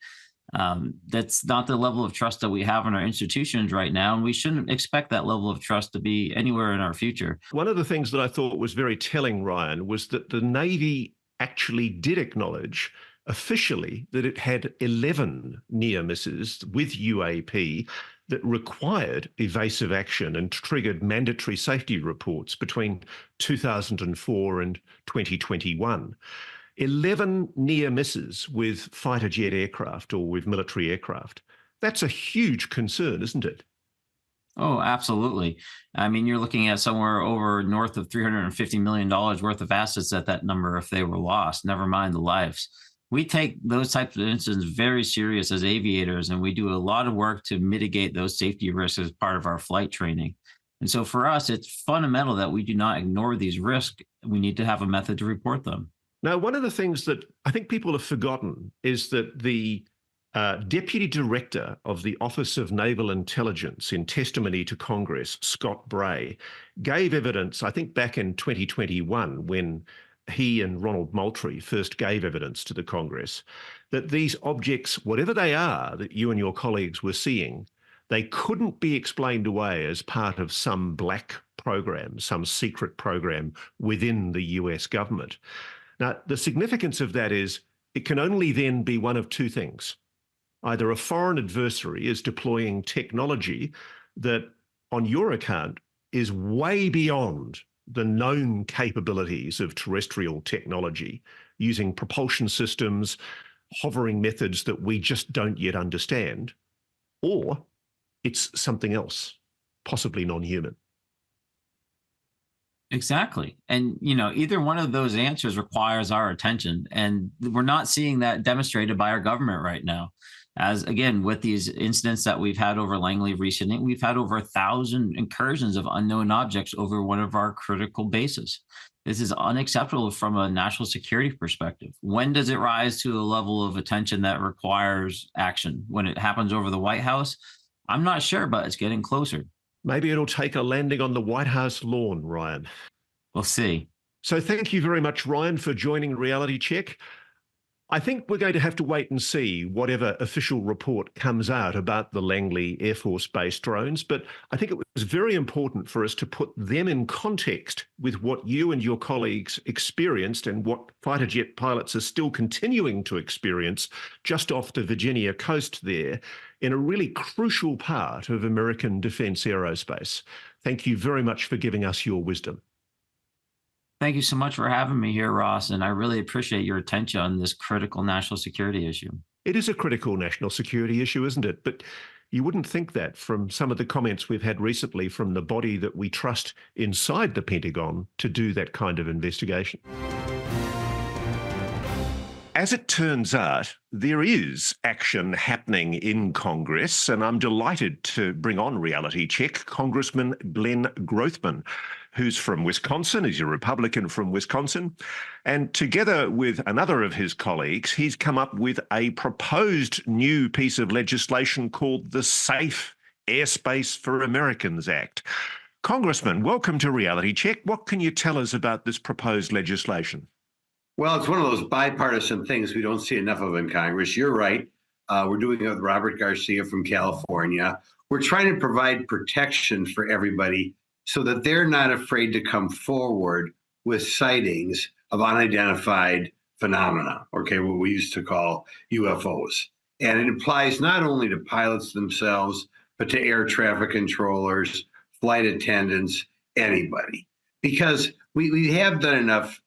That's not the level of trust that we have in our institutions right now, and we shouldn't expect that level of trust to be anywhere in our future. One of the things that I thought was very telling, Ryan, was that the Navy actually did acknowledge officially that it had 11 near misses with UAP that required evasive action and triggered mandatory safety reports between 2004 and 2021. 11 near misses with fighter jet aircraft or with military aircraft. That's a huge concern, isn't it? Oh, absolutely. I mean, you're looking at somewhere over north of $350 million worth of assets at that number if they were lost, never mind the lives. We take those types of incidents very serious as aviators, and we do a lot of work to mitigate those safety risks as part of our flight training. And so for us, it's fundamental that we do not ignore these risks. We need to have a method to report them. Now, one of the things that I think people have forgotten is that the Deputy Director of the Office of Naval Intelligence, in testimony to Congress, Scott Bray, gave evidence, I think back in 2021, when he and Ronald Moultrie first gave evidence to the Congress, that these objects, whatever they are that you and your colleagues were seeing, they couldn't be explained away as part of some black program, some secret program within the US government. Now, the significance of that is it can only then be one of two things. Either a foreign adversary is deploying technology that, on your account, is way beyond the known capabilities of terrestrial technology, using propulsion systems, hovering methods that we just don't yet understand, or it's something else, possibly non-human. Exactly. And, either one of those answers requires our attention. And we're not seeing that demonstrated by our government right now. As again, with these incidents that we've had over Langley recently, we've had over 1,000 incursions of unknown objects over one of our critical bases. This is unacceptable from a national security perspective. When does it rise to a level of attention that requires action? When it happens over the White House? I'm not sure, but it's getting closer. Maybe it'll take a landing on the White House lawn, Ryan. We'll see. So thank you very much, Ryan, for joining Reality Check. I think we're going to have to wait and see whatever official report comes out about the Langley Air Force Base drones, but I think it was very important for us to put them in context with what you and your colleagues experienced and what fighter jet pilots are still continuing to experience just off the Virginia coast there in a really crucial part of American defense aerospace. Thank you very much for giving us your wisdom. Thank you so much for having me here, Ross, and I really appreciate your attention on this critical national security issue. It is a critical national security issue, isn't it? But you wouldn't think that from some of the comments we've had recently from the body that we trust inside the Pentagon to do that kind of investigation. As it turns out, there is action happening in Congress, and I'm delighted to bring on Reality Check Congressman Glenn Grothman, who's from Wisconsin. He's a Republican from Wisconsin. And together with another of his colleagues, he's come up with a proposed new piece of legislation called the Safe Airspace for Americans Act. Congressman, welcome to Reality Check. What can you tell us about this proposed legislation? Well, it's one of those bipartisan things we don't see enough of in Congress. You're right. We're doing it with Robert Garcia from California. We're trying to provide protection for everybody so that they're not afraid to come forward with sightings of unidentified phenomena, okay, what we used to call UFOs. And it applies not only to pilots themselves, but to air traffic controllers, flight attendants, anybody. Because we have done enough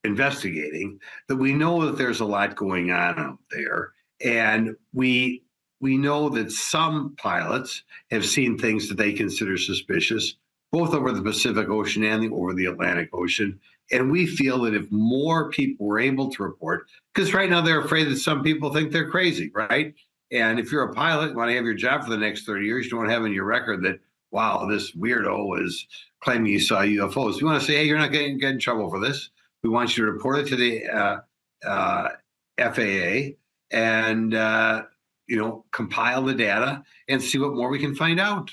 investigating that we know that there's a lot going on out there. And we know that some pilots have seen things that they consider suspicious, both over the Pacific Ocean and over the Atlantic Ocean. And we feel that if more people were able to report, because right now they're afraid that some people think they're crazy, right? And if you're a pilot, you want to have your job for the next 30 years, you don't have in your record that, wow, this weirdo is claiming you saw UFOs. You want to say, hey, you're not getting in trouble for this. We want you to report it to the FAA and, compile the data and see what more we can find out.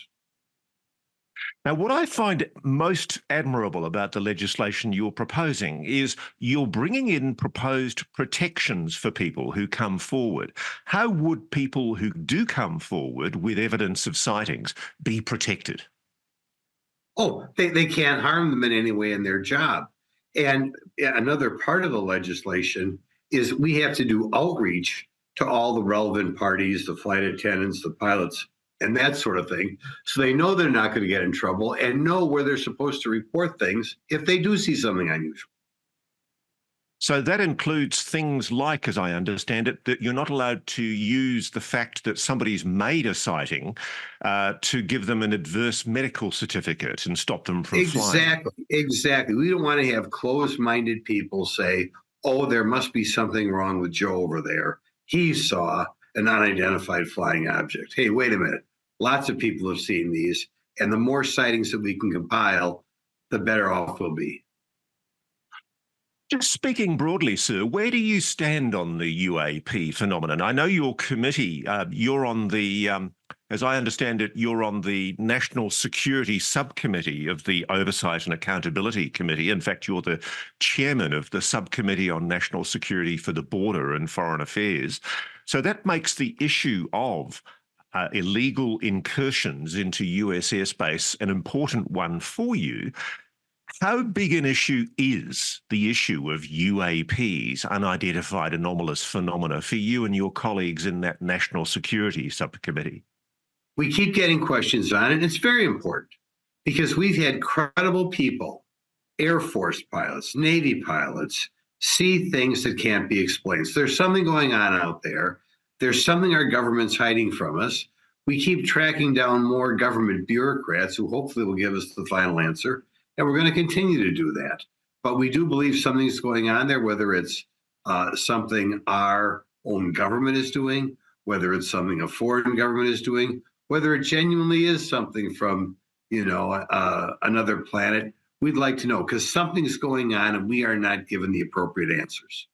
Now, what I find most admirable about the legislation you're proposing is you're bringing in proposed protections for people who come forward. How would people who do come forward with evidence of sightings be protected? Oh, they can't harm them in any way in their job. And another part of the legislation is we have to do outreach to all the relevant parties, the flight attendants, the pilots, and that sort of thing. So they know they're not going to get in trouble and know where they're supposed to report things if they do see something unusual. So that includes things like, as I understand it, that you're not allowed to use the fact that somebody's made a sighting to give them an adverse medical certificate and stop them from flying. Exactly. We don't want to have closed-minded people say, oh, there must be something wrong with Joe over there. He saw an unidentified flying object. Hey, wait a minute. Lots of people have seen these, and the more sightings that we can compile, the better off we'll be. Just speaking broadly, sir, where do you stand on the UAP phenomenon? I know your committee, you're on the, as I understand it, you're on the National Security Subcommittee of the Oversight and Accountability Committee. In fact, you're the chairman of the Subcommittee on National Security for the Border and Foreign Affairs. So that makes the issue of illegal incursions into US airspace an important one for you. How big an issue is the issue of UAPs, unidentified anomalous phenomena, for you and your colleagues in that National Security Subcommittee? We keep getting questions on it, and it's very important because we've had credible people, Air Force pilots, Navy pilots, see things that can't be explained. So there's something going on out there. There's something our government's hiding from us. We keep tracking down more government bureaucrats who hopefully will give us the final answer. And we're going to continue to do that. But we do believe something's going on there, whether it's something our own government is doing, whether it's something a foreign government is doing, whether it genuinely is something from, another planet. We'd like to know because something's going on and we are not given the appropriate answers.